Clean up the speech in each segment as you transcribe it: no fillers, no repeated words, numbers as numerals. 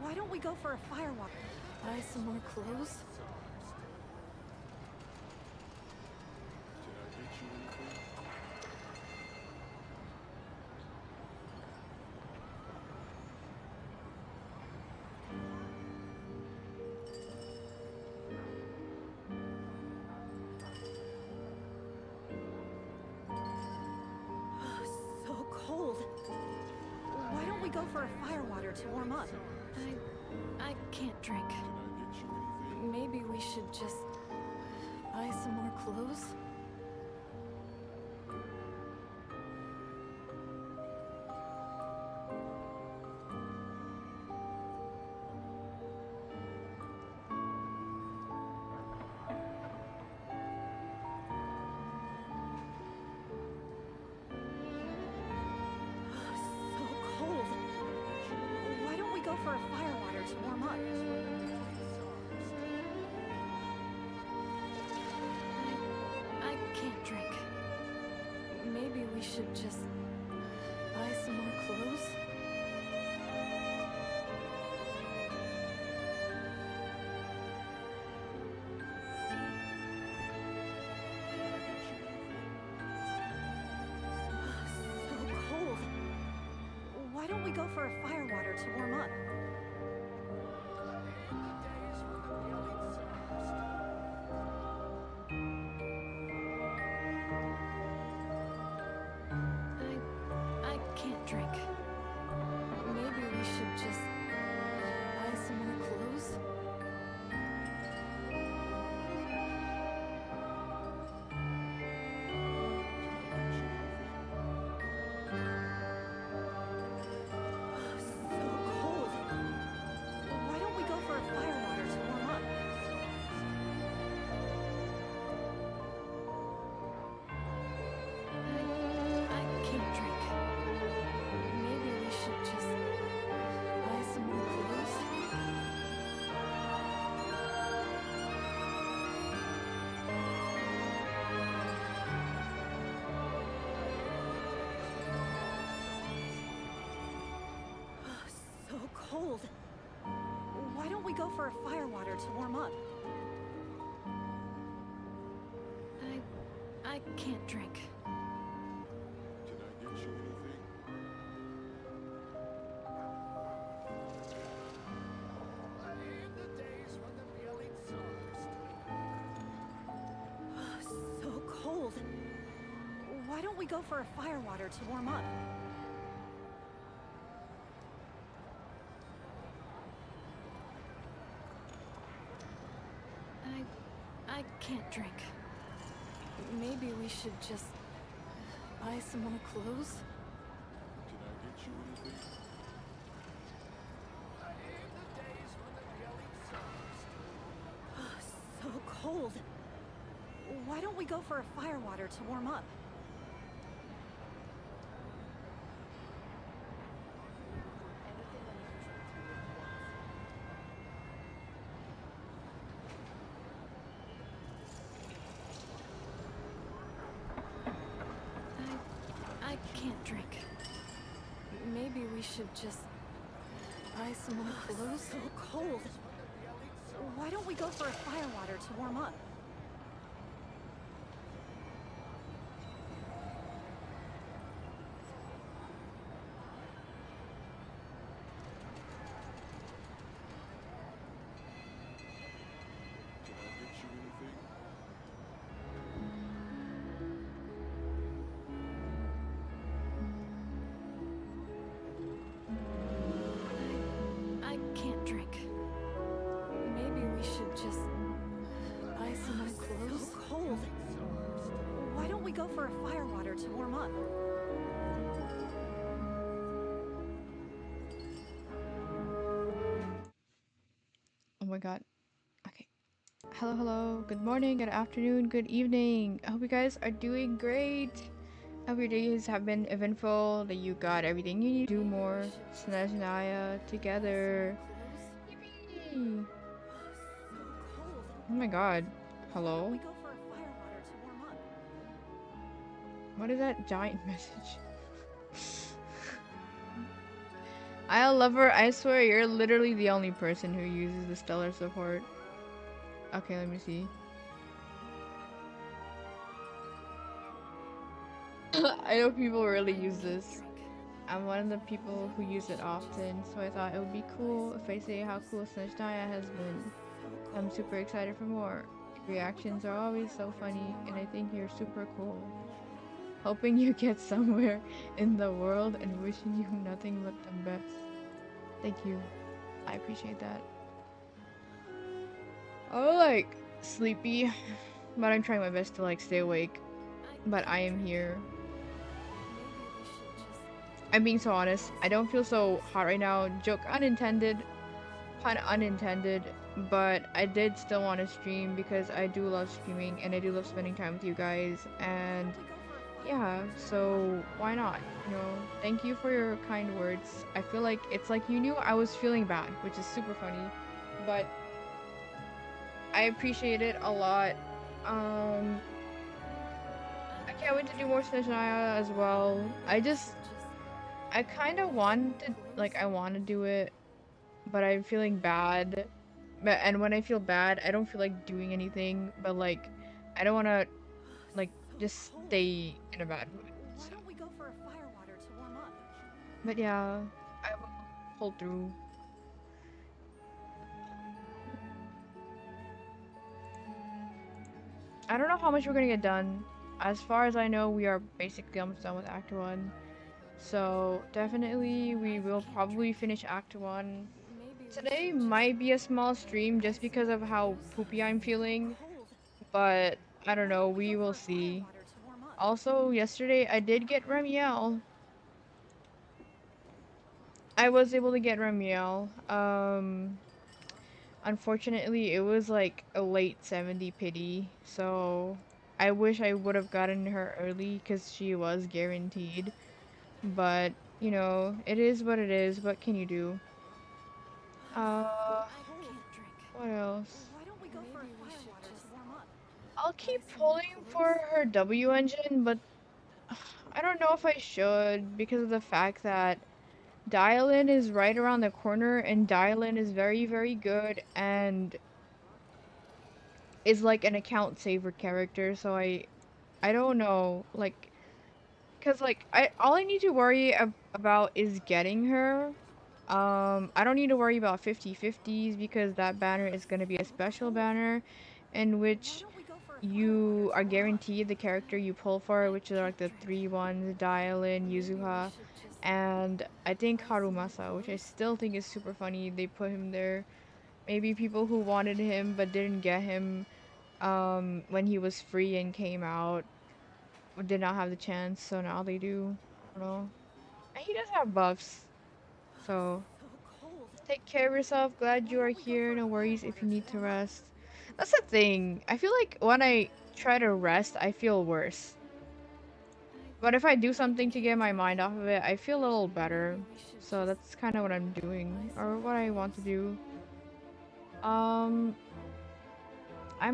Why don't we go for a fire walk? Buy some more clothes? So cold. Why don't we go for a fire water to warm up? I can't drink. Maybe we should just buy some more clothes? So cold. Why don't we go for a fire water to warm up? I can't drink. Maybe we should just buy some more clothes? So cold. Why don't we go for a fire water to warm up? I can't drink. Maybe we should just buy some more clothes? So cold. Why don't we go for a fire water to warm up? I can't drink. Maybe we should just buy some more clothes? So cold. Why don't we go for a fire water to warm up? I can't drink. So cold. Why don't we go for a fire water to warm up? I can't drink. Maybe we should just buy some more clothes? So cold. Why don't we go for a fire water to warm up? I can't drink. Maybe we should just buy some more clothes? So cold. Why don't we go for a fire water to warm up? I can't drink. Maybe we should just buy some more clothes? So cold. Why don't we go for a fire water to warm up? Oh my god. Okay. Hello, hello. Good morning, good afternoon, good evening. I hope you guys are doing great. I hope your days have been eventful, that you got everything you need to do more. Snezhnaya together. Yippee! Oh my god. Hello? We go for a fire water to warm up. What is that giant message? I love her. I swear you're literally the only person who uses the stellar support. Okay, let me see. I know people really use this. I'm one of the people who use it often, so I thought it would be cool if I say how cool Snezhnaya has been. I'm super excited for more. Your reactions are always so funny, and I think you're super cool. Hoping you get somewhere in the world and wishing you nothing but the best. Thank you. I appreciate that. I'm like sleepy, but I'm trying my best to like stay awake. But I am here. I'm being so honest. I don't feel so hot right now. Joke unintended. Pun unintended. But I did still want to stream because I do love streaming and I do love spending time with you guys. And yeah, so why not? You know, thank you for your kind words. I feel like it's like you knew I was feeling bad, which is super funny. But I appreciate it a lot. I can't wait to do more Snezhnaya as well. I kind of want to, like, I want to do it, but I'm feeling bad. And when I feel bad, I don't feel like doing anything, but, like, I don't want to, like, just stay in a bad mood. Why don't we go for a fire water to warm up? But yeah, I will pull through. I don't know how much we're gonna get done. As far as I know, we are basically almost done with Act 1. So definitely we will probably finish Act 1. Today might be a small stream just because of how poopy I'm feeling, but I don't know, we will see. Also, yesterday I did get Remiel. I was able to get Remiel. Unfortunately, it was like a late 70 pity, so I wish I would have gotten her early because she was guaranteed. But, you know, it is what it is. What can you do? What else? Why don't we go for a fire water to warm up? I'll keep pulling for her W engine, but I don't know if I should because of the fact that Dial-In is right around the corner and Dial-In is very, very good and is like an account saver character, so I don't know, like, cause like all I need to worry about is getting her. I don't need to worry about 50/50s because that banner is gonna be a special banner, in which you are guaranteed the character you pull for, which are like the 3 ones, Dial-In, Yuzuha, and I think Harumasa, which I still think is super funny. They put him there. Maybe people who wanted him but didn't get him when he was free and came out did not have the chance, so now they do. I don't know. And he does have buffs, so take care of yourself. Glad you are here. No worries if you need to rest. That's the thing. I feel like when I try to rest, I feel worse. But if I do something to get my mind off of it, I feel a little better. So that's kind of what I'm doing, or what I want to do. I'm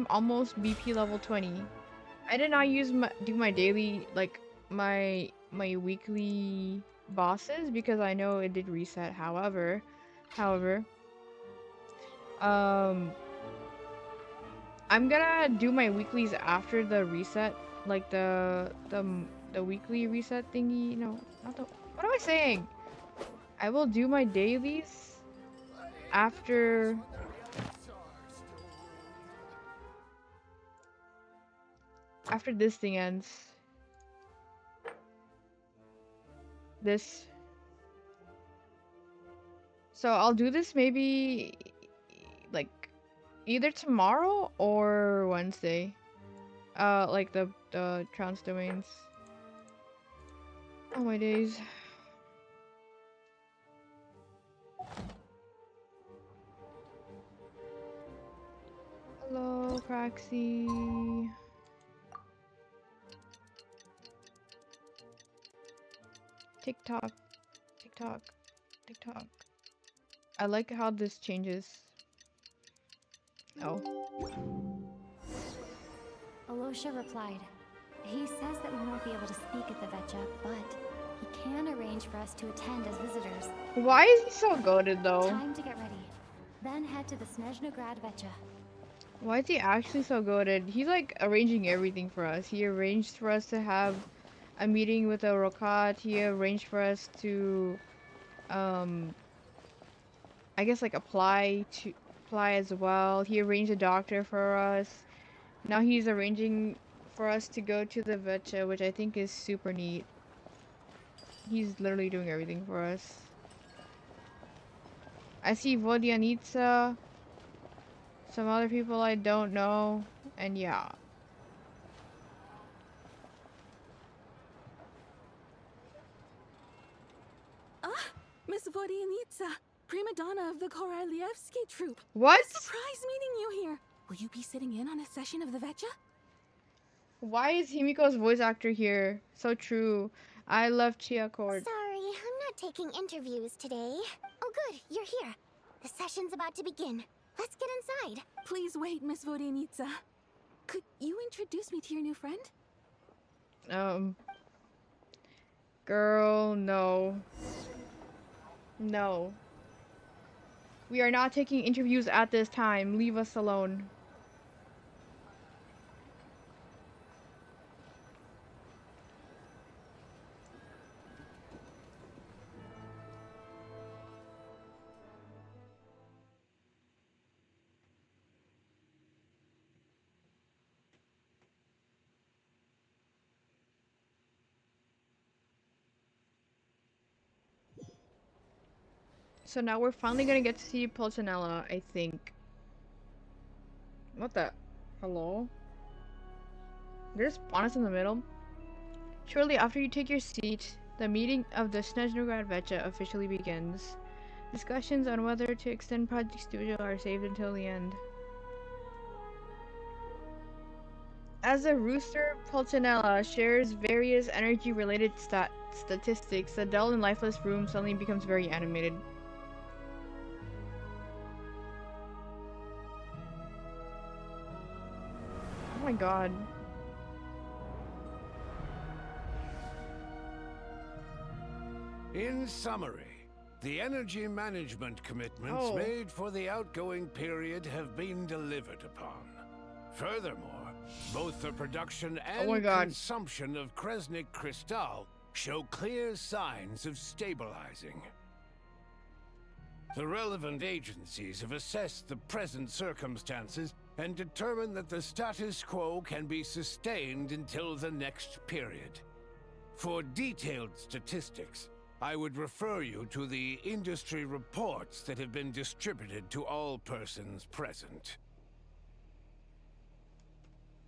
almost BP level 20. I did not do my daily, like my weekly bosses because I know it did reset. However, um, I'm gonna do my weeklies after the reset, like the weekly reset thingy. No, not the. What am I saying? I will do my dailies after this thing ends. This. So I'll do this maybe like either tomorrow or Wednesday. Like the trans domains. Oh my days. Hello, Praxi. TikTok, TikTok, TikTok. I like how this changes. Oh. Alosha replied, "He says that we won't be able to speak at the Vetcha, but He can arrange for us to attend as visitors. Why is he so goated though? Time to get ready. Then head to the Snezhnaya Vecha. Why is he actually so goated? He's like arranging everything for us. He arranged for us to have a meeting with a Rokat. He arranged for us to, I guess like apply as well. He arranged a doctor for us. Now he's arranging for us to go to the Vecha, which I think is super neat. He's literally doing everything for us. I see Vodyanitsa, some other people I don't know, and yeah. Ah, Miss Vodyanitsa, prima donna of the Korolievsky troupe. What? Surprise meeting you here. Will you be sitting in on a session of the Vecha? Why is Himiko's voice actor here? So true. I love Chia Chord. Sorry, I'm not taking interviews today. Oh good, you're here. The session's about to begin. Let's get inside. Please wait, Miss Vodyanitsa. Could you introduce me to your new friend? Girl, no. No. We are not taking interviews at this time. Leave us alone. So now we're finally gonna get to see Pulcinella, I think. What the? Hello? They're just spawn us in the middle. Shortly after you take your seat, the meeting of the Snezhnaya Vecha officially begins. Discussions on whether to extend Project Studio are saved until the end. As a rooster, Pulcinella shares various energy-related statistics. The dull and lifeless room suddenly becomes very animated. Oh my god. In summary, the energy management commitments made for the outgoing period have been delivered upon. Furthermore, both the production and consumption of Kresnik Crystal show clear signs of stabilizing. The relevant agencies have assessed the present circumstances and determined that the status quo can be sustained until the next period. For detailed statistics, I would refer you to the industry reports that have been distributed to all persons present.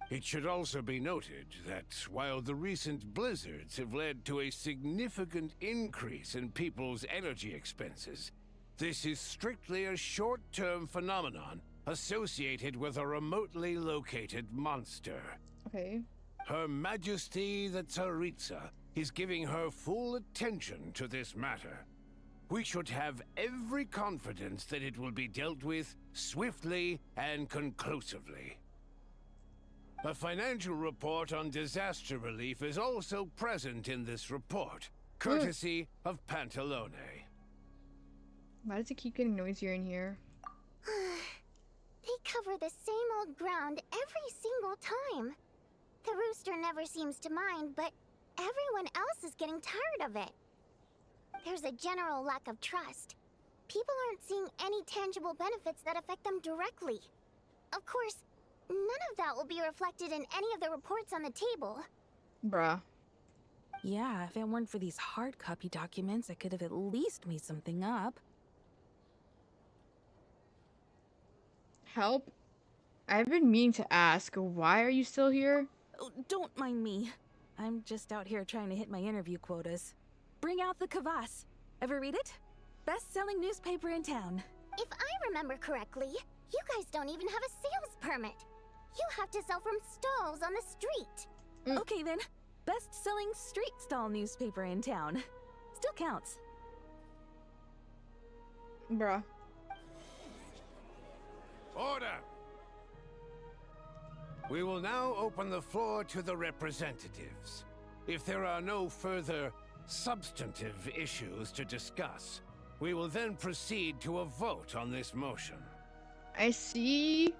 It should also be noted that while the recent blizzards have led to a significant increase in people's energy expenses, this is strictly a short-term phenomenon associated with a remotely located monster. Okay. Her Majesty the Tsaritsa is giving her full attention to this matter. We should have every confidence that it will be dealt with swiftly and conclusively. A financial report on disaster relief is also present in this report, courtesy of Pantalone. Why does it keep getting noisier in here? They cover the same old ground every single time. The rooster never seems to mind, but everyone else is getting tired of it. There's a general lack of trust. People aren't seeing any tangible benefits that affect them directly. Of course, none of that will be reflected in any of the reports on the table. Bruh. Yeah, if it weren't for these hard copy documents, I could have at least made something up. Help? I've been meaning to ask, why are you still here? Oh, don't mind me. I'm just out here trying to hit my interview quotas. Bring out the kvass. Ever read it? Best-selling newspaper in town. If I remember correctly, you guys don't even have a sales permit. You have to sell from stalls on the street. Okay then, best-selling street stall newspaper in town. Still counts. Bruh. Order! We will now open the floor to the representatives. If there are no further substantive issues to discuss. We will then proceed to a vote on this motion. I see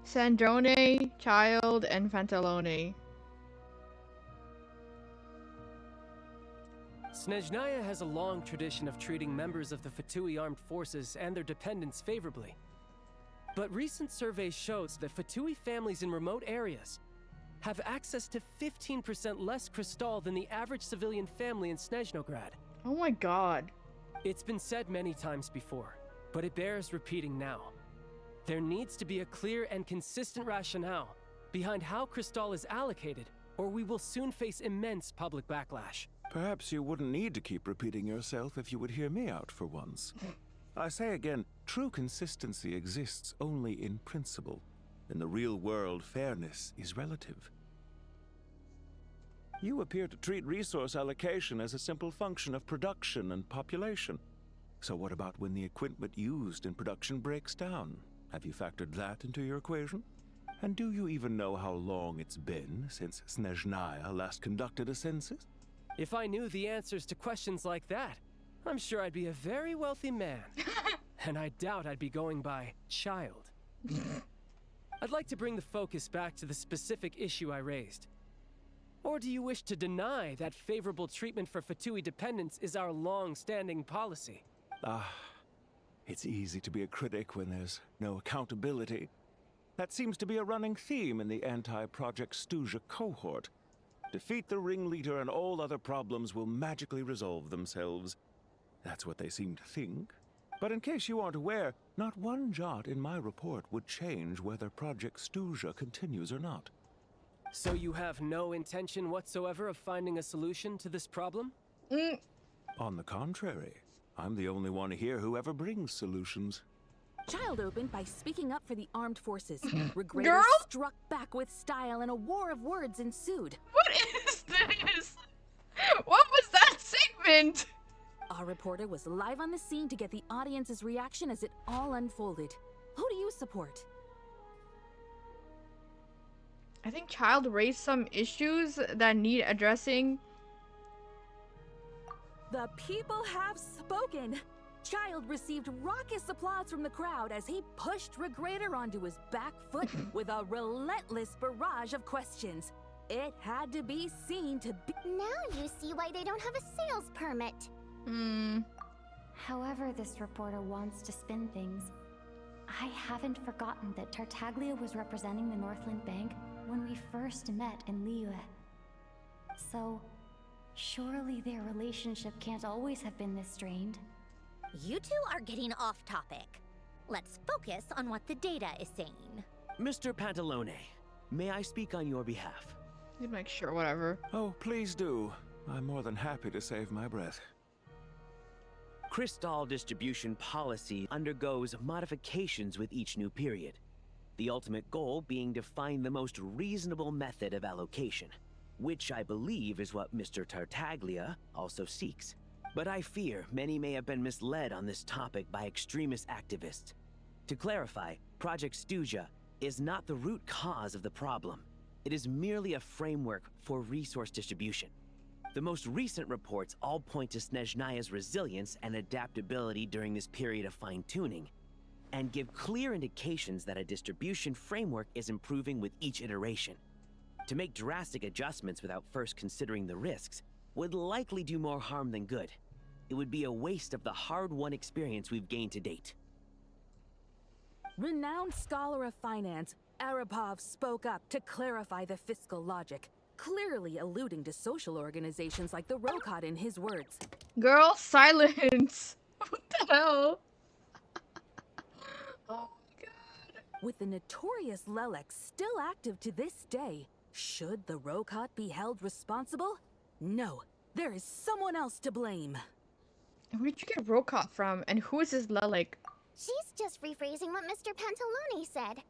Sandrone, Child, and Fantalone. Snezhnaya has a long tradition of treating members of the Fatui armed forces and their dependents favorably. But recent surveys shows that Fatui families in remote areas have access to 15% less crystal than the average civilian family in Snezhnograd. Oh my god. It's been said many times before, but it bears repeating now. There needs to be a clear and consistent rationale behind how crystal is allocated, or we will soon face immense public backlash. Perhaps you wouldn't need to keep repeating yourself if you would hear me out for once. I say again, true consistency exists only in principle. In the real world, fairness is relative. You appear to treat resource allocation as a simple function of production and population. So what about when the equipment used in production breaks down? Have you factored that into your equation? And do you even know how long it's been since Snezhnaya last conducted a census? If I knew the answers to questions like that, I'm sure I'd be a very wealthy man. And I doubt I'd be going by child. I'd like to bring the focus back to the specific issue I raised. Or do you wish to deny that favorable treatment for Fatui dependents is our long-standing policy? It's easy to be a critic when there's no accountability. That seems to be a running theme in the anti-Project Stuja cohort. Defeat the ringleader and all other problems will magically resolve themselves. That's what they seem to think. But in case you aren't aware, not one jot in my report would change whether Project Stuja continues or not. So you have no intention whatsoever of finding a solution to this problem? On the contrary, I'm the only one here who ever brings solutions. Child opened by speaking up for the armed forces. Regrettor Girl? struck back with style and a war of words ensued. What is this? What was that segment? Our reporter was live on the scene to get the audience's reaction as it all unfolded. Who do you support? I think Child raised some issues that need addressing. The people have spoken! Child received raucous applause from the crowd as he pushed Regrettor onto his back foot with a relentless barrage of questions. It had to be seen to be— Now you see why they don't have a sales permit. However this reporter wants to spin things, I haven't forgotten that Tartaglia was representing the Northland Bank when we first met in Liyue. So, surely their relationship can't always have been this strained. You two are getting off topic. Let's focus on what the data is saying. Mr. Pantalone, may I speak on your behalf? You'd make sure, whatever. Oh, please do. I'm more than happy to save my breath. Crystal distribution policy undergoes modifications with each new period. The ultimate goal being to find the most reasonable method of allocation, which I believe is what Mr. Tartaglia also seeks. But I fear many may have been misled on this topic by extremist activists. To clarify, Project Stuja is not the root cause of the problem. It is merely a framework for resource distribution. The most recent reports all point to Snezhnaya's resilience and adaptability during this period of fine-tuning, and give clear indications that a distribution framework is improving with each iteration. To make drastic adjustments without first considering the risks would likely do more harm than good. It would be a waste of the hard-won experience we've gained to date. Renowned scholar of finance, Arapov spoke up to clarify the fiscal logic, clearly alluding to social organizations like the Rokot in his words. Girl, silence! What the hell? Oh my god. With the notorious Lelek still active to this day, should the Rokot be held responsible? No, there is someone else to blame. Where did you get Rokot from? And who is this Lelek? She's just rephrasing what Mr. Pantalone said.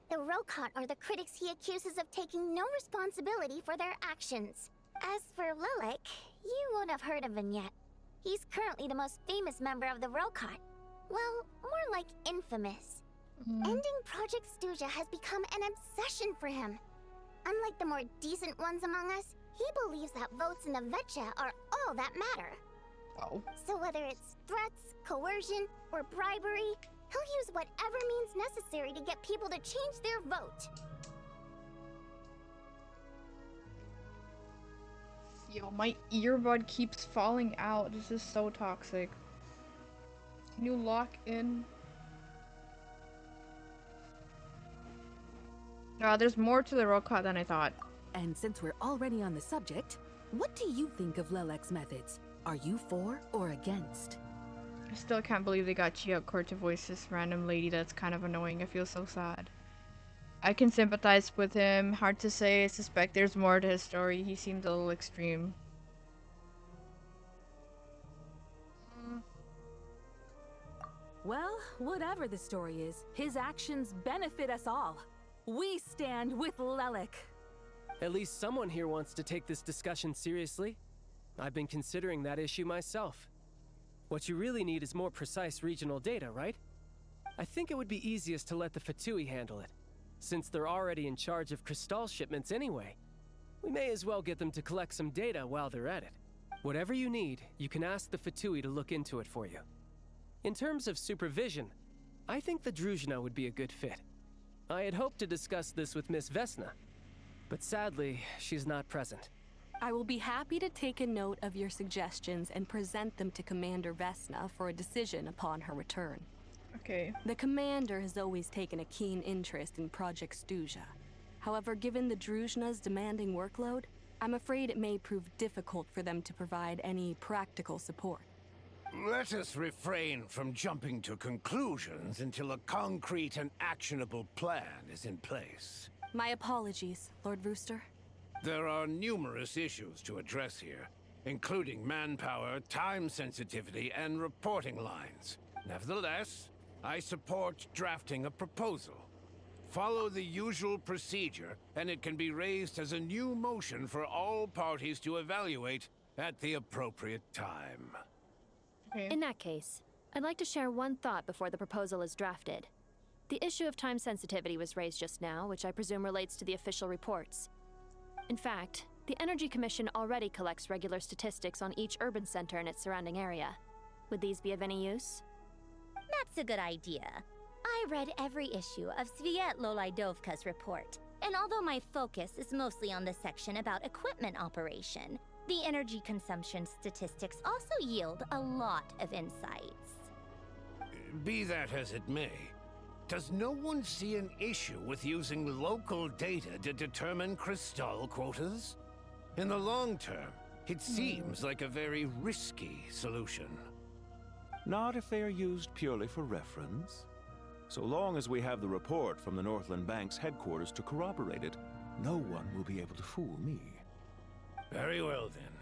The Rokot are the critics he accuses of taking no responsibility for their actions. As for Lelek, you won't have heard of him yet. He's currently the most famous member of the Rokot. Well, more like infamous. Ending Project Stuja has become an obsession for him. Unlike the more decent ones among us, He believes that votes in the Vetcha are all that matter. Oh. So whether it's threats, coercion, or bribery, he'll use whatever means necessary to get people to change their vote. Yo, my earbud keeps falling out. This is so toxic. Can you lock in? There's more to the roll call than I thought. And since we're already on the subject, what do you think of Lelek's methods? Are you for or against? I still can't believe they got Chi out court to voice this random lady that's kind of annoying. I feel so sad. I can sympathize with him. Hard to say. I suspect there's more to his story. He seems a little extreme. Well, whatever the story is, his actions benefit us all. We stand with Lelek. At least someone here wants to take this discussion seriously. I've been considering that issue myself. What you really need is more precise regional data, right? I think it would be easiest to let the Fatui handle it, since they're already in charge of Crystal shipments anyway. We may as well get them to collect some data while they're at it. Whatever you need, you can ask the Fatui to look into it for you. In terms of supervision, I think the Druzhna would be a good fit. I had hoped to discuss this with Miss Vesna, but sadly, she's not present. I will be happy to take a note of your suggestions and present them to Commander Vesna for a decision upon her return. Okay. The Commander has always taken a keen interest in Project Stuzha. However, given the Druzhna's demanding workload, I'm afraid it may prove difficult for them to provide any practical support. Let us refrain from jumping to conclusions until a concrete and actionable plan is in place. My apologies, Lord Rooster. There are numerous issues to address here, including manpower, time sensitivity, and reporting lines. Nevertheless, I support drafting a proposal. Follow the usual procedure, and it can be raised as a new motion for all parties to evaluate at the appropriate time. Okay. In that case, I'd like to share one thought before the proposal is drafted. The issue of time sensitivity was raised just now, which I presume relates to the official reports. In fact, the Energy Commission already collects regular statistics on each urban center and its surrounding area. Would these be of any use? That's a good idea. I read every issue of Sviet Lolaidovka's report, and although my focus is mostly on the section about equipment operation, the energy consumption statistics also yield a lot of insights. Be that as it may, does no one see an issue with using local data to determine Crystal quotas? In the long term, it seems like a very risky solution. Not if they are used purely for reference. So long as we have the report from the Northland Bank's headquarters to corroborate it, no one will be able to fool me. Very well then.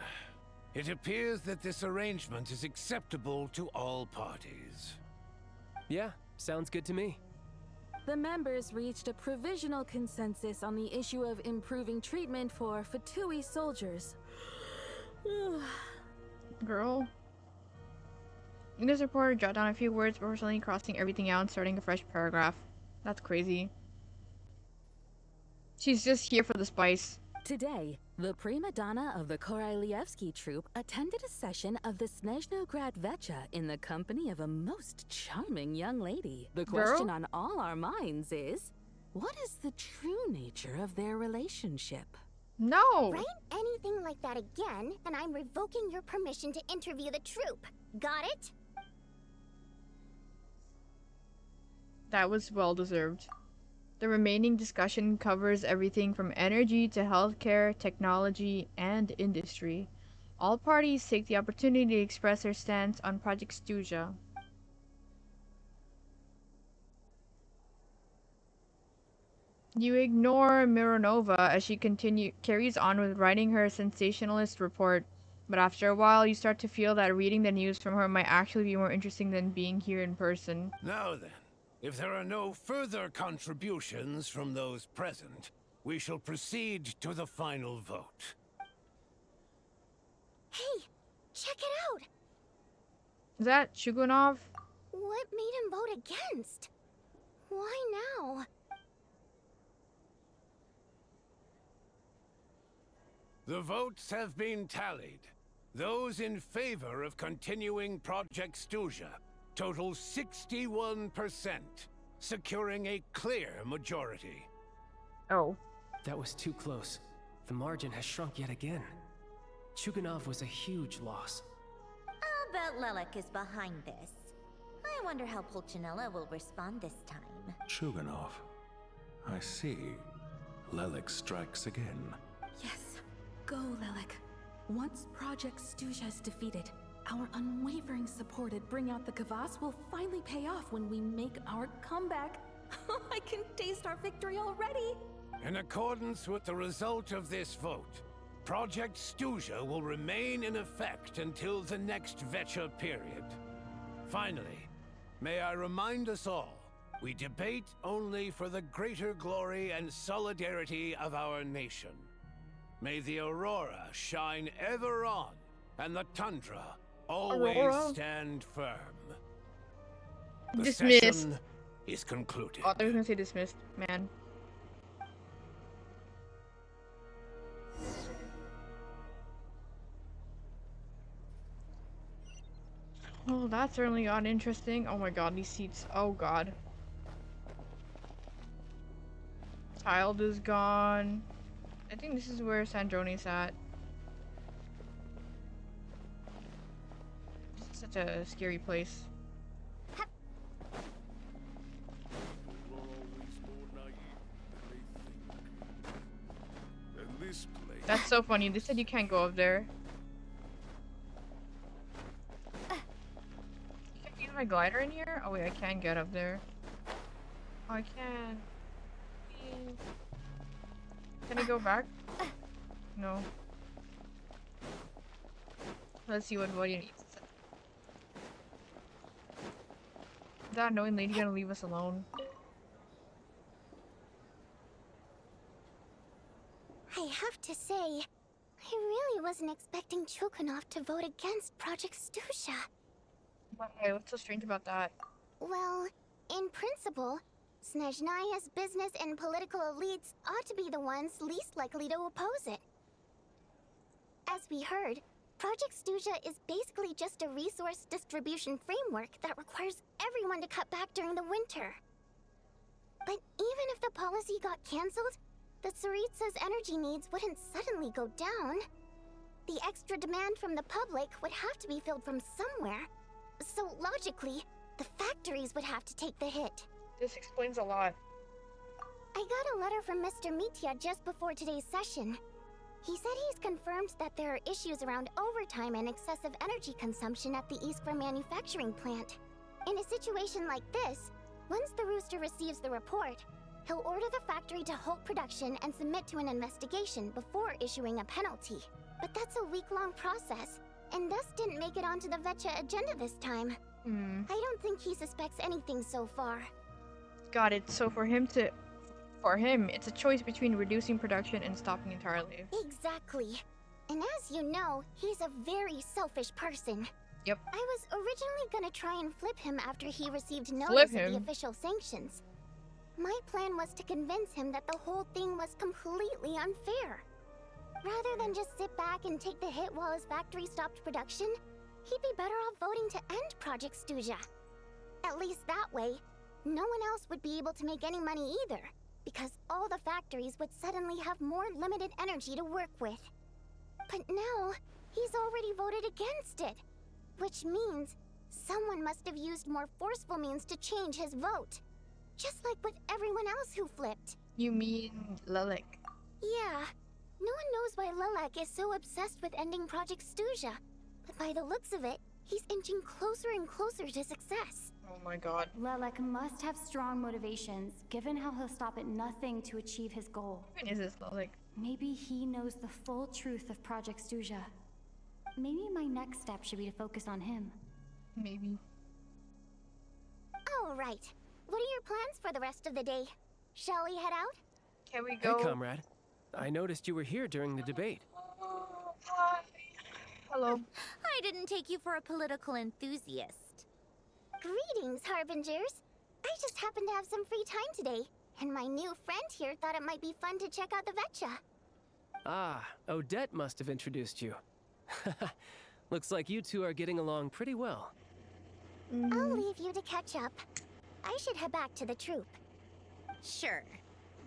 It appears that this arrangement is acceptable to all parties. Yeah, sounds good to me. The members reached a provisional consensus on the issue of improving treatment for Fatui soldiers. Girl. English reporter jot down a few words before suddenly crossing everything out and starting a fresh paragraph. That's crazy. She's just here for the spice. Today, the prima donna of the Korylevsky troupe attended a session of the Snezhnaya Vetcha in the company of a most charming young lady. The question on all our minds is, what is the true nature of their relationship? No! Write anything like that again, and I'm revoking your permission to interview the troupe. Got it? That was well deserved. The remaining discussion covers everything from energy to healthcare, technology, and industry. All parties take the opportunity to express their stance on Project Stuzha. You ignore Mironova as she carries on with writing her sensationalist report, but after a while you start to feel that reading the news from her might actually be more interesting than being here in person. Now then, if there are no further contributions from those present, we shall proceed to the final vote. Hey, check it out! Is that Shugunov? What made him vote against? Why now? The votes have been tallied. Those in favor of continuing Project Stuzha total 61%, securing a clear majority. Oh. That was too close. The margin has shrunk yet again. Chuganov was a huge loss. I'll bet Lelek is behind this. I wonder how Pulcinella will respond this time. Chuganov. I see. Lelek strikes again. Yes. Go, Lelek. Once Project Stuzha is defeated, our unwavering support at Bring Out the Kvass will finally pay off when we make our comeback. I can taste our victory already! In accordance with the result of this vote, Project Stuzha will remain in effect until the next Vecha period. Finally, may I remind us all, we debate only for the greater glory and solidarity of our nation. May the Aurora shine ever on, and the Tundra always stand firm. The Dismissed. session is concluded. Oh, I was gonna say dismissed, man. Oh, that certainly got interesting. Oh my god, these seats. Oh god. Child is gone. I think this is where Sandroni's at. It's such a scary place. That's so funny. They said you can't go up there. You can use my glider in here? Oh wait, I can get up there. Oh, I can. Please. Can I go back? No. Let's see what Vodia needs. Is that annoying lady gonna leave us alone? I have to say, I really wasn't expecting Chuganov to vote against Project Stuzha. Why? What's so strange about that? Well, in principle, Snezhnaya's business and political elites ought to be the ones least likely to oppose it. As we heard, Project Stuzha is basically just a resource distribution framework that requires everyone to cut back during the winter. But even if the policy got cancelled, the Tsaritsa's energy needs wouldn't suddenly go down. The extra demand from the public would have to be filled from somewhere. So logically, the factories would have to take the hit. This explains a lot. I got a letter from Mr. Mitya just before today's session. He said he's confirmed that there are issues around overtime and excessive energy consumption at the Iskra manufacturing plant. In a situation like this, once the Rooster receives the report, he'll order the factory to halt production and submit to an investigation before issuing a penalty. But that's a week-long process, and thus didn't make it onto the Vecha agenda this time. I don't think he suspects anything so far. Got it. So for him, it's a choice between reducing production and stopping entirely. Exactly. And as you know, he's a very selfish person. Yep. I was originally gonna try and flip him after he received notice of the official sanctions. My plan was to convince him that the whole thing was completely unfair. Rather than just sit back and take the hit while his factory stopped production, he'd be better off voting to end Project Stuzha. At least that way, no one else would be able to make any money either, because all the factories would suddenly have more limited energy to work with. But now, he's already voted against it, which means someone must have used more forceful means to change his vote. Just like with everyone else who flipped. You mean Lelek? Yeah. No one knows why Lelek is so obsessed with ending Project Stuzha, but by the looks of it, he's inching closer and closer to success. Oh my god. Lelek must have strong motivations, given how he'll stop at nothing to achieve his goal. When is this, Lelek? Maybe he knows the full truth of Project Stuzha. Maybe my next step should be to focus on him. Maybe. All right. What are your plans for the rest of the day? Shall we head out? Can we go? Hey, comrade. I noticed you were here during the debate. Hi. Hello. I didn't take you for a political enthusiast. Greetings, Harbingers. I just happened to have some free time today, and my new friend here thought it might be fun to check out the Vecha. Ah, Odette must have introduced you. Looks like you two are getting along pretty well. I'll leave you to catch up. I should head back to the troop. Sure.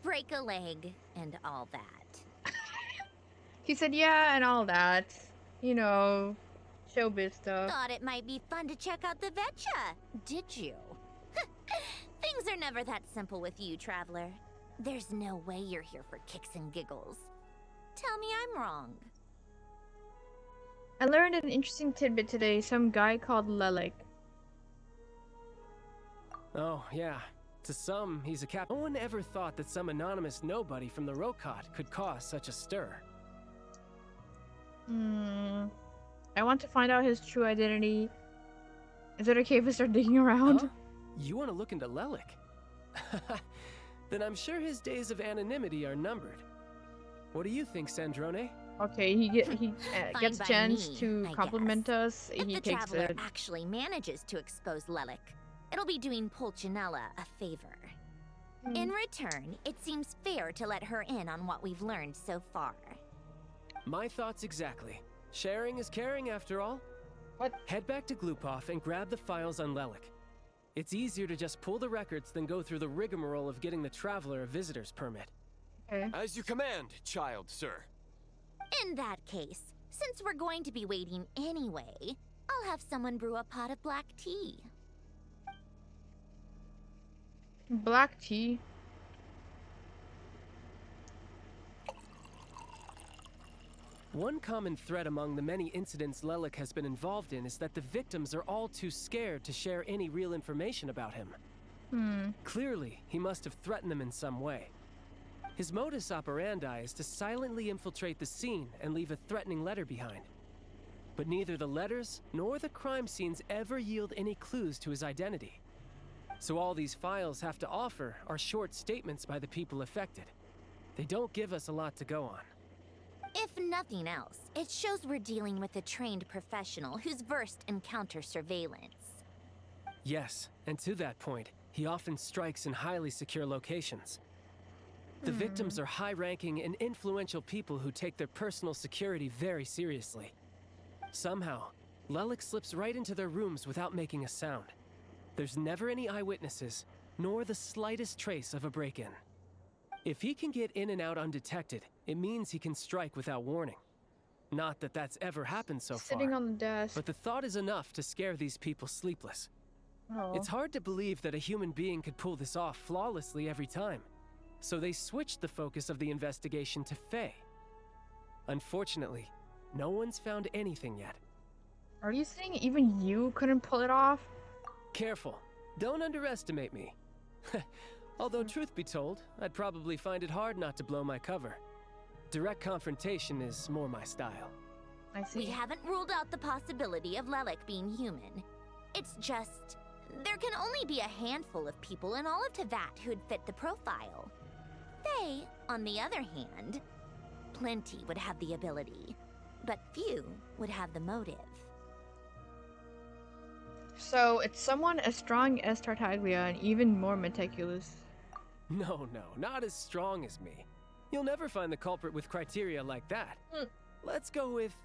Break a leg and all that. He said, yeah, and all that. You know, showbiz stuff. Thought it might be fun to check out the Vetcha, did you? Things are never that simple with you, Traveler. There's no way you're here for kicks and giggles. Tell me I'm wrong. I learned an interesting tidbit today. Some guy called Lelik. Oh, yeah. To some, he's a cap. No one ever thought that some anonymous nobody from the Rokot could cause such a stir. I want to find out his true identity. Is it okay if I start digging around? Huh? You want to look into Lelik? Then I'm sure his days of anonymity are numbered. What do you think, Sandrone? Okay, he gets by chance me, to I compliment guess. us. If He the takes Traveler it. actually manages to expose Lelik, it'll be doing Pulcinella a favor. In return, it seems fair to let her in on what we've learned so far. My thoughts exactly. Sharing is caring, after all. What? Head back to Glupov and grab the files on Lelik. It's easier to just pull the records than go through the rigmarole of getting the Traveler a visitor's permit. Okay. As you command, child, sir. In that case, since we're going to be waiting anyway, I'll have someone brew a pot of black tea. Black tea. One common thread among the many incidents Lelik has been involved in is that the victims are all too scared to share any real information about him. Clearly, he must have threatened them in some way. His modus operandi is to silently infiltrate the scene and leave a threatening letter behind. But neither the letters nor the crime scenes ever yield any clues to his identity. So all these files have to offer are short statements by the people affected. They don't give us a lot to go on. If nothing else, it shows we're dealing with a trained professional who's versed in counter surveillance. Yes, and to that point, he often strikes in highly secure locations. The victims are high-ranking and influential people who take their personal security very seriously. Somehow, Lelik slips right into their rooms without making a sound. There's never any eyewitnesses, nor the slightest trace of a break-in. If he can get in and out undetected, it means he can strike without warning. Not that that's ever happened so far. Sitting on the desk. But the thought is enough to scare these people sleepless. Oh. It's hard to believe that a human being could pull this off flawlessly every time. So they switched the focus of the investigation to Faye. Unfortunately, no one's found anything yet. Are you saying even you couldn't pull it off? Careful. Don't underestimate me. Although truth be told, I'd probably find it hard not to blow my cover. Direct confrontation is more my style. I see. We haven't ruled out the possibility of Lelik being human. It's just, there can only be a handful of people in all of Teyvat who'd fit the profile. Faye, on the other hand, plenty would have the ability, but few would have the motive. So it's someone as strong as Tartaglia and even more meticulous. No, not as strong as me. You'll never find the culprit with criteria like that. Let's go with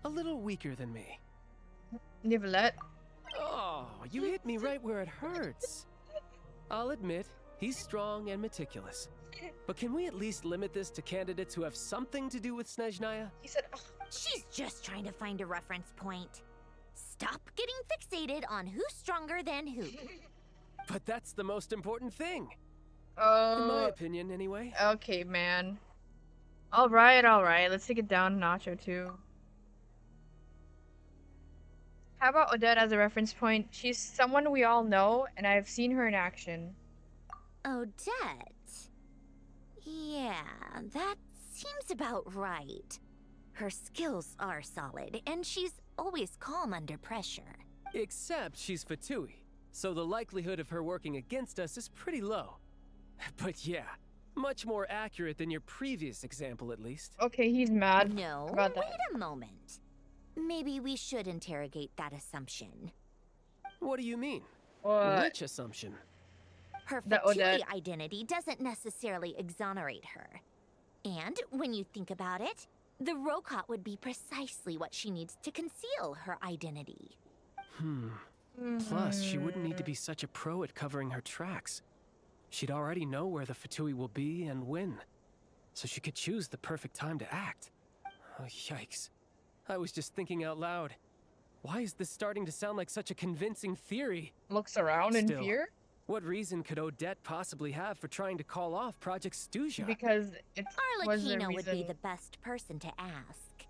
a little weaker than me. Nivelette. Oh, you hit me right where it hurts. I'll admit, he's strong and meticulous. But can we at least limit this to candidates who have something to do with Snezhnaya? He said, ugh. She's just trying to find a reference point. Stop getting fixated on who's stronger than who. But that's the most important thing. Oh. In my opinion, anyway. Okay, man. Alright. Let's take it down a notch or two. How about Odette as a reference point? She's someone we all know, and I've seen her in action. Odette? Yeah, that seems about right. Her skills are solid, and she's always calm under pressure. Except she's Fatui, so the likelihood of her working against us is pretty low. But yeah, much more accurate than your previous example, at least. Okay, he's mad No, about that. wait a moment. Maybe we should interrogate that assumption. What do you mean? What? Which assumption? Her The Fatui Odette. identity doesn't necessarily exonerate her. And when you think about it, the Rokot would be precisely what she needs to conceal her identity. Plus, she wouldn't need to be such a pro at covering her tracks. She'd already know where the Fatui will be and when, so she could choose the perfect time to act. Oh, yikes. I was just thinking out loud. Why is this starting to sound like such a convincing theory? Looks around in Still, fear? What reason could Odette possibly have for trying to call off Project Stuzha? Because it was the Arlecchino would be reason. the best person to ask.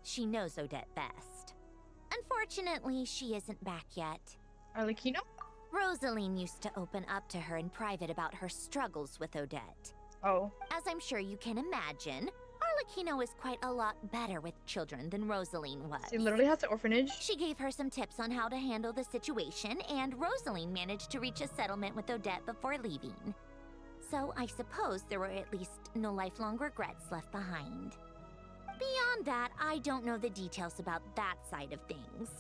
She knows Odette best. Unfortunately, she isn't back yet. Arlecchino? Rosaline used to open up to her in private about her struggles with Odette. Oh. As I'm sure you can imagine, Arlecchino is quite a lot better with children than Rosaline was. She literally has an orphanage. She gave her some tips on how to handle the situation, and Rosaline managed to reach a settlement with Odette before leaving. So I suppose there were at least no lifelong regrets left behind. Beyond that, I don't know the details about that side of things.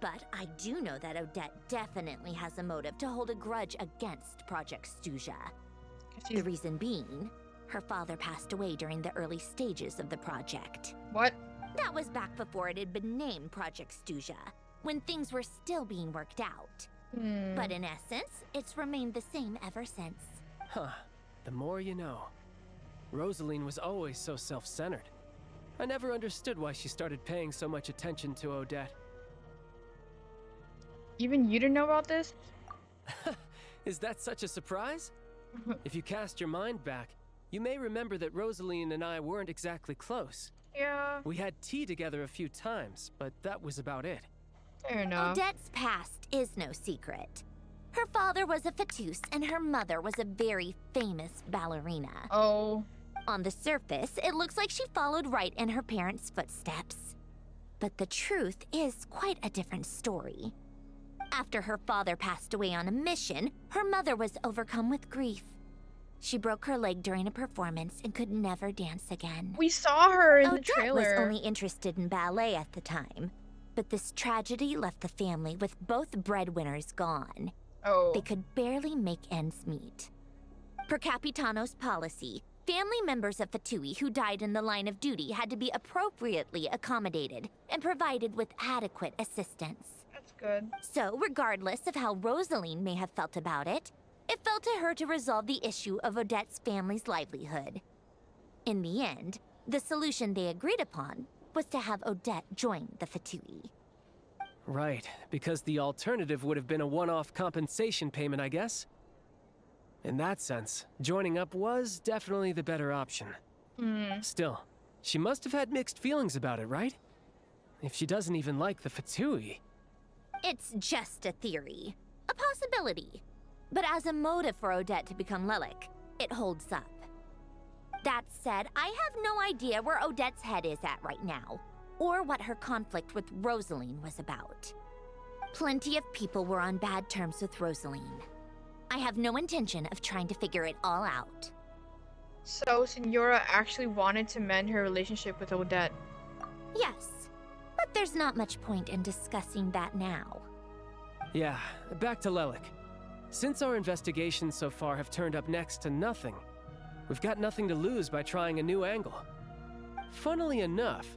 But I do know that Odette definitely has a motive to hold a grudge against Project Stuzha. The reason being, her father passed away during the early stages of the project. What? That was back before it had been named Project Stuzha, when things were still being worked out. But in essence, it's remained the same ever since. Huh. The more you know. Rosaline was always so self-centered. I never understood why she started paying so much attention to Odette. Even you didn't know about this? Is that such a surprise? If you cast your mind back, you may remember that Rosaline and I weren't exactly close. Yeah. We had tea together a few times, but that was about it. Fair enough. Odette's past is no secret. Her father was a Fatus and her mother was a very famous ballerina. Oh. On the surface, it looks like she followed right in her parents' footsteps. But the truth is quite a different story. After her father passed away on a mission, her mother was overcome with grief. She broke her leg during a performance and could never dance again. We saw her in the Odette trailer. was only interested in ballet at the time, but this tragedy left the family with both breadwinners gone. Oh. They could barely make ends meet. Per Capitano's policy, family members of Fatui who died in the line of duty had to be appropriately accommodated and provided with adequate assistance. That's good. So, regardless of how Rosaline may have felt about it, it fell to her to resolve the issue of Odette's family's livelihood. In the end, the solution they agreed upon was to have Odette join the Fatui. Right, because the alternative would have been a one-off compensation payment, I guess. In that sense, joining up was definitely the better option. Still, she must have had mixed feelings about it, right? If she doesn't even like the Fatui. It's just a theory, a possibility. But as a motive for Odette to become Lelik, it holds up. That said, I have no idea where Odette's head is at right now, or what her conflict with Rosaline was about. Plenty of people were on bad terms with Rosaline. I have no intention of trying to figure it all out. So, Senora actually wanted to mend her relationship with Odette. Yes, but there's not much point in discussing that now. Yeah, back to Lelik. Since our investigations so far have turned up next to nothing, we've got nothing to lose by trying a new angle. Funnily enough,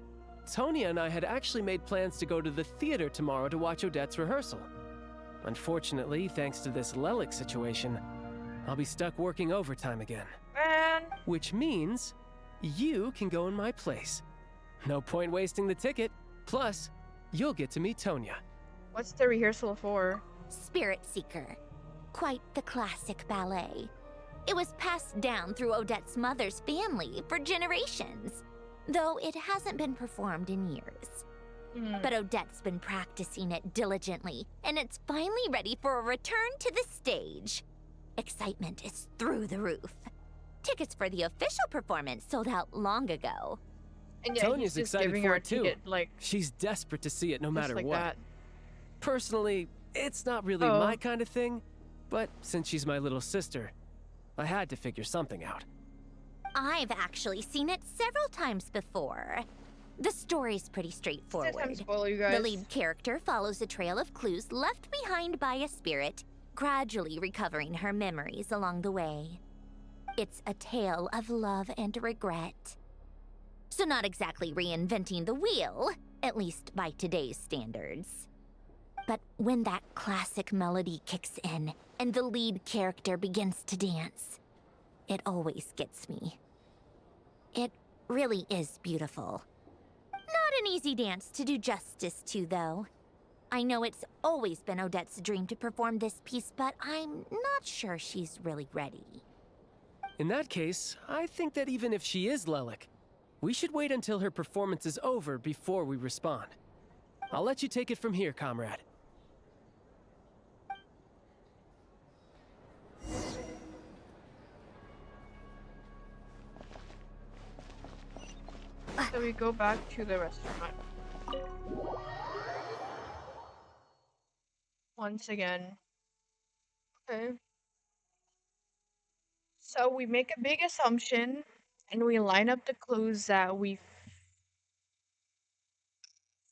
Tonya and I had actually made plans to go to the theater tomorrow to watch Odette's rehearsal. Unfortunately, thanks to this Lelik situation, I'll be stuck working overtime again. Man. Which means you can go in my place. No point wasting the ticket. Plus, you'll get to meet Tonya. What's the rehearsal for? Spirit Seeker. Quite the classic ballet. It was passed down through Odette's mother's family for generations, though it hasn't been performed in years. But Odette's been practicing it diligently, and it's finally ready for a return to the stage. Excitement is through the roof. Tickets for the official performance sold out long ago. And yeah, Tonya's he's just excited giving for her it too. ticket, like, She's desperate to see it no matter like what. that. Personally, it's not really my kind of thing, but since she's my little sister, I had to figure something out. I've actually seen it several times before. The story's pretty straightforward. Spoiler, you guys. The lead character follows a trail of clues left behind by a spirit, gradually recovering her memories along the way. It's a tale of love and regret. So not exactly reinventing the wheel, at least by today's standards. But when that classic melody kicks in and the lead character begins to dance, it always gets me. It really is beautiful. Not an easy dance to do justice to, though. I know it's always been Odette's dream to perform this piece, but I'm not sure she's really ready. In that case, I think that even if she is Lelik, we should wait until her performance is over before we respond. I'll let you take it from here, comrade. So we go back to the restaurant. Once again. Okay. So we make a big assumption and we line up the clues that we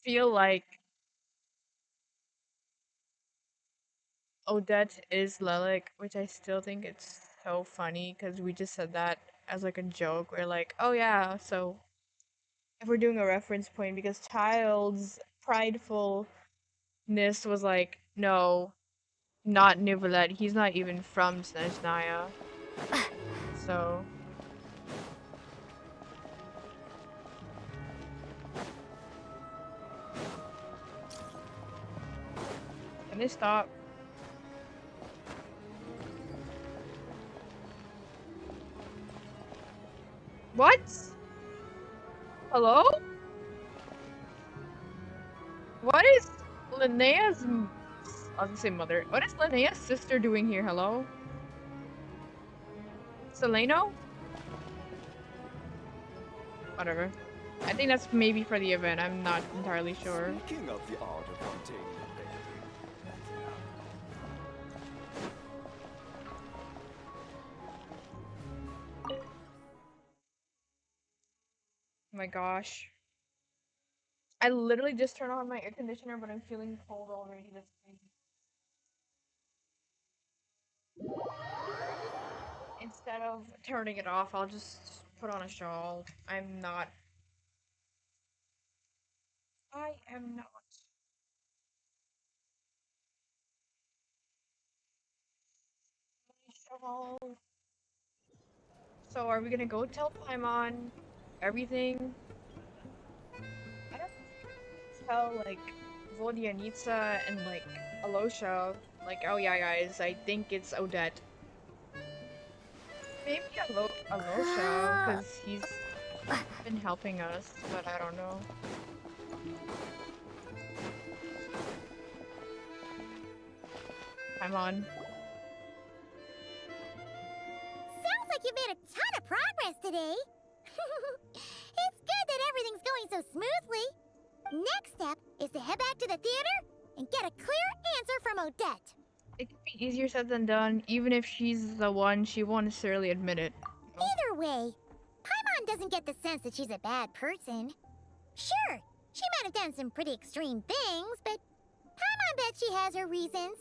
feel like Odette is Lelik, which I still think it's so funny because we just said that as like a joke. We're like, oh yeah, so if we're doing a reference point, because Child's pridefulness was like, no, not Nivelet. He's not even from Snezhnaya. So can they stop? What? Hello? What is Linnea's I was gonna say mother. What is Linnea's sister doing here? Hello? Seleno? Whatever. I think that's maybe for the event. I'm not entirely sure. Speaking of the art of containing Oh my gosh. I literally just turned on my air conditioner, but I'm feeling cold already. That's crazy. Instead of turning it off, I'll just put on a shawl. I am not. Shawl. So are we gonna go tell Paimon everything? I don't tell like Vodyanitsa and like Alosha, like, oh yeah guys, I think it's Odette. Maybe Alosha, because he's been helping us, but I don't know. Paimon. Sounds like you made a ton of progress today. It's good that everything's going so smoothly. Next step is to head back to the theater and get a clear answer from Odette. It could be easier said than done, even if she's the one, she won't necessarily admit it. Either way, Paimon doesn't get the sense that she's a bad person. Sure, she might have done some pretty extreme things, but Paimon bet she has her reasons.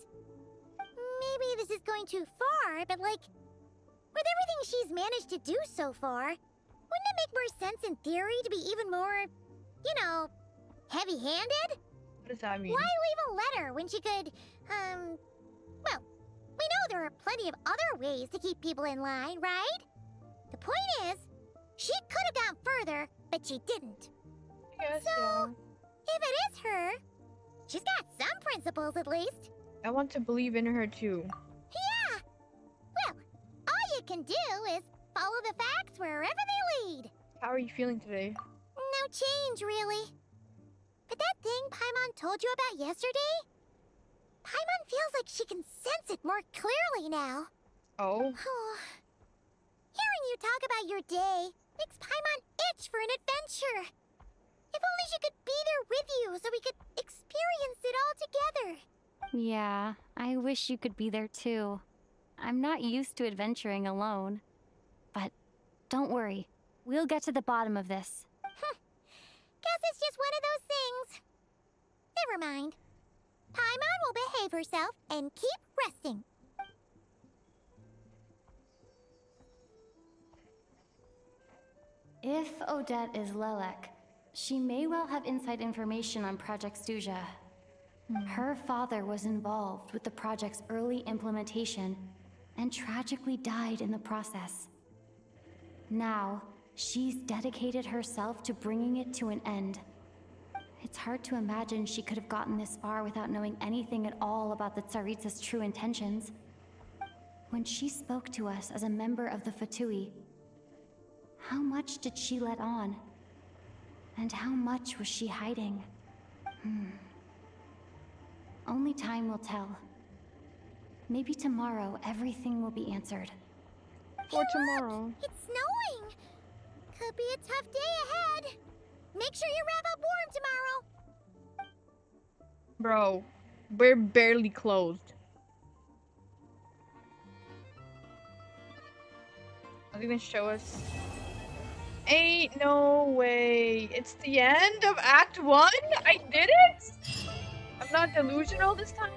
Maybe this is going too far, but like, with everything she's managed to do so far, wouldn't it make more sense in theory to be even more, you know, heavy-handed? What does that mean? Why leave a letter when she could, well, we know there are plenty of other ways to keep people in line, right? The point is, she could have gone further, but she didn't. Yes, so, yeah. if it is her, she's got some principles at least. I want to believe in her too. Yeah! Well, all you can do is follow the facts wherever they lead. How are you feeling today? No change, really. But that thing Paimon told you about yesterday? Paimon feels like she can sense it more clearly now. Oh? Hearing you talk about your day makes Paimon itch for an adventure. If only she could be there with you so we could experience it all together. Yeah, I wish you could be there too. I'm not used to adventuring alone. But don't worry, we'll get to the bottom of this. Guess it's just one of those things. Never mind. Paimon will behave herself and keep resting. If Odette is Lelek, she may well have inside information on Project Stuja. Her father was involved with the project's early implementation and tragically died in the process. Now, she's dedicated herself to bringing it to an end. It's hard to imagine she could have gotten this far without knowing anything at all about the Tsaritsa's true intentions. When she spoke to us as a member of the Fatui, how much did she let on? And how much was she hiding? Only time will tell. Maybe tomorrow everything will be answered. For tomorrow. It's snowing! Could be a tough day ahead. Make sure you wrap up warm tomorrow. Bro, we're barely closed. Are they gonna show us? Ain't no way. It's the end of Act 1? I did it? I'm not delusional this time?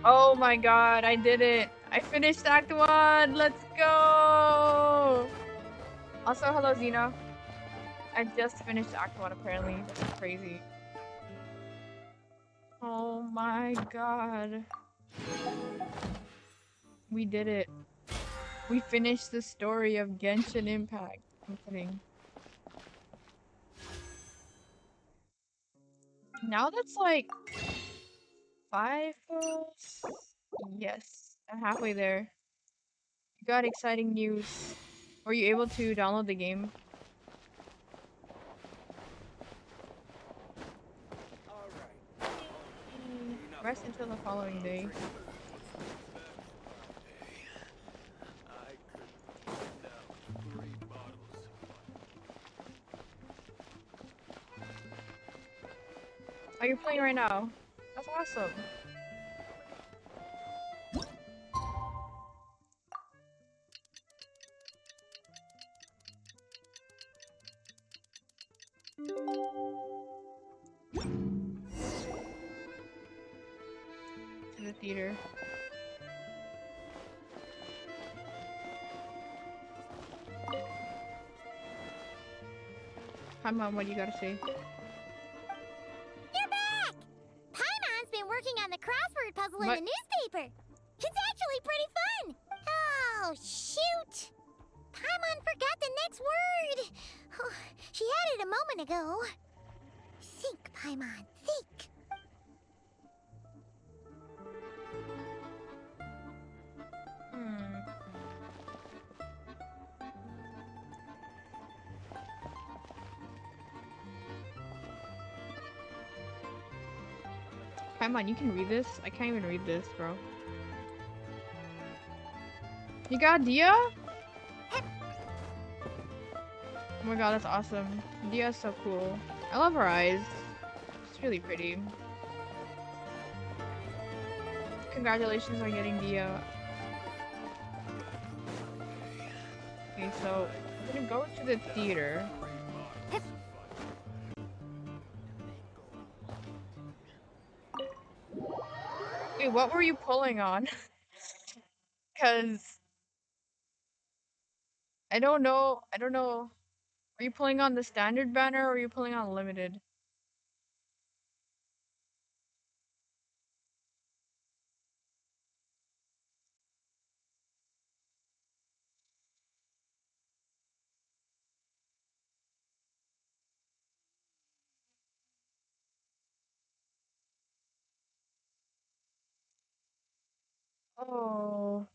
Oh my god, I did it. I finished Act 1. Let's go. Also, hello Xena. I just finished Act 1 apparently. That's crazy. Oh my god. We did it. We finished the story of Genshin Impact. I'm kidding. Now that's like 5 posts? Yes. I'm halfway there. Got exciting news. Were you able to download the game? Rest until the following day. Oh, you're playing right now? That's awesome. To the theater. Hi Mom, what do you gotta say? You're back! Paimon's been working on the crossword puzzle in the newspaper. It's actually pretty fun. Oh, shoot! Paimon forgot the next word. Oh, she had it a moment ago. Think, Paimon, think. Come on, you can read this? I can't even read this, bro. You got Dia? Oh my god, that's awesome. Dia's so cool. I love her eyes. It's really pretty. Congratulations on getting Dia. Okay, so I'm gonna go to the theater. Wait, what were you pulling on? Cause I don't know. Are you pulling on the standard banner or are you pulling on limited? Oh.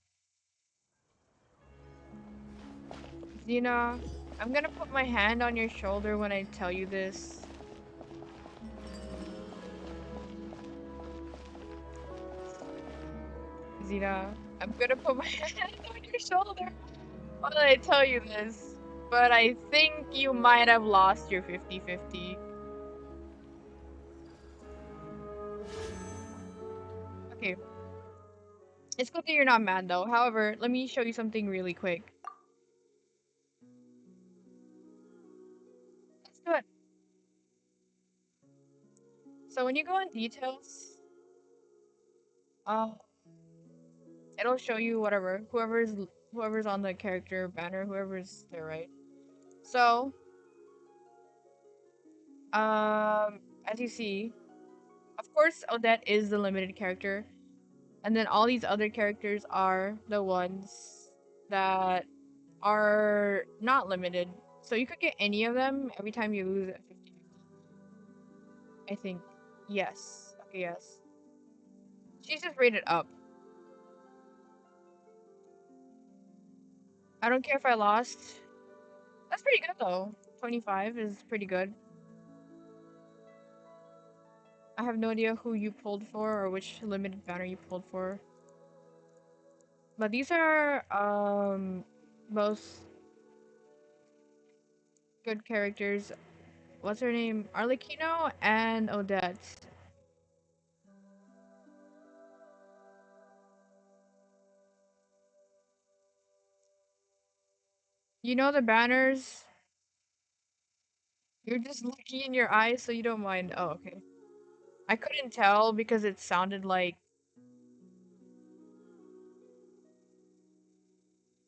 Xena, I'm gonna put my hand on your shoulder when I tell you this. Xena, I'm gonna put my hand on your shoulder when I tell you this. But I think you might have lost your 50-50. Okay. It's good that you're not mad though. However, let me show you something really quick. Let's do it. So when you go in details, it'll show you whoever is whoever's on the character banner, whoever's there, right? So, as you see, of course, Odette is the limited character, and then all these other characters are the ones that are not limited. So you could get any of them every time you lose at 50. I think. Yes. Okay, yes. She's just rated up. I don't care if I lost. That's pretty good though. 25 is pretty good. I have no idea who you pulled for or which limited banner you pulled for. But these are most good characters. What's her name? Arlecchino and Odette. You know the banners? You're just looking in your eyes so you don't mind. Oh, okay. I couldn't tell because it sounded like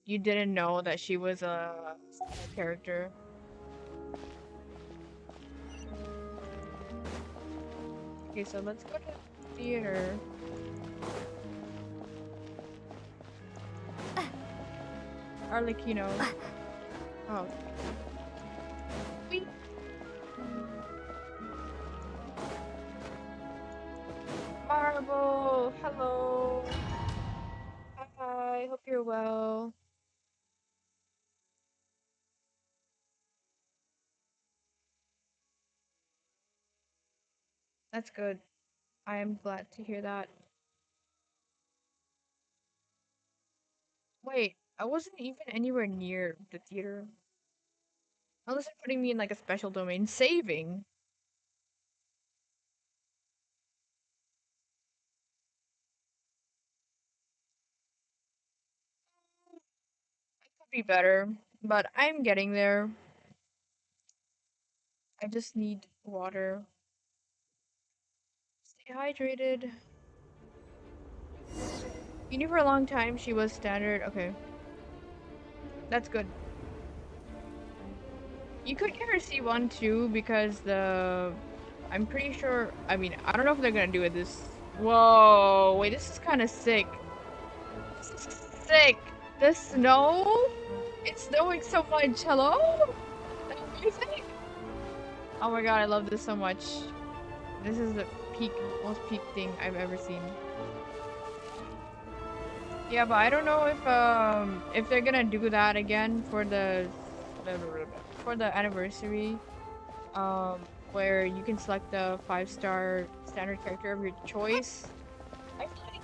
you didn't know that she was a character. Okay, so let's go to the theater. Arlecchino. Oh. Marble, hello. Hi, hope you're well. That's good. I am glad to hear that. Wait, I wasn't even anywhere near the theater. Unless they're putting me in like a special domain. Saving. Could be better, but I'm getting there. I just need water. Stay hydrated. You knew for a long time she was standard. Okay. That's good. You could get her C1 too because I'm pretty sure. I mean, I don't know if they're gonna do it this. Whoa, wait, this is kind of sick. This is sick. The snow? It's snowing so much. Hello? That music? Oh my god, I love this so much. This is the most peak thing I've ever seen. Yeah, but I don't know if they're gonna do that again for the anniversary. Where you can select the 5-star standard character of your choice. I feel like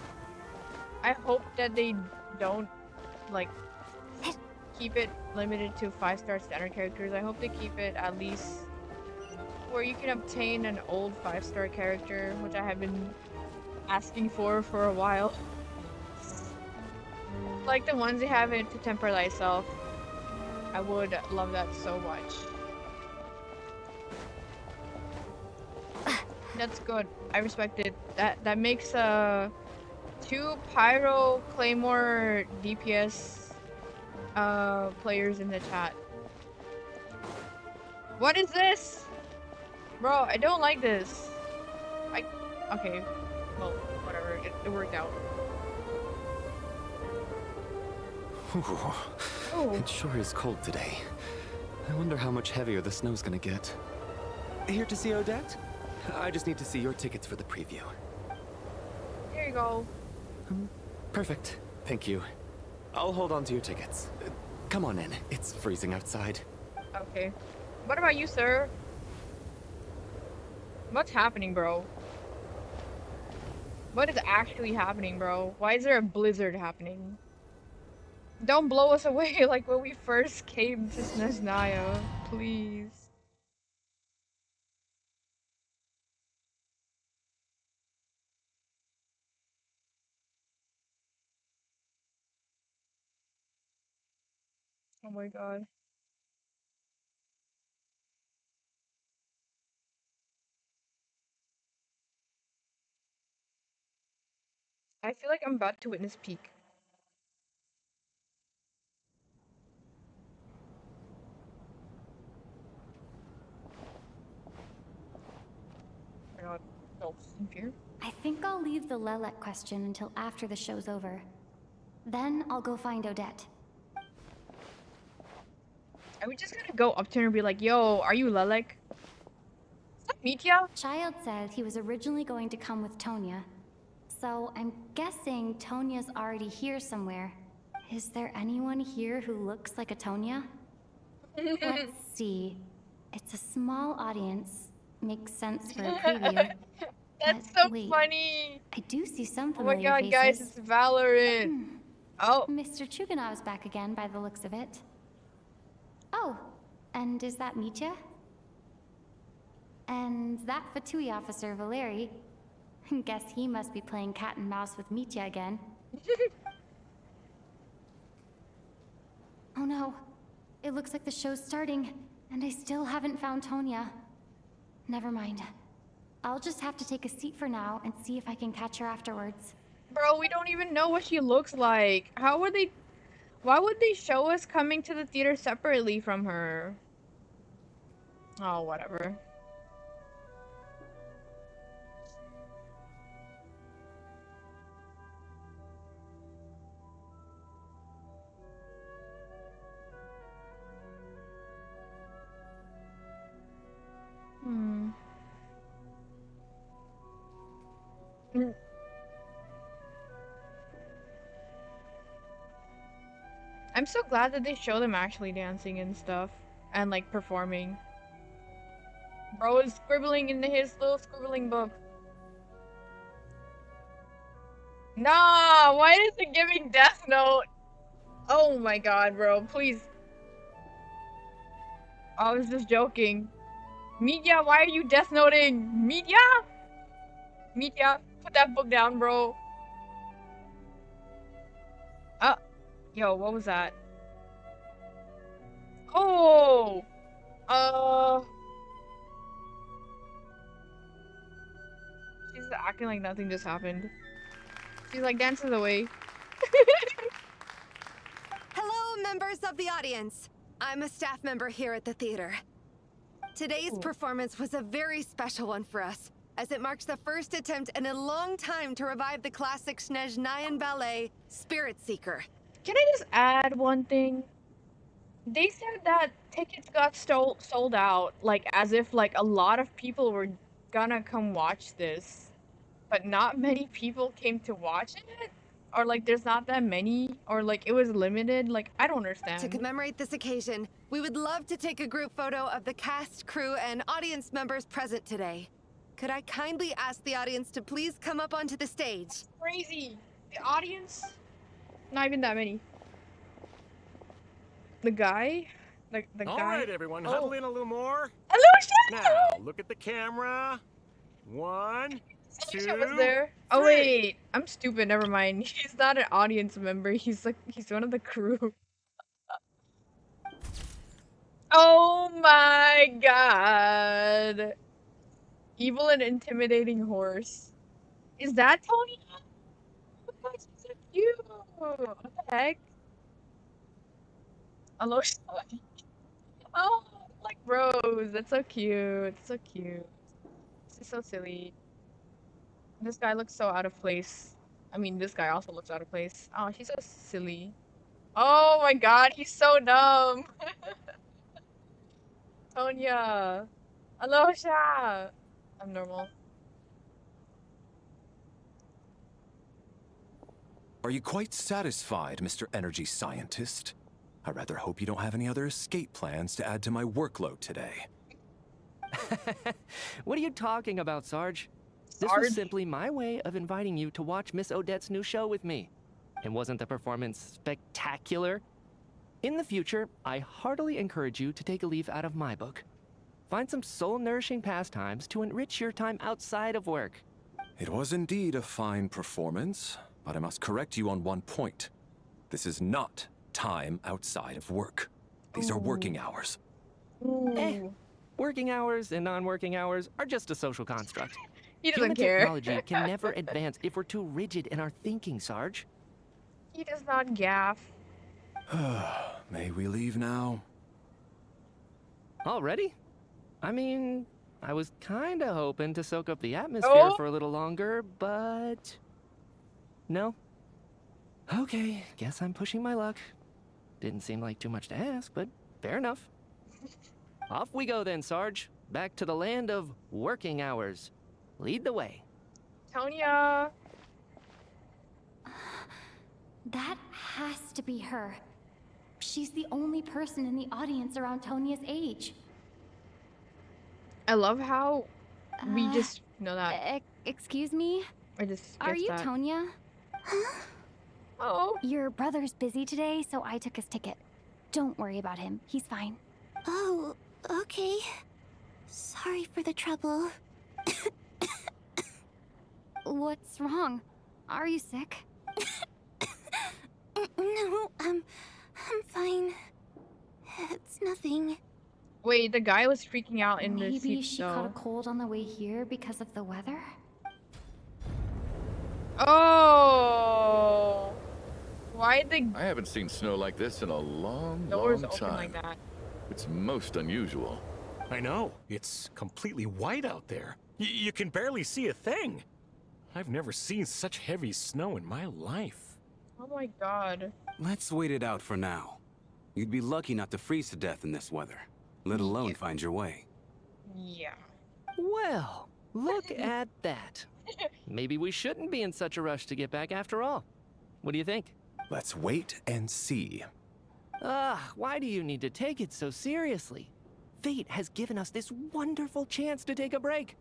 I hope that they don't like keep it limited to 5-star standard characters. I hope they keep it at least where you can obtain an old 5-star character, which I have been asking for a while. Like the ones they have in To Temper Thyself. I would love that so much. That's good. I respect it. That makes 2 Pyro Claymore DPS players in the chat. What is this? Bro, I don't like this. Okay. Well, whatever. It worked out. Ooh, it sure is cold today. I wonder how much heavier the snow's gonna get. Here to see Odette? I just need to see your tickets for the preview. Here you go. Perfect. Thank you. I'll hold on to your tickets. Come on in. It's freezing outside. Okay. What about you, sir? What's happening, bro? What is actually happening, bro? Why is there a blizzard happening? Don't blow us away like when we first came to Snezhnaya, please. Oh my god. I feel like I'm about to witness peak. god. So in fear. I think I'll leave the Lelek question until after the show's over. Then I'll go find Odette. Are we just gonna go up to her and be like, yo, are you Lelek? Is that Mitya? Child said he was originally going to come with Tonya. So I'm guessing Tonya's already here somewhere. Is there anyone here who looks like a Tonya? Let's see. It's a small audience. Makes sense for a preview. That's But so wait, funny. I do see some Oh my familiar god, guys, faces. it's Valorant. Oh. Mr. Chuganov's back again by the looks of it. Oh, and is that Mitya? And that Fatui officer, Valeri. Guess he must be playing cat and mouse with Mitya again. Oh no. It looks like the show's starting, and I still haven't found Tonya. Never mind. I'll just have to take a seat for now and see if I can catch her afterwards. Bro, we don't even know what she looks like. Why would they show us coming to the theater separately from her? Oh, whatever. I'm so glad that they show them actually dancing and stuff. And like performing. Bro is scribbling in his little scribbling book. Nah, why is it giving Death Note? Oh my god, bro, please. I was just joking. Mitya, why are you Death Noting? Mitya? Mitya, put that book down, bro. Yo, what was that? Oh! She's acting like nothing just happened. She's like dances away. Hello, members of the audience. I'm a staff member here at the theater. Today's performance was a very special one for us, as it marks the first attempt in a long time to revive the classic Snezhnayan ballet, Spirit Seeker. Can I just add one thing? They said that tickets got sold out, like as if like a lot of people were gonna come watch this, but not many people came to watch it, or like there's not that many, or like it was limited. Like I don't understand. To commemorate this occasion, we would love to take a group photo of the cast, crew, and audience members present today. Could I kindly ask the audience to please come up onto the stage? That's crazy. The audience? Not even that many. The guy? The guy? Alright, everyone, huddle in a little more. Alusha! Now, look at the camera. 1, 2. Alusha was there. Oh wait, I'm stupid, never mind. He's not an audience member, he's one of the crew. Oh my god. Evil and intimidating horse. Is that Tony? Oh my god, she's so cute. What the heck? Alusha. Oh, like Rose. That's so cute. So cute. This is so silly. This guy looks so out of place. I mean, this guy also looks out of place. Oh, she's so silly. Oh my god, he's so dumb. Tonya. Alusha. I'm normal. Are you quite satisfied, Mr. Energy Scientist? I rather hope you don't have any other escape plans to add to my workload today. What are you talking about, Sarge? This Sarge? was simply my way of inviting you to watch Miss Odette's new show with me. And wasn't the performance spectacular? In the future, I heartily encourage you to take a leaf out of my book. Find some soul-nourishing pastimes to enrich your time outside of work. It was indeed a fine performance, but I must correct you on one point. This is not time outside of work. These are working hours. Working hours and non-working hours are just a social construct. He doesn't Human care. technology can never advance if we're too rigid in our thinking, Sarge. He does not gaff. May we leave now? Already? I mean, I was kinda hoping to soak up the atmosphere Oh. for a little longer, but... No. Okay, guess I'm pushing my luck. Didn't seem like too much to ask, but fair enough. Off we go then, Sarge. Back to the land of working hours. Lead the way. Tonya. That has to be her. She's the only person in the audience around Tonya's age. I love how we just know that. Excuse me? I just Are guessed you that. Tonya? Oh. Your brother's busy today, so I took his ticket. Don't worry about him. He's fine. Oh, okay. Sorry for the trouble. What's wrong? Are you sick? No, I'm fine. It's nothing. Wait, the guy was freaking out in the Maybe seat she caught a though. cold on the way here because of the weather? Oh. Why the I haven't seen snow like this in a long, doors long open time. like that? It's most unusual. I know. It's completely white out there. You can barely see a thing. I've never seen such heavy snow in my life. Oh my god. Let's wait it out for now. You'd be lucky not to freeze to death in this weather, let alone find your way. Yeah. Well, look at that. Maybe we shouldn't be in such a rush to get back after all. What do you think? Let's wait and see. Why do you need to take it so seriously? Fate has given us this wonderful chance to take a break.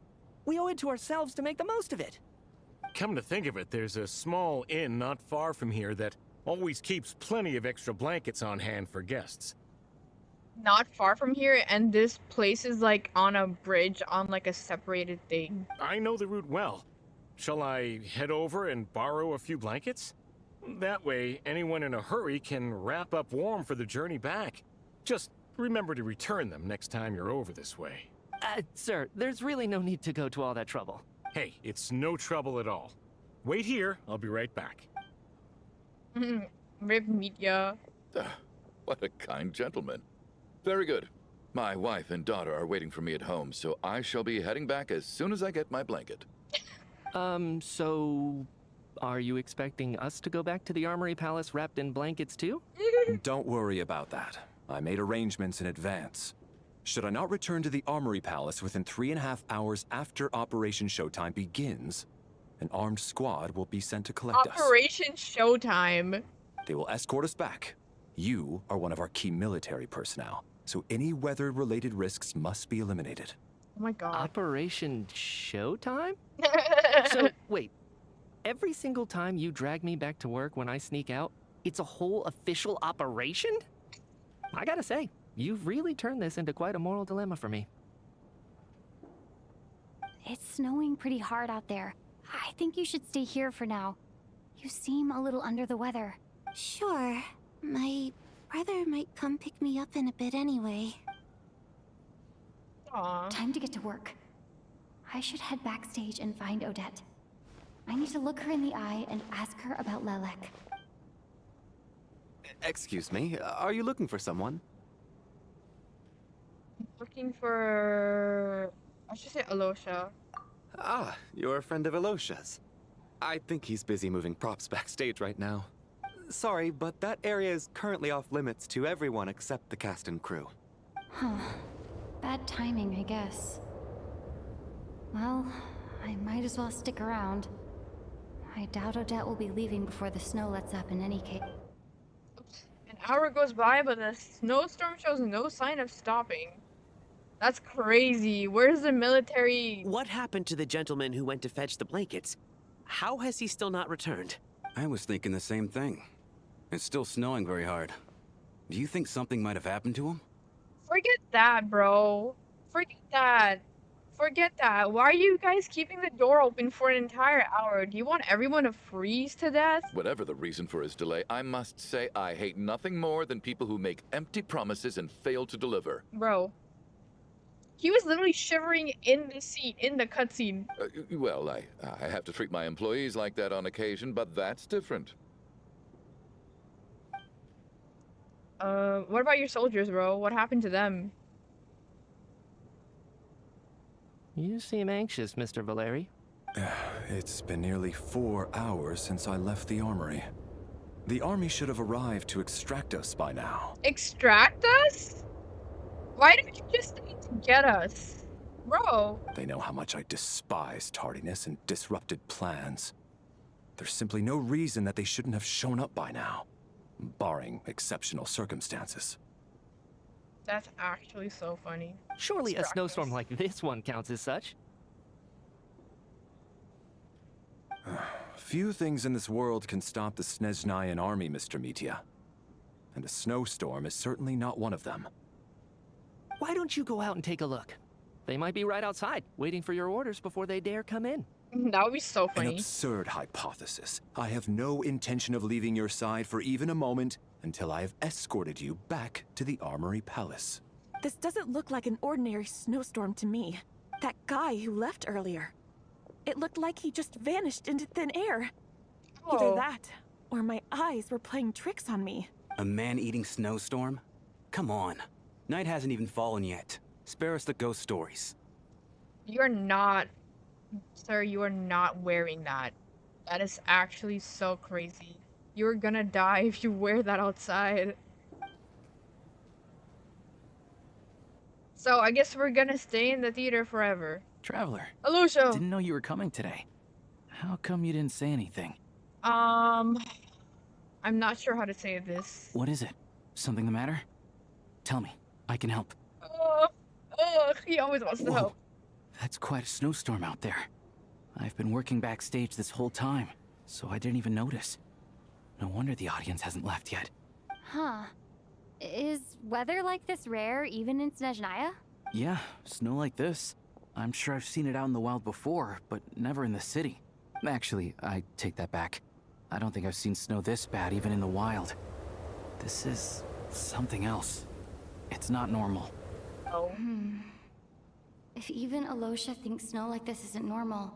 We owe it to ourselves to make the most of it. Come to think of it, there's a small inn not far from here that always keeps plenty of extra blankets on hand for guests. Not far from here, and this place is like on a bridge on like a separated thing. I know the route well. Shall I head over and borrow a few blankets? That way, anyone in a hurry can wrap up warm for the journey back. Just remember to return them next time you're over this way. Sir, there's really no need to go to all that trouble. Hey, it's no trouble at all. Wait here, I'll be right back. Rip media. What a kind gentleman. Very good. My wife and daughter are waiting for me at home, so I shall be heading back as soon as I get my blanket. So... Are you expecting us to go back to the Armory Palace wrapped in blankets too? Don't worry about that. I made arrangements in advance. Should I not return to the Armory Palace within 3.5 hours after Operation Showtime begins, an armed squad will be sent to collect us. Operation Showtime. They will escort us back. You are one of our key military personnel, so any weather-related risks must be eliminated. Oh my god. Operation Showtime? So, wait. Every single time you drag me back to work when I sneak out, it's a whole official operation? I gotta say, you've really turned this into quite a moral dilemma for me. It's snowing pretty hard out there. I think you should stay here for now. You seem a little under the weather. Sure. My brother might come pick me up in a bit anyway. Aww. Time to get to work. I should head backstage and find Odette. I need to look her in the eye and ask her about Lelek. Excuse me, are you looking for someone? Looking for... I should say Alosha. Ah, you're a friend of Alosha's. I think he's busy moving props backstage right now. Sorry, but that area is currently off limits to everyone except the cast and crew. Huh. Bad timing, I guess. Well, I might as well stick around. I doubt Odette will be leaving before the snow lets up in any case. An hour goes by, but the snowstorm shows no sign of stopping. That's crazy. Where's the military? What happened to the gentleman who went to fetch the blankets? How has he still not returned? I was thinking the same thing. It's still snowing very hard. Do you think something might have happened to him? Forget that, bro. Forget that. Forget that. Why are you guys keeping the door open for an entire hour? Do you want everyone to freeze to death? Whatever the reason for his delay, I must say I hate nothing more than people who make empty promises and fail to deliver. Bro. He was literally shivering in the seat, in the cutscene. Well, I have to treat my employees like that on occasion, but that's different. What about your soldiers, bro? What happened to them? You seem anxious, Mr. Valeri. It's been nearly 4 hours since I left the armory. The army should have arrived to extract us by now. Extract us? Why didn't you just stay to get us? Bro. They know how much I despise tardiness and disrupted plans. There's simply no reason that they shouldn't have shown up by now, barring exceptional circumstances. That's actually so funny. Surely a snowstorm like this one counts as such. Few things in this world can stop the Snezhnayan army, Mr. Mitya. And a snowstorm is certainly not one of them. Why don't you go out and take a look? They might be right outside, waiting for your orders before they dare come in. That would be so An funny. absurd hypothesis. I have no intention of leaving your side for even a moment until I have escorted you back to the Armory Palace. This doesn't look like an ordinary snowstorm to me. That guy who left earlier. It looked like he just vanished into thin air. Either that, or my eyes were playing tricks on me. A man-eating snowstorm? Come on. Night hasn't even fallen yet. Spare us the ghost stories. You're not... Sir, you are not wearing that. That is actually so crazy. You're gonna die if you wear that outside. So I guess we're gonna stay in the theater forever. Traveler. Alusha! Didn't know you were coming today. How come you didn't say anything? I'm not sure how to say this. What is it? Something the matter? Tell me. I can help. He always wants to help. That's quite a snowstorm out there. I've been working backstage this whole time, so I didn't even notice. No wonder the audience hasn't left yet. Huh. Is weather like this rare even in Snezhnaya? Yeah, snow like this. I'm sure I've seen it out in the wild before, but never in the city. Actually, I take that back. I don't think I've seen snow this bad even in the wild. This is something else. It's not normal. Oh. If even Alosha thinks snow like this isn't normal,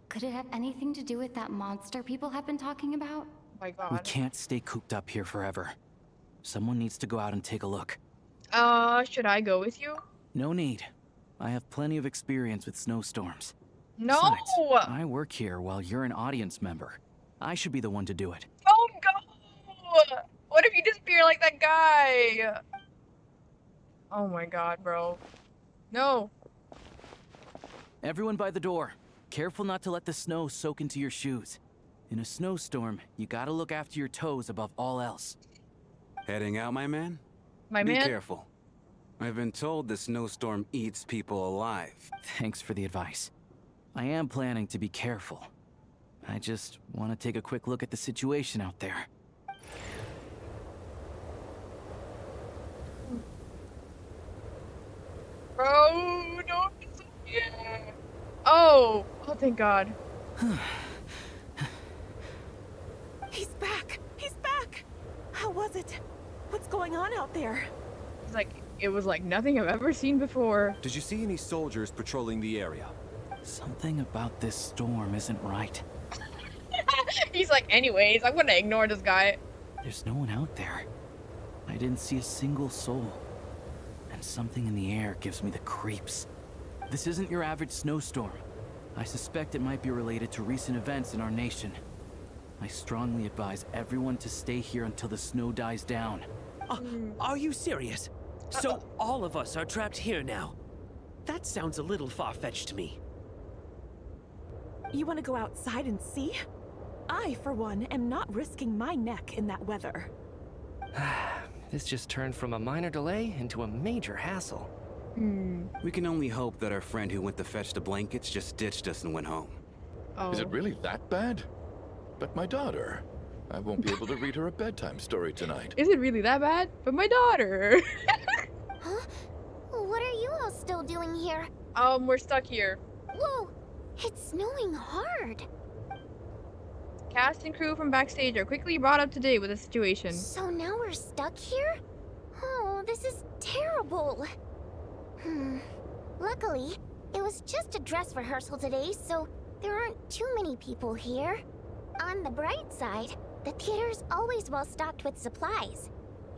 could it have anything to do with that monster people have been talking about? Oh my god. We can't stay cooped up here forever. Someone needs to go out and take a look. Should I go with you? No need. I have plenty of experience with snowstorms. No! Besides, I work here while you're an audience member. I should be the one to do it. Don't go! What if you disappear like that guy? Oh my god, bro. No. Everyone by the door. Careful not to let the snow soak into your shoes. In a snowstorm, you gotta look after your toes above all else. Heading out, my man? My Be man? careful. I've been told the snowstorm eats people alive. Thanks for the advice. I am planning to be careful. I just want to take a quick look at the situation out there. Bro, don't disappear. Oh, thank God. He's back! He's back! How was it? What's going on out there? It was like nothing I've ever seen before. Did you see any soldiers patrolling the area? Something about this storm isn't right. He's like, anyways, I'm gonna ignore this guy. There's no one out there. I didn't see a single soul. And something in the air gives me the creeps. This isn't your average snowstorm. I suspect it might be related to recent events in our nation. I strongly advise everyone to stay here until the snow dies down. Are you serious? So all of us are trapped here now? That sounds a little far-fetched to me. You want to go outside and see? I, for one, am not risking my neck in that weather. This just turned from a minor delay into a major hassle. We can only hope that our friend who went to fetch the blankets just ditched us and went home. Is it really that bad? But my daughter, I won't be able to read her a bedtime story tonight. Is it really that bad? But my daughter. Huh? What are you all still doing here? We're stuck here. Whoa! It's snowing hard. Cast and crew from backstage are quickly brought up to date with the situation. So now we're stuck here? Oh, this is terrible. Luckily, it was just a dress rehearsal today, so there aren't too many people here. On the bright side, the theater's always well stocked with supplies.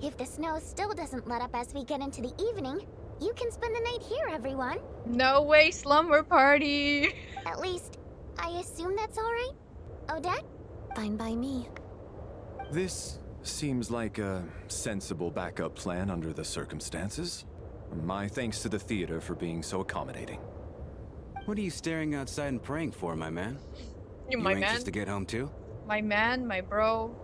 If the snow still doesn't let up as we get into the evening, You can spend the night here, everyone. No way, slumber party. At least, I assume that's alright? Odette? Fine by me. This seems like a sensible backup plan under the circumstances. My thanks to the theater for being so accommodating. What are you staring outside and praying for, my man? You You my anxious man? to get home too? My man, my bro.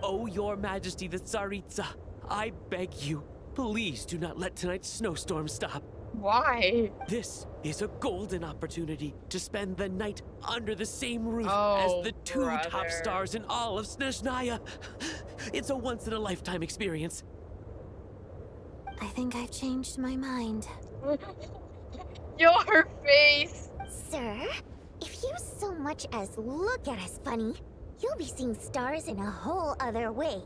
Oh, your majesty the Tsaritsa, I beg you, please do not let tonight's snowstorm stop. Why? This is a golden opportunity to spend the night under the same roof Oh, as the two top brother. stars in all of Snezhnaya. It's a once-in-a-lifetime experience. I think I've changed my mind. Your face! Sir, if you so much as look at us funny, you'll be seeing stars in a whole other way.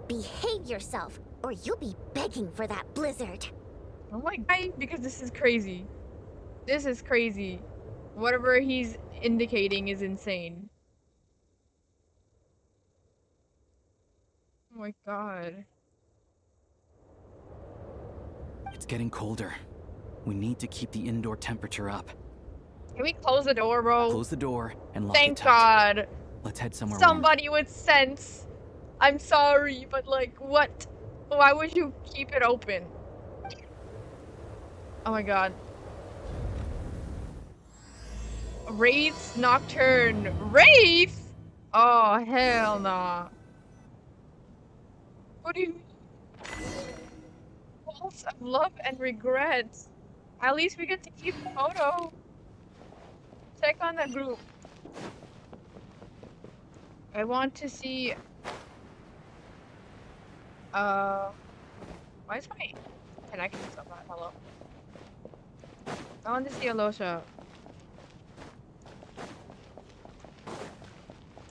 Behave yourself, or you'll be begging for that blizzard. Oh my god, because this is crazy. This is crazy. Whatever he's indicating is insane. Oh my god. It's getting colder. We need to keep the indoor temperature up. Can we close the door, bro? Close the door and lock Thank it tight. God. Let's head somewhere Somebody with sense. I'm sorry, but like, what? Why would you keep it open? Oh my god. Wraiths Nocturne. Wraith? Oh, hell nah. What do you mean? Walls of love and regret. At least we get to keep the photo. Check on the group. I want to see. Why is my connection so bad? Hello. I want to see Alosha.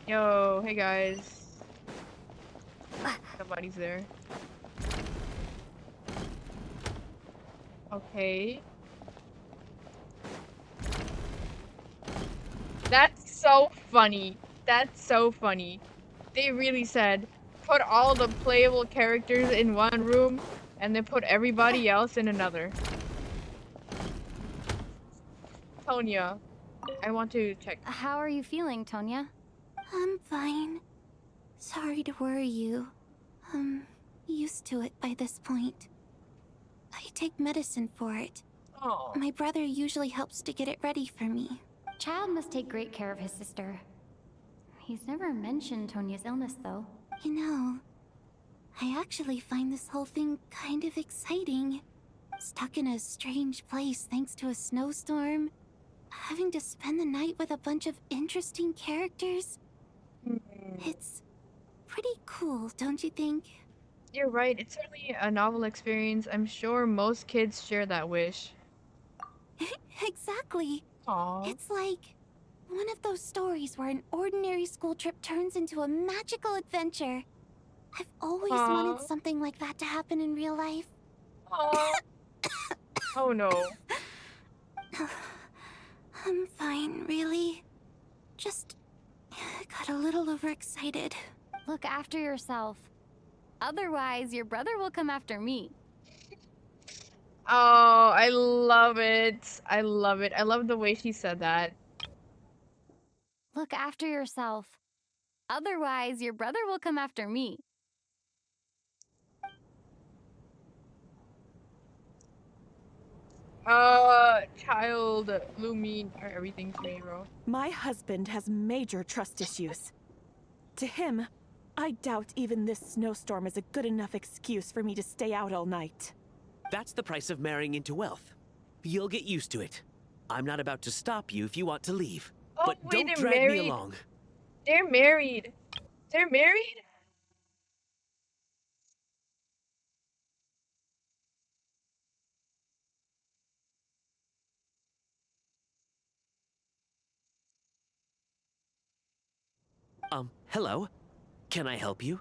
Yo, hey guys. Nobody's there. Okay. That's so funny. That's so funny. They really said, put all the playable characters in one room, and then put everybody else in another. Tonya, I want to check. How are you feeling, Tonya? I'm fine. Sorry to worry you. I'm used to it by this point. I take medicine for it. Oh. My brother usually helps to get it ready for me. Child must take great care of his sister. He's never mentioned Tonya's illness, though. You know, I actually find this whole thing kind of exciting. Stuck in a strange place thanks to a snowstorm. Having to spend the night with a bunch of interesting characters. It's pretty cool, don't you think? You're right, it's certainly a novel experience. I'm sure most kids share that wish. Exactly. Aww. It's like one of those stories where an ordinary school trip turns into a magical adventure. I've always wanted something like that to happen in real life. Oh no. I'm fine, really. Just got a little overexcited. Look after yourself. Otherwise, your brother will come after me. Oh, I love it. I love it. I love the way she said that. Look after yourself. Otherwise, your brother will come after me. Child, Lumine, everything to me, bro. My husband has major trust issues. To him, I doubt even this snowstorm is a good enough excuse for me to stay out all night. That's the price of marrying into wealth. You'll get used to it. I'm not about to stop you if you want to leave. Oh, but wait, don't they're drag married? me along. They're married. They're married? Hello? Can I help you?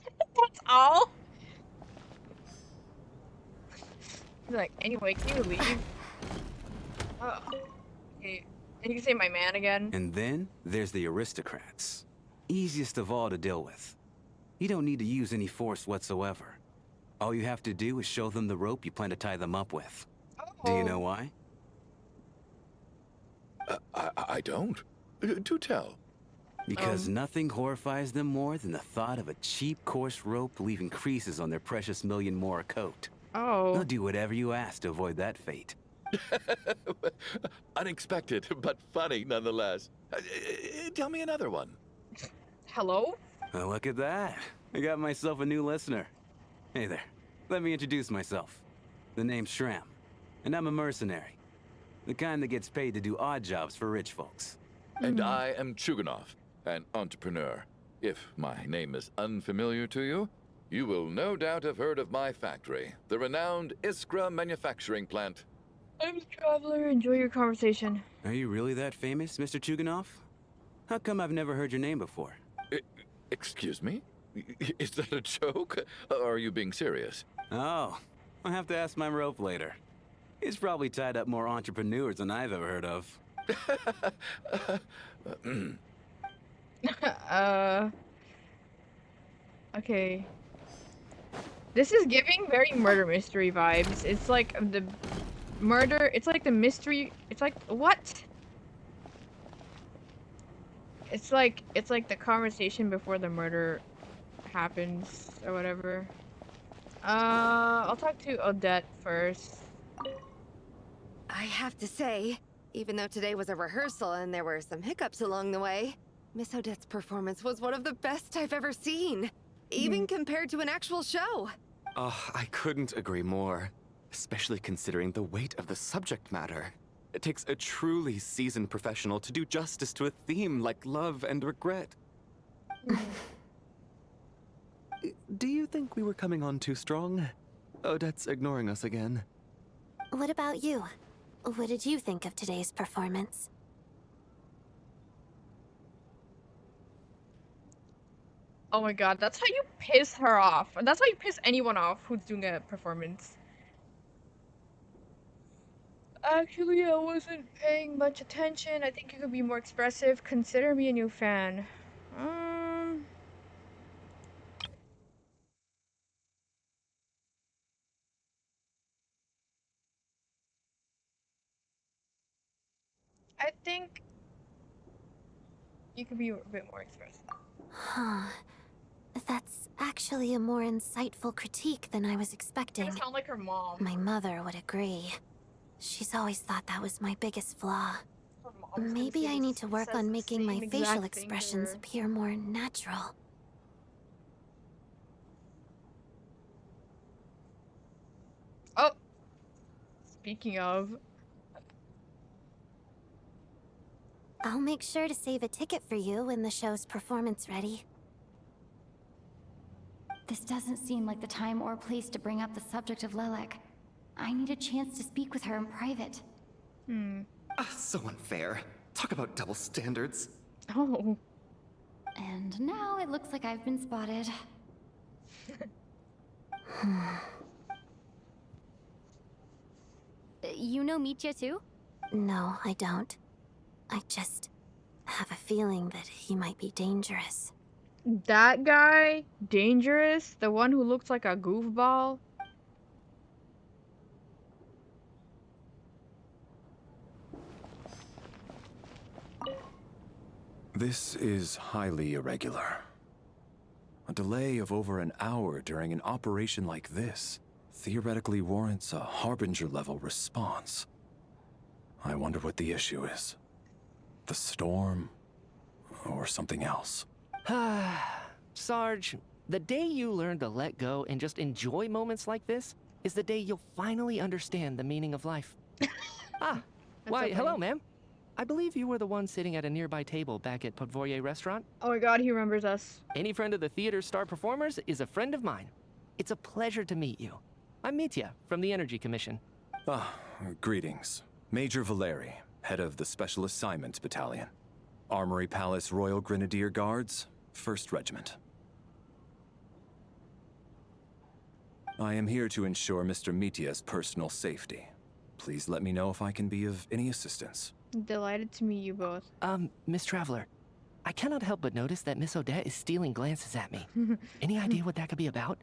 That's all? He's like, anyway, can you leave? Oh. Okay. And you can say my man again. And then there's the aristocrats. Easiest of all to deal with. You don't need to use any force whatsoever. All you have to do is show them the rope you plan to tie them up with. Do you know why? I don't. Do tell. Because nothing horrifies them more than the thought of a cheap, coarse rope leaving creases on their precious million more coat. Oh. They'll do whatever you ask to avoid that fate. Unexpected, but funny nonetheless. Tell me another one. Hello? Oh, look at that. I got myself a new listener. Hey there. Let me introduce myself. The name's Shram, and I'm a mercenary. The kind that gets paid to do odd jobs for rich folks. And I am Chuganov, an entrepreneur. If my name is unfamiliar to you, you will no doubt have heard of my factory, the renowned Iskra manufacturing plant. I'm a traveler. Enjoy your conversation. Are you really that famous, Mr. Chuganov? How come I've never heard your name before? Excuse me? Is that a joke? Or are you being serious? Oh, I'll have to ask my rope later. He's probably tied up more entrepreneurs than I've ever heard of. Okay. This is giving very murder mystery vibes. It's like the murder, it's like the mystery, it's like, what? It's like the conversation before the murder happens, or whatever. I'll talk to Odette first. I have to say, even though today was a rehearsal and there were some hiccups along the way, Miss Odette's performance was one of the best I've ever seen. Even compared to an actual show. Oh, I couldn't agree more. Especially considering the weight of the subject matter. It takes a truly seasoned professional to do justice to a theme like love and regret. Do you think we were coming on too strong? Odette's ignoring us again. What about you? What did you think of today's performance? Oh my god, that's how you piss her off. That's how you piss anyone off who's doing a performance. Actually, I wasn't paying much attention. I think you could be more expressive. Consider me a new fan. I think you could be a bit more expressive. Huh. That's actually a more insightful critique than I was expecting. You sound like her mom. My mother would agree. She's always thought that was my biggest flaw. Maybe I need to work on making my facial expressions appear more natural. Oh! Speaking of... I'll make sure to save a ticket for you when the show's performance ready. This doesn't seem like the time or place to bring up the subject of Lelek. I need a chance to speak with her in private. So unfair. Talk about double standards. Oh. And now it looks like I've been spotted. You know Mitya too? No, I don't. I just have a feeling that he might be dangerous. That guy? Dangerous? The one who looks like a goofball? This is highly irregular. A delay of over an hour during an operation like this theoretically warrants a Harbinger-level response. I wonder what the issue is. The storm, or something else. Sarge, the day you learn to let go and just enjoy moments like this is the day you'll finally understand the meaning of life. Why, hello, ma'am. I believe you were the one sitting at a nearby table back at Podvorye restaurant. Oh my god, he remembers us. Any friend of the theater's star performers is a friend of mine. It's a pleasure to meet you. I'm Mitya, from the Energy Commission. Greetings. Major Valeri, head of the Special Assignments Battalion. Armory Palace Royal Grenadier Guards, 1st Regiment. I am here to ensure Mr. Mitya's personal safety. Please let me know if I can be of any assistance. Delighted to meet you both. Miss Traveler, I cannot help but notice that Miss Odette is stealing glances at me. Any idea what that could be about?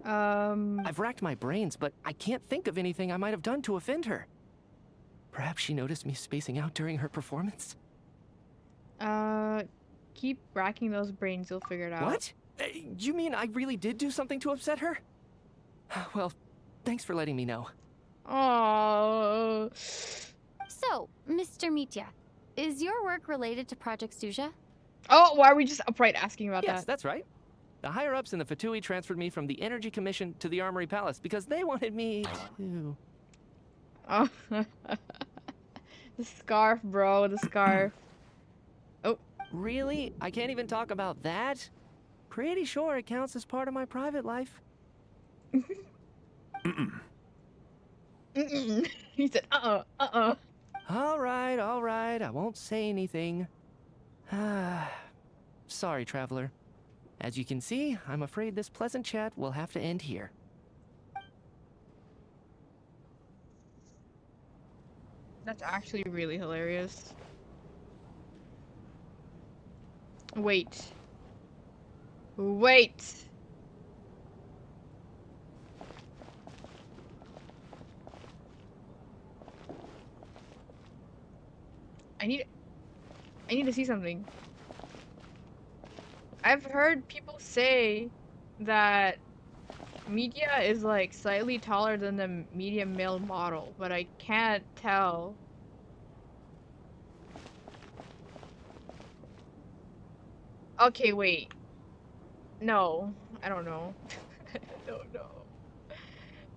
I've racked my brains, but I can't think of anything I might have done to offend her. Perhaps she noticed me spacing out during her performance? Keep racking those brains, you'll figure it out. What? You mean I really did do something to upset her? Well, thanks for letting me know. Oh. So, Mr. Mitya, is your work related to Project Stuja? Oh, why are we just upright asking about that? Yes, that's right. The higher-ups in the Fatui transferred me from the Energy Commission to the Armory Palace because they wanted me to... Oh. The scarf, bro, the scarf. Oh. Really? I can't even talk about that? Pretty sure it counts as part of my private life. He said, uh-uh. All right, I won't say anything. Sorry, traveler. As you can see, I'm afraid this pleasant chat will have to end here. That's actually really hilarious. Wait. I need to see something. I've heard people say that Media is like slightly taller than the medium male model, but I can't tell. Okay, wait. No, I don't know.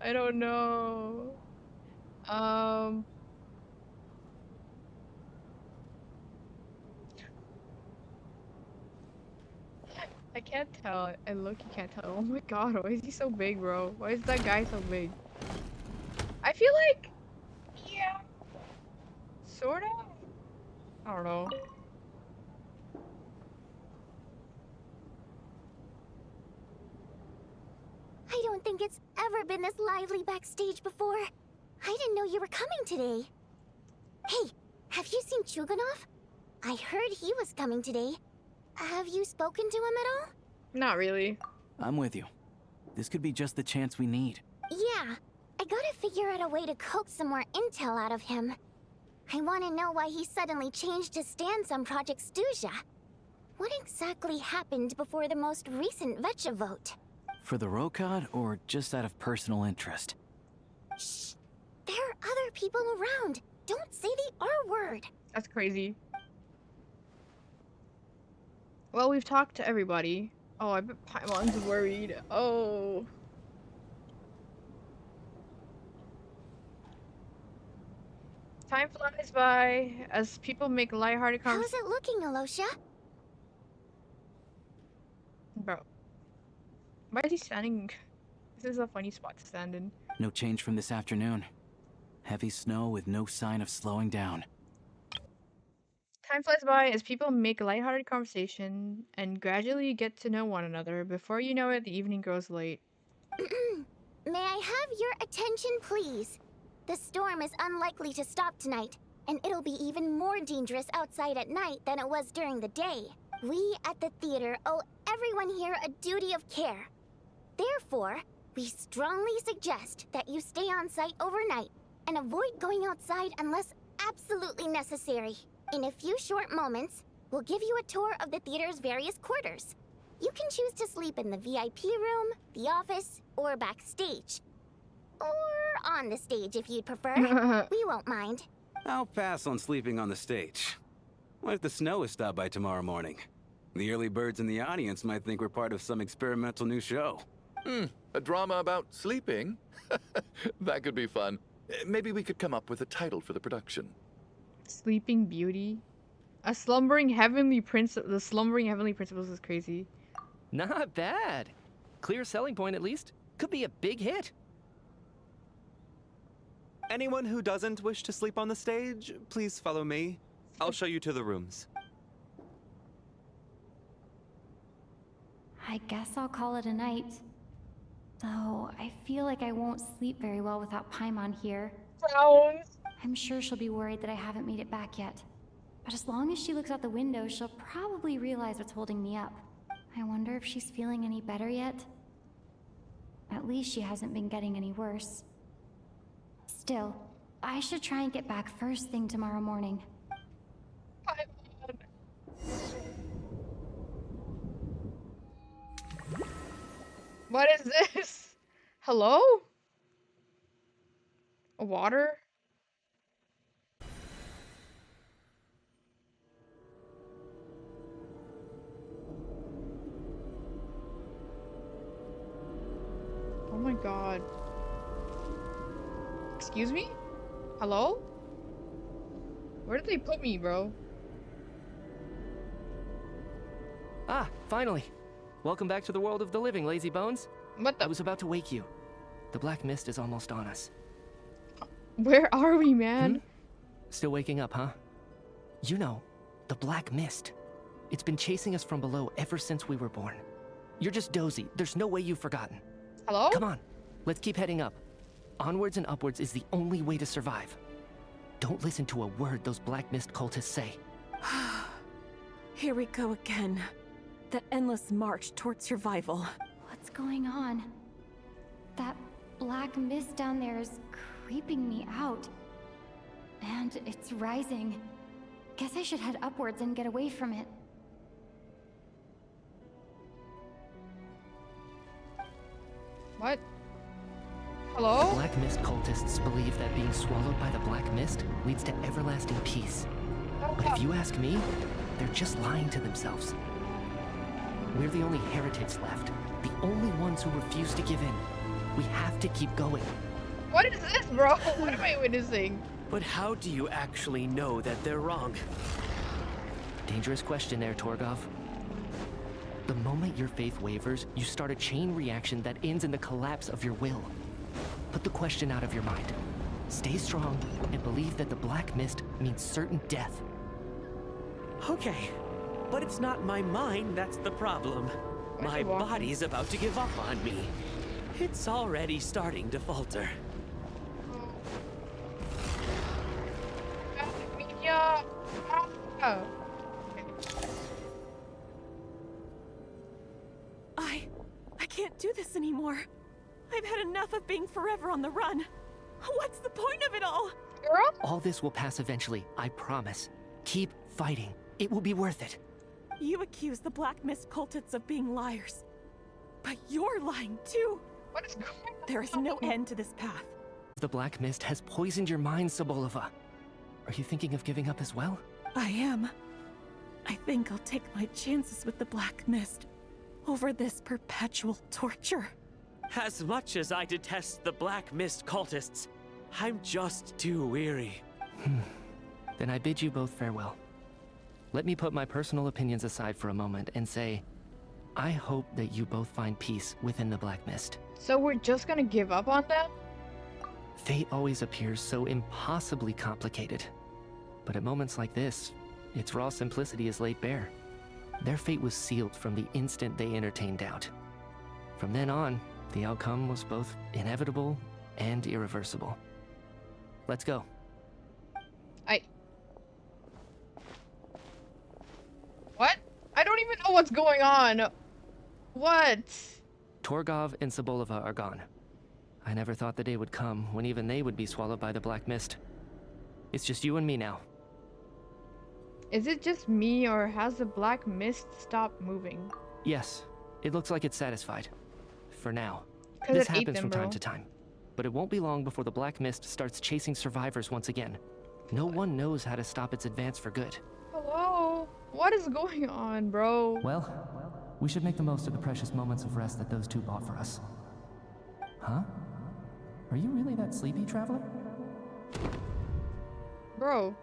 I don't know. I can't tell. I look, you can't tell. Oh my god, why is he so big, bro? Why is that guy so big? I feel like, yeah, sort of. I don't know. I don't think it's ever been this lively backstage before. I didn't know you were coming today. Hey, have you seen Chuganov? I heard he was coming today. Have you spoken to him at all? Not really. I'm with you. This could be just the chance we need. Yeah, I gotta figure out a way to coax some more intel out of him. I want to know why he suddenly changed his stance on Project Stuja. What exactly happened before the most recent Vecha vote? For the Rokad, or just out of personal interest? Shh! There are other people around. Don't say the R word. That's crazy. Well, we've talked to everybody. Oh, I bet Paimon's worried. Oh. Time flies by as people make lighthearted conversations. How's it looking, Alosha? Bro. Why is he standing? This is a funny spot to stand in. No change from this afternoon. Heavy snow with no sign of slowing down. Time flies by as people make lighthearted conversation and gradually get to know one another. Before you know it, the evening grows late. May I have your attention, please? The storm is unlikely to stop tonight, and it'll be even more dangerous outside at night than it was during the day. We at the theater owe everyone here a duty of care. Therefore, we strongly suggest that you stay on site overnight and avoid going outside unless absolutely necessary. In a few short moments, we'll give you a tour of the theater's various quarters. You can choose to sleep in the VIP room, the office, or backstage. Or on the stage if you'd prefer. We won't mind. I'll pass on sleeping on the stage. What if the snow is stopped by tomorrow morning? The early birds in the audience might think we're part of some experimental new show. A drama about sleeping? That could be fun. Maybe we could come up with a title for the production. Sleeping Beauty? A slumbering heavenly principle. The slumbering heavenly principles is crazy. Not bad. Clear selling point at least. Could be a big hit. Anyone who doesn't wish to sleep on the stage, please follow me. I'll show you to the rooms. I guess I'll call it a night. Though, I feel like I won't sleep very well without Paimon here. I'm sure she'll be worried that I haven't made it back yet. But as long as she looks out the window, she'll probably realize what's holding me up. I wonder if she's feeling any better yet? At least she hasn't been getting any worse. Still, I should try and get back first thing tomorrow morning. What is this? Hello? Water? Oh my god. Excuse me? Hello? Where did they put me, bro? Ah, finally. Welcome back to the world of the living, lazy bones. What the? I was about to wake you. The black mist is almost on us. Where are we, man? Still waking up, huh? You know, the black mist. It's been chasing us from below ever since we were born. You're just dozy. There's no way you've forgotten. Hello? Come on, let's keep heading up. Onwards and upwards is the only way to survive. Don't listen to a word those black mist cultists say. Here we go again. The endless march toward survival. What's going on? That black mist down there is creeping me out. And it's rising. Guess I should head upwards and get away from it. What? Hello? The black mist cultists believe that being swallowed by the black mist leads to everlasting peace. But if you ask me, they're just lying to themselves. We're the only heretics left, the only ones who refuse to give in. We have to keep going. What is this, bro? What am I witnessing? But how do you actually know that they're wrong? Dangerous question there, Torgov. The moment your faith wavers, you start a chain reaction that ends in the collapse of your will. Put the question out of your mind. Stay strong and believe that the black mist means certain death. Okay, but it's not my mind that's the problem. My body's about to give up on me. It's already starting to falter. Yeah. Oh. I can't do this anymore. I've had enough of being forever on the run. What's the point of it all? Girl? All this will pass eventually, I promise. Keep fighting. It will be worth it. You accuse the Black Mist cultists of being liars. But you're lying too. What is going on? There is no end to this path. The black mist has poisoned your mind, Sobolova. Are you thinking of giving up as well? I am. I think I'll take my chances with the Black Mist over this perpetual torture. As much as I detest the Black Mist cultists, I'm just too weary. Then I bid you both farewell. Let me put my personal opinions aside for a moment and say, I hope that you both find peace within the Black Mist. So we're just gonna give up on them? Fate always appears so impossibly complicated. But at moments like this, its raw simplicity is laid bare. Their fate was sealed from the instant they entertained doubt. From then on, the outcome was both inevitable and irreversible. Let's go. What? I don't even know what's going on. What? Torgov and Sobolova are gone. I never thought the day would come when even they would be swallowed by the Black Mist. It's just you and me now. Is it just me, or has the Black Mist stopped moving? Yes, it looks like it's satisfied. For now. 'Cause This it ate happens them, from time bro. to time. But it won't be long before the Black Mist starts chasing survivors once again. No one knows how to stop its advance for good. Hello? What is going on, bro? Well, we should make the most of the precious moments of rest that those two bought for us. Huh? Are you really that sleepy, traveler? Bro.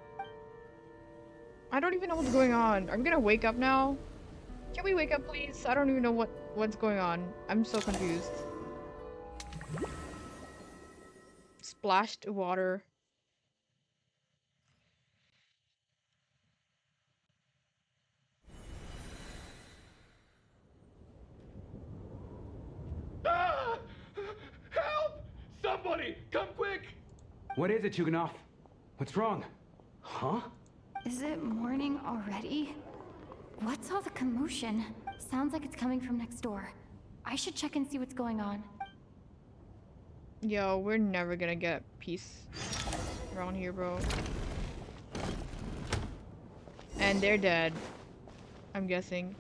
I don't even know what's going on. I'm gonna wake up now. Can we wake up, please? I don't even know what's going on. I'm so confused. Splashed water. Ah! Help! Somebody, come quick! What is it, Chuganov? What's wrong? Huh? Is it morning already? What's all the commotion? Sounds like it's coming from next door. I should check and see what's going on. Yo, we're never gonna get peace around here, bro. And they're dead, I'm guessing.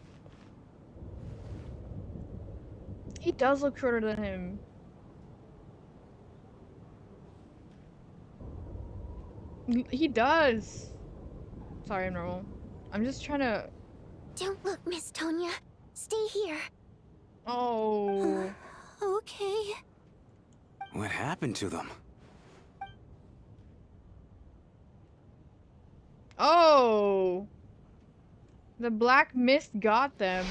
He does look shorter than him. He does. Sorry, I'm normal. I'm just trying to... Don't look, Miss Tonya. Stay here. Oh. Okay. What happened to them? Oh. The black mist got them.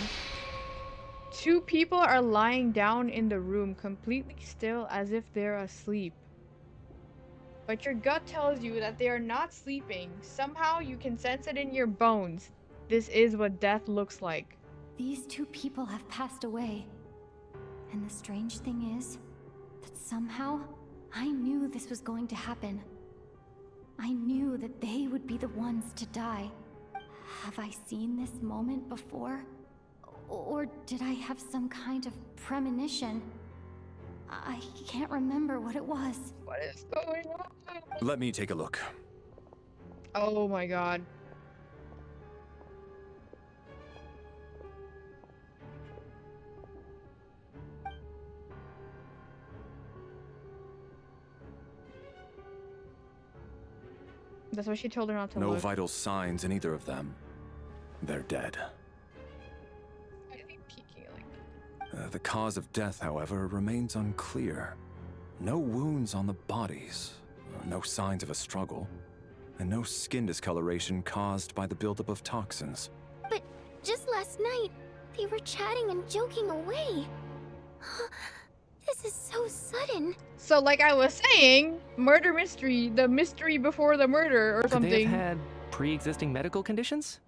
2 people are lying down in the room, completely still as if they're asleep. But your gut tells you that they are not sleeping. Somehow you can sense it in your bones. This is what death looks like. These 2 people have passed away. And the strange thing is that somehow I knew this was going to happen. I knew that they would be the ones to die. Have I seen this moment before? Or did I have some kind of premonition? I can't remember what it was. What is going on? Let me take a look. Oh my god. That's what she told her not to No look. vital signs in either of them. They're dead. Why are they peeking like... The cause of death, however, remains unclear. No wounds on the bodies, no signs of a struggle, and no skin discoloration caused by the buildup of toxins. But just last night, they were chatting and joking away. This is so sudden. So like I was saying, murder mystery, the mystery before the murder or something. Could they have had pre-existing medical conditions?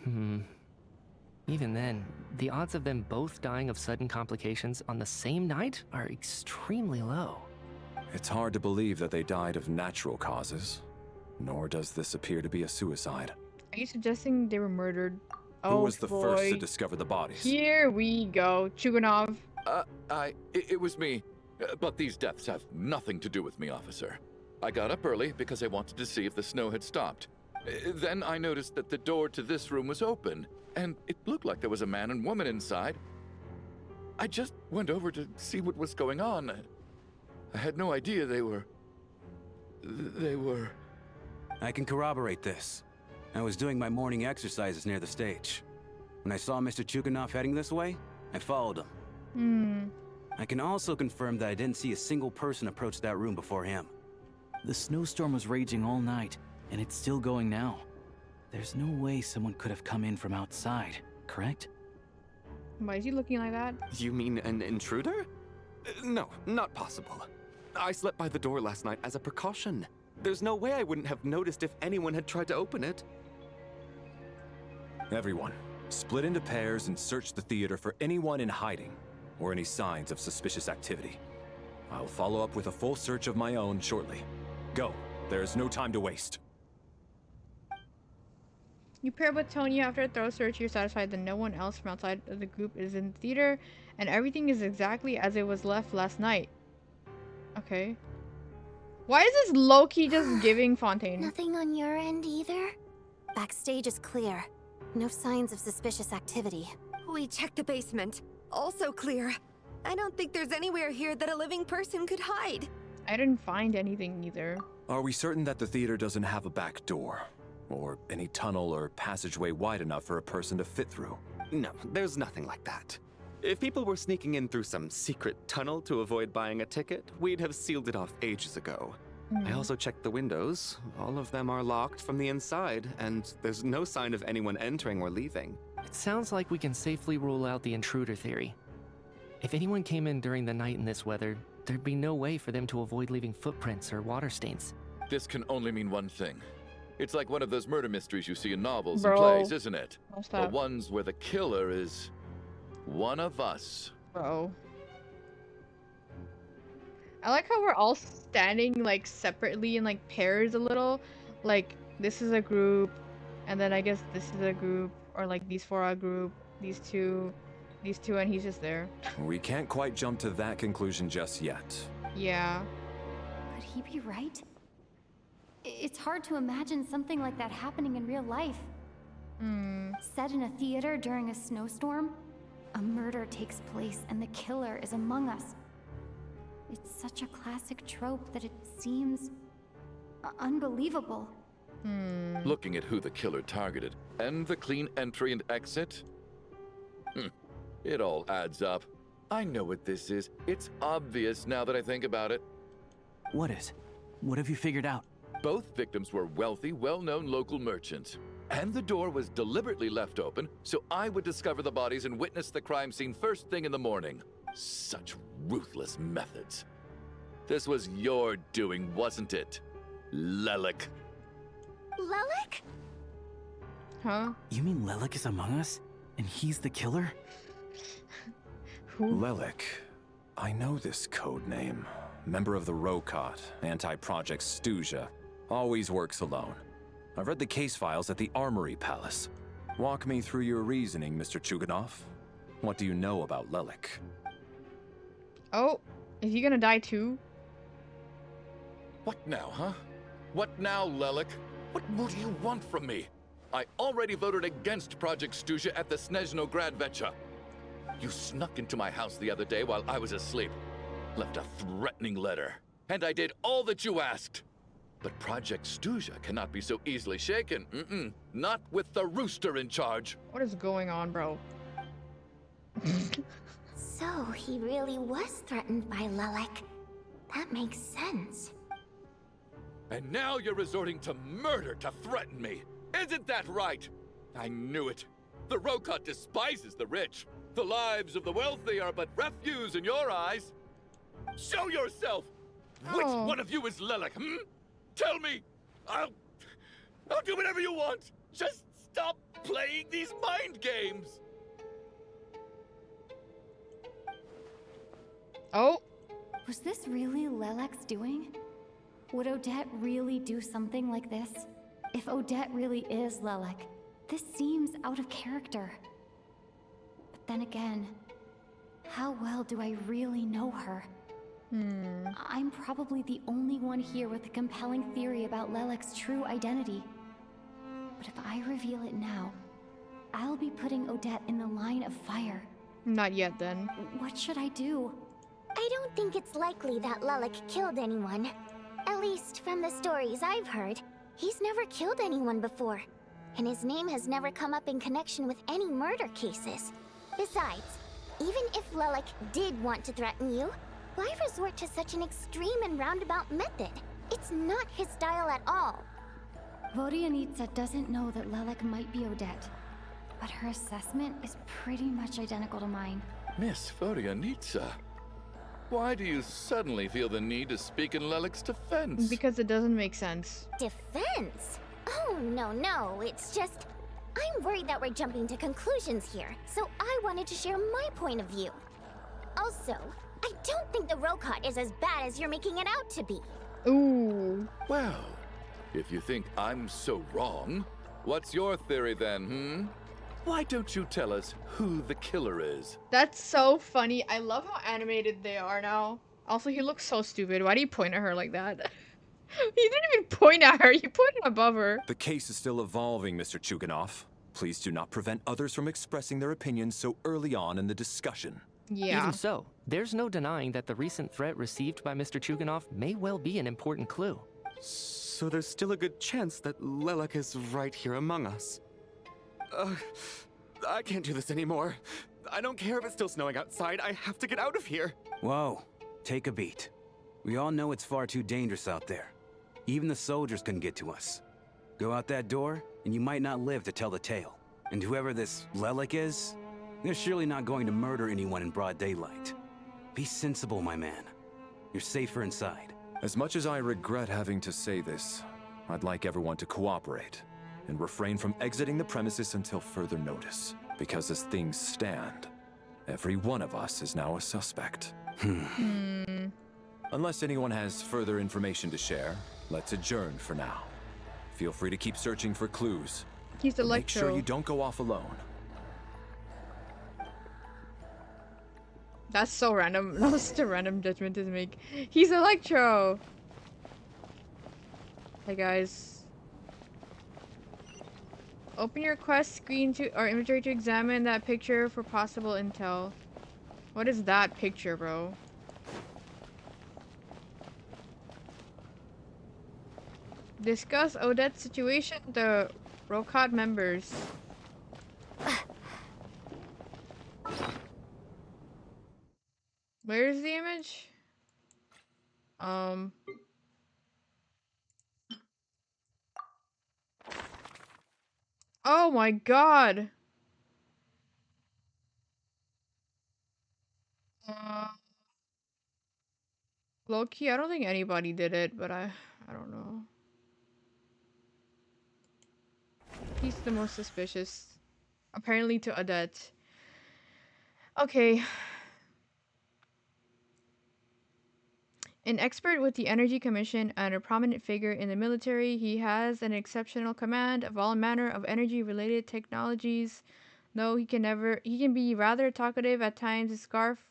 Even then, the odds of them both dying of sudden complications on the same night are extremely low. It's hard to believe that they died of natural causes, nor does this appear to be a suicide. Are you suggesting they were murdered? Who was the first to discover the bodies? Here we go, Chuganov. It was me. But these deaths have nothing to do with me, officer. I got up early because I wanted to see if the snow had stopped. Then I noticed that the door to this room was open, and it looked like there was a man and woman inside. I just went over to see what was going on. I had no idea they were... I can corroborate this. I was doing my morning exercises near the stage. When I saw Mr. Chuganov heading this way, I followed him. I can also confirm that I didn't see a single person approach that room before him. The snowstorm was raging all night, and it's still going now. There's no way someone could have come in from outside, correct? Why is he looking like that? You mean an intruder? No, not possible. I slept by the door last night as a precaution. There's no way I wouldn't have noticed if anyone had tried to open it. Everyone, split into pairs and search the theater for anyone in hiding, or any signs of suspicious activity. I'll follow up with a full search of my own shortly. Go. There is no time to waste. You pair with Tonya after a thorough search. You're satisfied that no one else from outside of the group is in the theater, and everything is exactly as it was left last night. Okay. Why is this low-key just giving Fontaine? Nothing on your end either? Backstage is clear. No signs of suspicious activity. We checked the basement. Also clear. I don't think there's anywhere here that a living person could hide. I didn't find anything either. Are we certain that the theater doesn't have a back door? Or any tunnel or passageway wide enough for a person to fit through? No, there's nothing like that. If people were sneaking in through some secret tunnel to avoid buying a ticket, we'd have sealed it off ages ago. I also checked the windows. All of them are locked from the inside, and there's no sign of anyone entering or leaving. It sounds like we can safely rule out the intruder theory. If anyone came in during the night in this weather, there'd be no way for them to avoid leaving footprints or water stains. This can only mean one thing. It's like one of those murder mysteries you see in novels Bro. and plays, isn't it? Don't The stop. ones where the killer is one of us. Bro. I like how we're all standing like separately in like pairs a little. Like this is a group, and then I guess this is a group, or like these four are a group, these two, and he's just there. We can't quite jump to that conclusion just yet. Yeah. Could he be right? It's hard to imagine something like that happening in real life. Set in a theater during a snowstorm, a murder takes place and the killer is among us. It's such a classic trope that it seems unbelievable. Looking at who the killer targeted and the clean entry and exit, it all adds up. I know what this is. It's obvious now that I think about it. What is? What have you figured out? Both victims were wealthy, well-known local merchants. And the door was deliberately left open so I would discover the bodies and witness the crime scene first thing in the morning. Such ruthless methods. This was your doing, wasn't it, Lelik? Lelik? Huh? You mean Lelik is among us? And he's the killer? Lelik. I know this code name. Member of the Rokot, anti-Project Snezhnaya. Always works alone. I've read the case files at the Armory Palace. Walk me through your reasoning, Mr. Chuganov. What do you know about Lelik? Oh, is he gonna die too? What now, huh? What now, Lelik? What more do you want from me? I already voted against Project Snezhnaya at the Snezhnaya Gradvecha. You snuck into my house the other day while I was asleep. Left a threatening letter. And I did all that you asked. But Project Snezhnaya cannot be so easily shaken. Not with the rooster in charge. What is going on, bro? So he really was threatened by Lelik. That makes sense. And now you're resorting to murder to threaten me. Isn't that right? I knew it. The Rokot despises the rich. The lives of the wealthy are but refuse in your eyes. Show yourself! Which one of you is Lelik, Tell me! I'll do whatever you want! Just stop playing these mind games! Oh! Was this really Lelik's doing? Would Odette really do something like this? If Odette really is Lelik, this seems out of character. But then again, how well do I really know her? I'm probably the only one here with a compelling theory about Lelik's true identity. But if I reveal it now, I'll be putting Odette in the line of fire. Not yet, then. What should I do? I don't think it's likely that Lelik killed anyone. At least from the stories I've heard, he's never killed anyone before. And his name has never come up in connection with any murder cases. Besides, even if Lelik did want to threaten you, why resort to such an extreme and roundabout method? It's not his style at all. Vodyanitsa doesn't know that Lelik might be Odette, but her assessment is pretty much identical to mine. Miss Vodyanitsa, why do you suddenly feel the need to speak in Lelik's defense? Because it doesn't make sense. Defense? Oh, no, it's just... I'm worried that we're jumping to conclusions here, so I wanted to share my point of view. Also, I don't think the Rokot is as bad as you're making it out to be. Ooh. Well, if you think I'm so wrong, what's your theory then, Why don't you tell us who the killer is? That's so funny. I love how animated they are now. Also, he looks so stupid. Why do you point at her like that? He didn't even point at her. You pointed above her. The case is still evolving, Mr. Chuganov. Please do not prevent others from expressing their opinions so early on in the discussion. Yeah. Even so, there's no denying that the recent threat received by Mr. Chuganov may well be an important clue. So there's still a good chance that Lelik is right here among us. I can't do this anymore. I don't care if it's still snowing outside. I have to get out of here. Whoa, take a beat. We all know it's far too dangerous out there. Even the soldiers couldn't get to us. Go out that door, and you might not live to tell the tale. And whoever this Lelik is, they're surely not going to murder anyone in broad daylight. Be sensible, my man. You're safer inside. As much as I regret having to say this, I'd like everyone to cooperate and refrain from exiting the premises until further notice. Because as things stand, every one of us is now a suspect. Unless anyone has further information to share, let's adjourn for now. Feel free to keep searching for clues. He's Make sure you don't go off alone. That's so random. That was such a random judgment to make. He's Electro! Hey guys. Open your quest screen to or inventory to examine that picture for possible intel. What is that picture, bro? Discuss Odette's situation with the Rokad members. Where's the image? Oh my god! Low-key, I don't think anybody did it, but I don't know. He's the most suspicious. Apparently to Odette. Okay. An expert with the Energy Commission and a prominent figure in the military, he has an exceptional command of all manner of energy-related technologies. Though he can be rather talkative at times, his scarf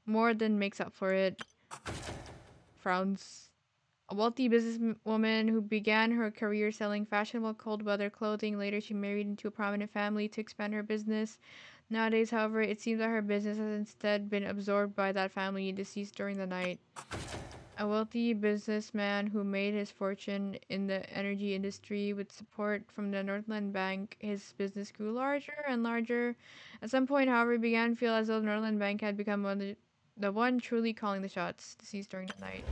more than makes up for it. Frowns. A wealthy businesswoman who began her career selling fashionable cold-weather clothing. Later, she married into a prominent family to expand her business. Nowadays, however, it seems that her business has instead been absorbed by that family, deceased during the night. A wealthy businessman who made his fortune in the energy industry with support from the Northland Bank. His business grew larger and larger. At some point, however, he began to feel as though the Northland Bank had become the one truly calling the shots, deceased during the night.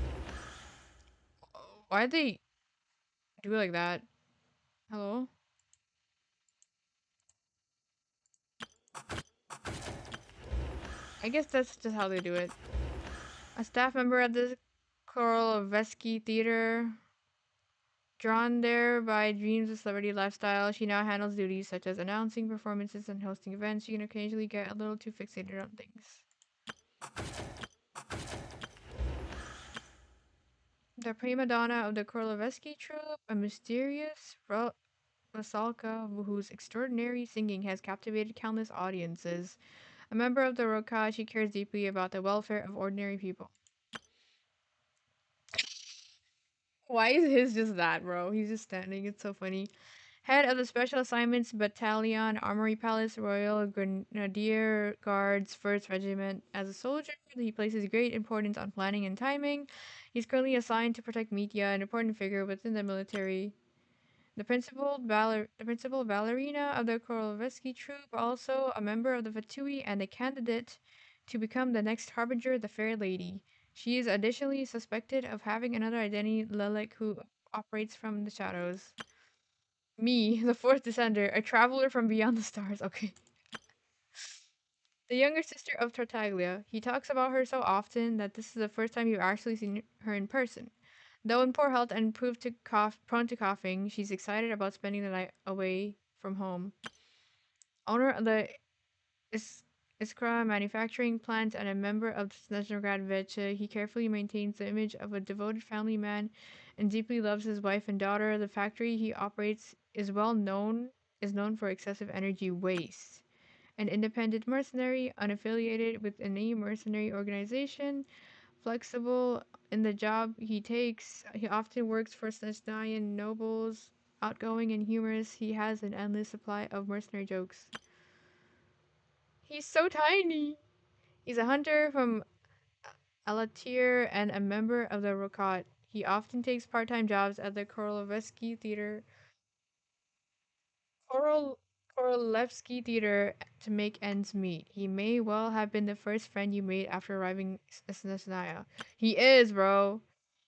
Why'd they do it like that? Hello? I guess that's just how they do it. A staff member at the Koroleveski Theater. Drawn there by dreams of celebrity lifestyle, she now handles duties such as announcing performances and hosting events. She can occasionally get a little too fixated on things. The prima donna of the Koroleveski troupe, a mysterious Rusalka whose extraordinary singing has captivated countless audiences. A member of the Roka, she cares deeply about the welfare of ordinary people. Why is his just that, bro? He's just standing. It's so funny. Head of the Special Assignments Battalion, Armory Palace, Royal Grenadier Guards, 1st Regiment. As a soldier, he places great importance on planning and timing. He's currently assigned to protect media, an important figure within the military. The principal ballerina of the Koroleveski troupe, also a member of the Fatui and a candidate to become the next harbinger, the Fair Lady. She is additionally suspected of having another identity, Lelek, who operates from the shadows. Me, the 4th Descender, a traveler from beyond the stars. Okay. The younger sister of Tartaglia. He talks about her so often that this is the first time you've actually seen her in person. Though in poor health and prone to coughing, she's excited about spending the night away from home. Owner of the Iskra manufacturing plant and a member of the Snezhnaya, he carefully maintains the image of a devoted family man and deeply loves his wife and daughter. The factory he operates is known for excessive energy waste. An independent mercenary, unaffiliated with any mercenary organization, flexible in the job he takes. He often works for Snezhnaya nobles. Outgoing and humorous, he has an endless supply of mercenary jokes. He's so tiny! He's a hunter from Alatir and a member of the Rokat. He often takes part-time jobs at the Koroleveski Theater. Koroleveski Theater to make ends meet. He may well have been the first friend you made after arriving at Snezhnaya. He is, bro!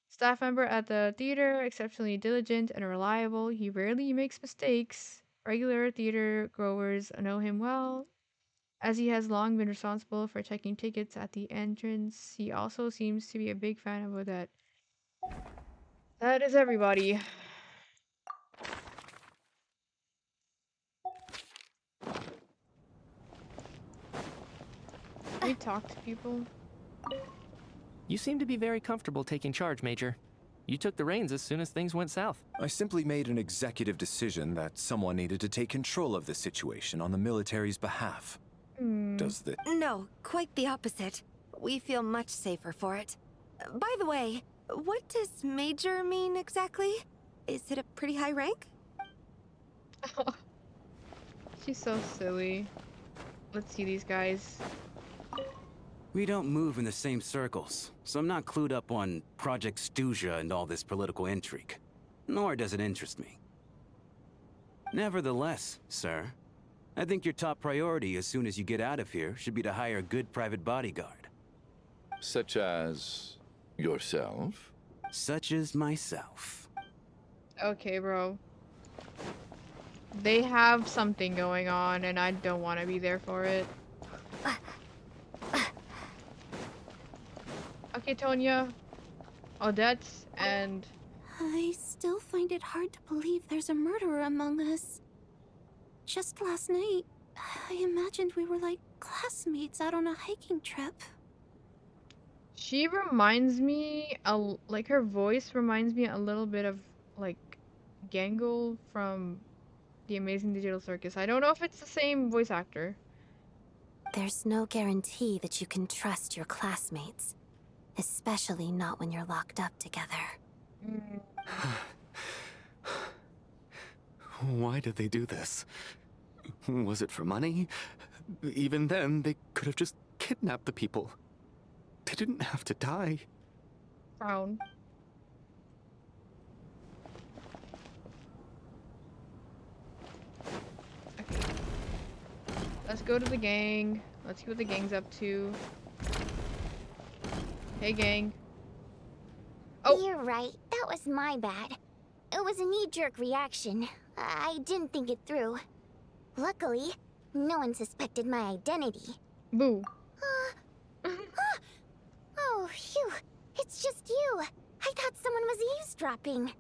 Staff member at the theater, exceptionally diligent and reliable. He rarely makes mistakes. Regular theater goers know him well, as he has long been responsible for checking tickets at the entrance. He also seems to be a big fan of Odette. That is everybody. We talk to people. You seem to be very comfortable taking charge, Major. You took the reins as soon as things went south. I simply made an executive decision that someone needed to take control of the situation on the military's behalf. Does the... No, quite the opposite. we feel much safer for it. By the way, what does major mean exactly? Is it a pretty high rank? She's so silly. Let's see these guys. We don't move in the same circles, so I'm not clued up on Project Snezhnaya and all this political intrigue. Nor does it interest me. Nevertheless, sir, I think your top priority as soon as you get out of here should be to hire a good private bodyguard. Such as yourself? Such as myself. Okay, bro. They have something going on, and I don't want to be there for it. Okay, Tonya, Odette, and... I still find it hard to believe there's a murderer among us. Just last night, I imagined we were like classmates out on a hiking trip. She reminds me, like her voice reminds me a little bit of like Gangle from The Amazing Digital Circus. I don't know if it's the same voice actor. There's no guarantee that you can trust your classmates, especially not when you're locked up together. Why did they do this? Was it for money? Even then, they could have just kidnapped the people. They didn't have to die. Frown. Okay. Let's go to the gang. Let's see what the gang's up to. Hey, gang. Oh! You're right. That was my bad. It was a knee-jerk reaction. I didn't think it through. Luckily, no one suspected my identity. Boo. Oh, phew. It's just you. I thought someone was eavesdropping.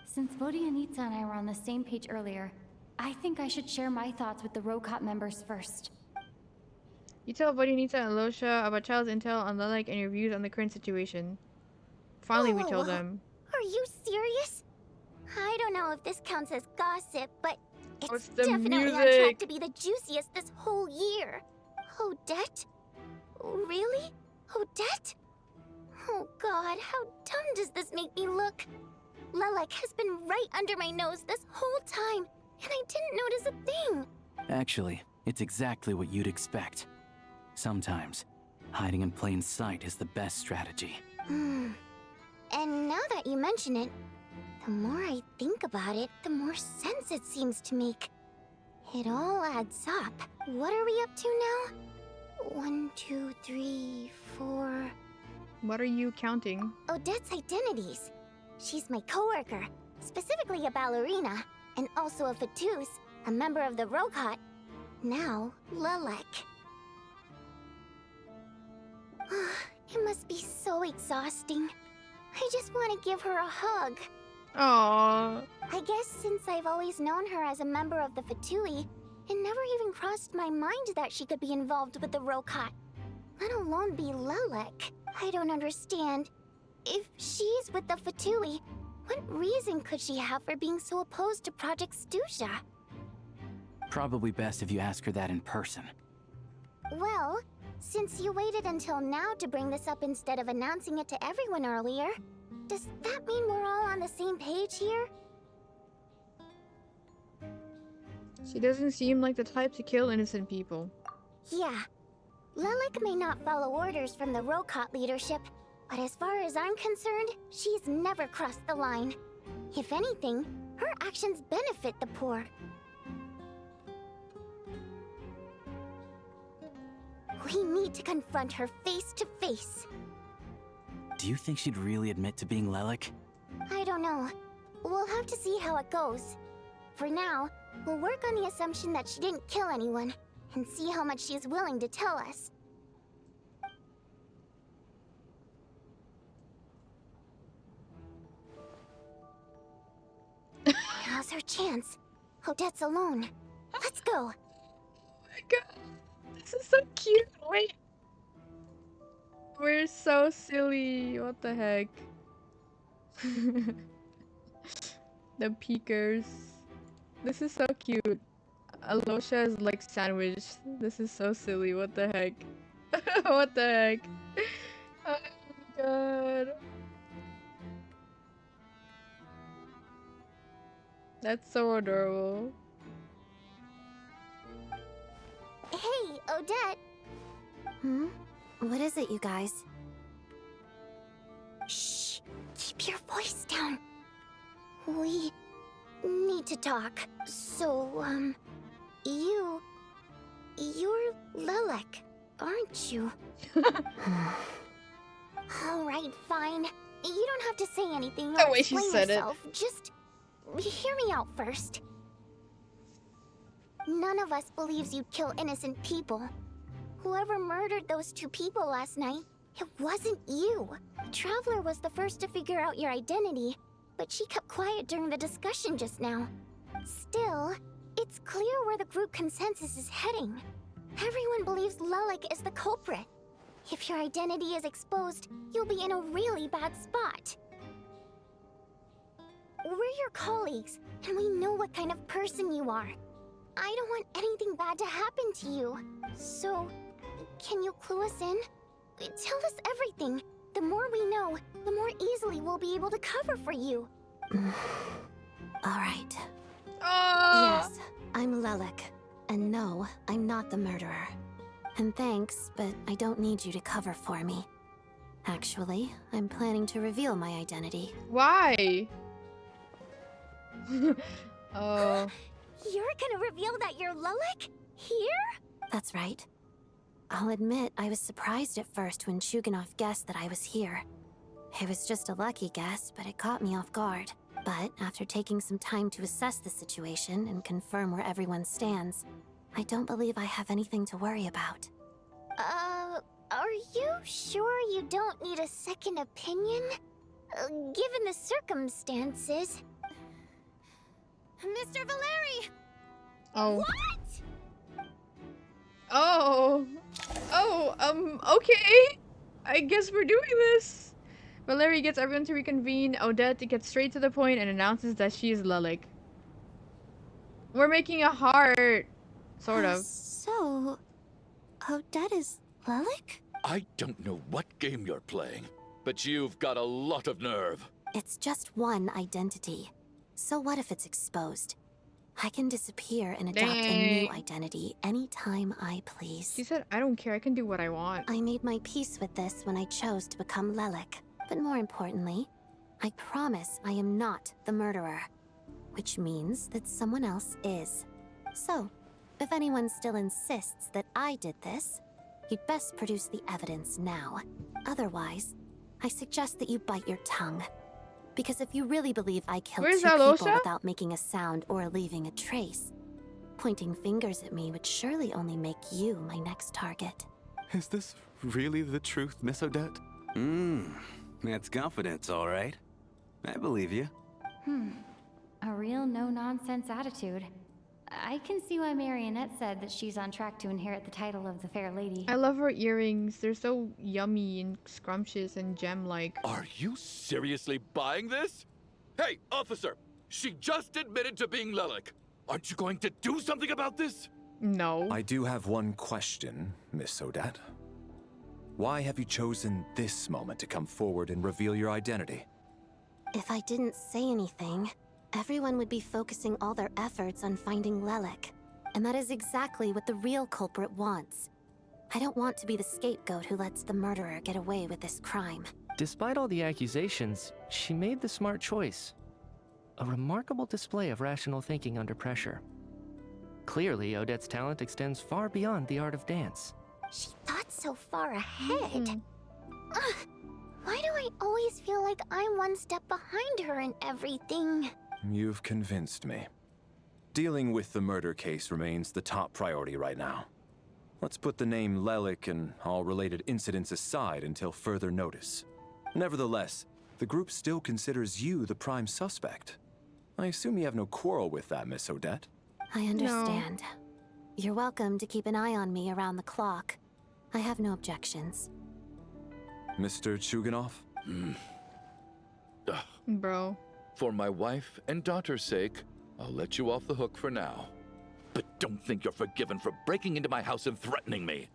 Since Vodyanitsa and I were on the same page earlier, I think I should share my thoughts with the Rokot members first. You tell Vodyanitsa and Losha about Child's intel on Lilac and your views on the current situation. Finally, we told them. Are you serious? I don't know if this counts as gossip, but it's the definitely on track to be the juiciest this whole year. Odette? Really? Odette? Oh god, how dumb does this make me look? Lilac has been right under my nose this whole time, and I didn't notice a thing. Actually, it's exactly what you'd expect. Sometimes, hiding in plain sight is the best strategy. And now that you mention it, the more I think about it, the more sense it seems to make. It all adds up. What are we up to now? 1, 2, 3, 4... What are you counting? Odette's identities. She's my coworker, specifically a ballerina, and also a Fatous, a member of the Rokot. Now, Lilac. It must be so exhausting. I just want to give her a hug. Aww. I guess since I've always known her as a member of the Fatui, it never even crossed my mind that she could be involved with the Rokot, let alone be Lilac. I don't understand. If she's with the Fatui, what reason could she have for being so opposed to Project Snezhnaya? Probably best if you ask her that in person. Well, since you waited until now to bring this up instead of announcing it to everyone earlier, does that mean we're all on the same page here? She doesn't seem like the type to kill innocent people. Yeah. Lilac may not follow orders from the Rokot leadership, but as far as I'm concerned, she's never crossed the line. If anything, her actions benefit the poor. We need to confront her face to face. Do you think she'd really admit to being Lilac? I don't know. We'll have to see how it goes. For now, we'll work on the assumption that she didn't kill anyone, and see how much she's willing to tell us. Now's her chance. Odette's alone. Let's go. Oh my god. This is so cute. Wait. We're so silly. What the heck? The peekers. This is so cute. Alosha is like sandwiched. This is so silly. What the heck? What the heck? Oh my god. That's so adorable. Hey, Odette. What is it, you guys? Shh. Keep your voice down. We need to talk. So, you're Lilac, aren't you? Alright, fine. You don't have to say anything The or way she explain said it. yourself. Just hear me out first. None of us believes you'd kill innocent people. Whoever murdered those 2 people last night, it wasn't you. Traveler was the first to figure out your identity, but she kept quiet during the discussion just now. Still, it's clear where the group consensus is heading. Everyone believes Lilac is the culprit. If your identity is exposed, you'll be in a really bad spot. We're your colleagues, and we know what kind of person you are. I don't want anything bad to happen to you. So, can you clue us in? Tell us everything. The more we know, the more easily we'll be able to cover for you. Alright. Oh. Yes, I'm Lilac. And no, I'm not the murderer. And thanks, but I don't need you to cover for me. Actually, I'm planning to reveal my identity. Why? Oh. You're gonna reveal that you're Lilac? Here? That's right. I'll admit I was surprised at first when Chuganov guessed that I was here. It was just a lucky guess, but it caught me off guard. But after taking some time to assess the situation and confirm where everyone stands, I don't believe I have anything to worry about. Are you sure you don't need a second opinion? Given the circumstances. Mr. Valeri! Oh. What? Oh. Oh, okay. I guess we're doing this. Valerie gets everyone to reconvene. Odette gets straight to the point and announces that she is Lilac. We're making a heart. Sort of. So, Odette is Lilac? I don't know what game you're playing, but you've got a lot of nerve. It's just one identity. So what if it's exposed? I can disappear and adopt a new identity anytime I please. She said, I don't care, I can do what I want. I made my peace with this when I chose to become Lilac. But more importantly, I promise I am not the murderer. Which means that someone else is. So, if anyone still insists that I did this, you'd best produce the evidence now. Otherwise, I suggest that you bite your tongue. Because if you really believe I killed 2 people without making a sound or leaving a trace, pointing fingers at me would surely only make you my next target. Is this really the truth, Miss Odette? That's confidence, all right. I believe you. A real no-nonsense attitude. I can see why Marionette said that she's on track to inherit the title of the Fair Lady. I love her earrings. They're so yummy and scrumptious and gem-like. Are you seriously buying this? Hey, officer! She just admitted to being Lilac. Aren't you going to do something about this? No. I do have one question, Miss Odette. Why have you chosen this moment to come forward and reveal your identity? If I didn't say anything, everyone would be focusing all their efforts on finding Lilac. And that is exactly what the real culprit wants. I don't want to be the scapegoat who lets the murderer get away with this crime. Despite all the accusations, she made the smart choice. A remarkable display of rational thinking under pressure. Clearly, Odette's talent extends far beyond the art of dance. She thought so far ahead. Why do I always feel like I'm one step behind her in everything? You've convinced me. Dealing with the murder case remains the top priority right now. Let's put the name Lilac and all related incidents aside until further notice. Nevertheless, the group still considers you the prime suspect. I assume you have no quarrel with that, Miss Odette? I understand. You're welcome to keep an eye on me around the clock. I have no objections. Mr. Chuganov? Bro. For my wife and daughter's sake, I'll let you off the hook for now. But don't think you're forgiven for breaking into my house and threatening me.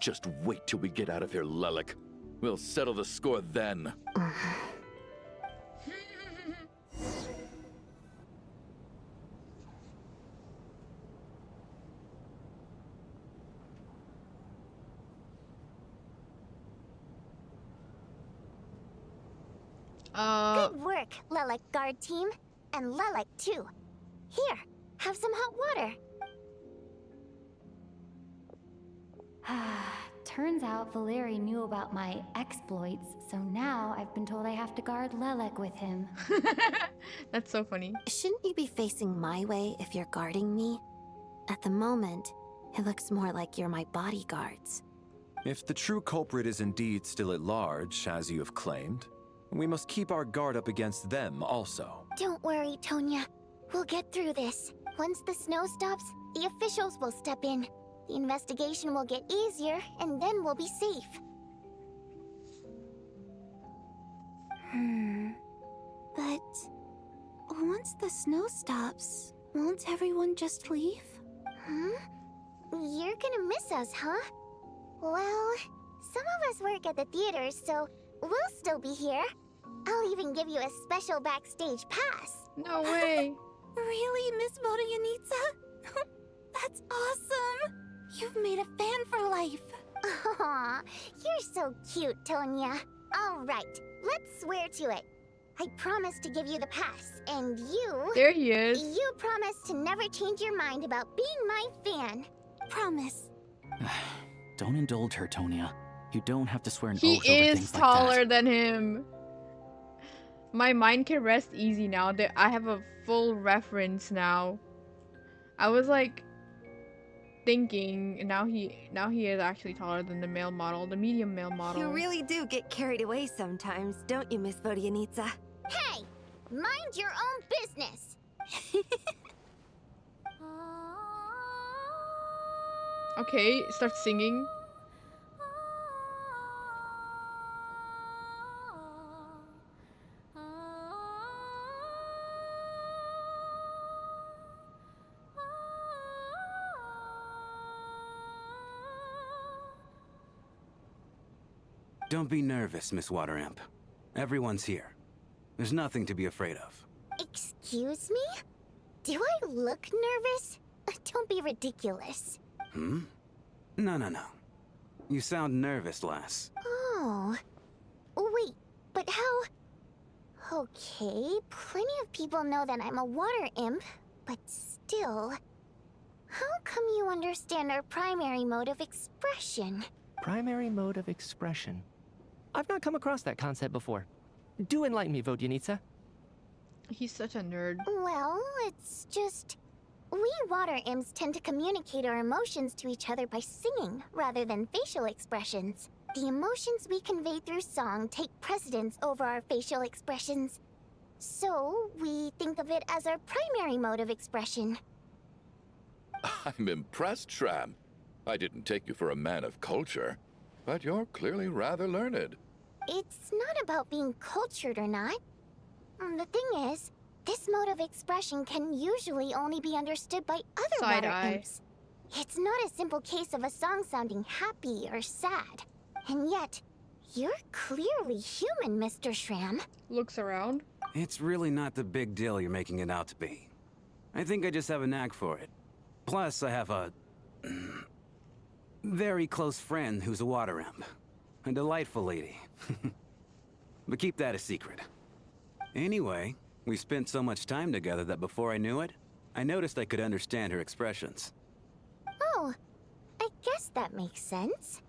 Just wait till we get out of here, Lelik. We'll settle the score then. Good work, Lelik guard team. And Lelik, too. Here, have some hot water. Turns out Valeri knew about my exploits, so now I've been told I have to guard Lelek with him. That's so funny. Shouldn't you be facing my way if you're guarding me? At the moment, it looks more like you're my bodyguards. If the true culprit is indeed still at large, as you have claimed, we must keep our guard up against them also. Don't worry, Tonya. We'll get through this. Once the snow stops, the officials will step in. The investigation will get easier, and then we'll be safe. But once the snow stops, won't everyone just leave? You're gonna miss us, huh? Well, some of us work at the theaters, so we'll still be here. I'll even give you a special backstage pass. No way. Really, Miss Vodyanitsa? That's awesome! You've made a fan for life. Aw, you're so cute, Tonya. All right, let's swear to it. I promise to give you the pass, and you... There he is. You promise to never change your mind about being my fan. Promise. Don't indulge her, Tonya. You don't have to swear an He oath over is things taller like that. than him. My mind can rest easy now that I have a full reference now. I was like thinking, and now he is actually taller than the male model, the medium male model. You really do get carried away sometimes, don't you, Miss Vodyanitsa? Hey, mind your own business. Okay, start singing. Don't be nervous, Miss Wateramp. Everyone's here. There's nothing to be afraid of. Excuse me? Do I look nervous? Don't be ridiculous. No. You sound nervous, lass. Oh. Wait, but how... Okay, plenty of people know that I'm a water imp, but still... How come you understand our primary mode of expression? Primary mode of expression. I've not come across that concept before. Do enlighten me, Vodyanitsa. He's such a nerd. Well, it's just... We water imps tend to communicate our emotions to each other by singing, rather than facial expressions. The emotions we convey through song take precedence over our facial expressions. So, we think of it as our primary mode of expression. I'm impressed, Shram. I didn't take you for a man of culture, but you're clearly rather learned. It's not about being cultured or not. The thing is, this mode of expression can usually only be understood by other water imps. It's not a simple case of a song sounding happy or sad. And yet, you're clearly human, Mr. Shram. Looks around. It's really not the big deal you're making it out to be. I think I just have a knack for it. Plus, I have a... very close friend who's a water imp. A delightful lady. But keep that a secret. Anyway, we spent so much time together that before I knew it, I noticed I could understand her expressions. Oh, I guess that makes sense.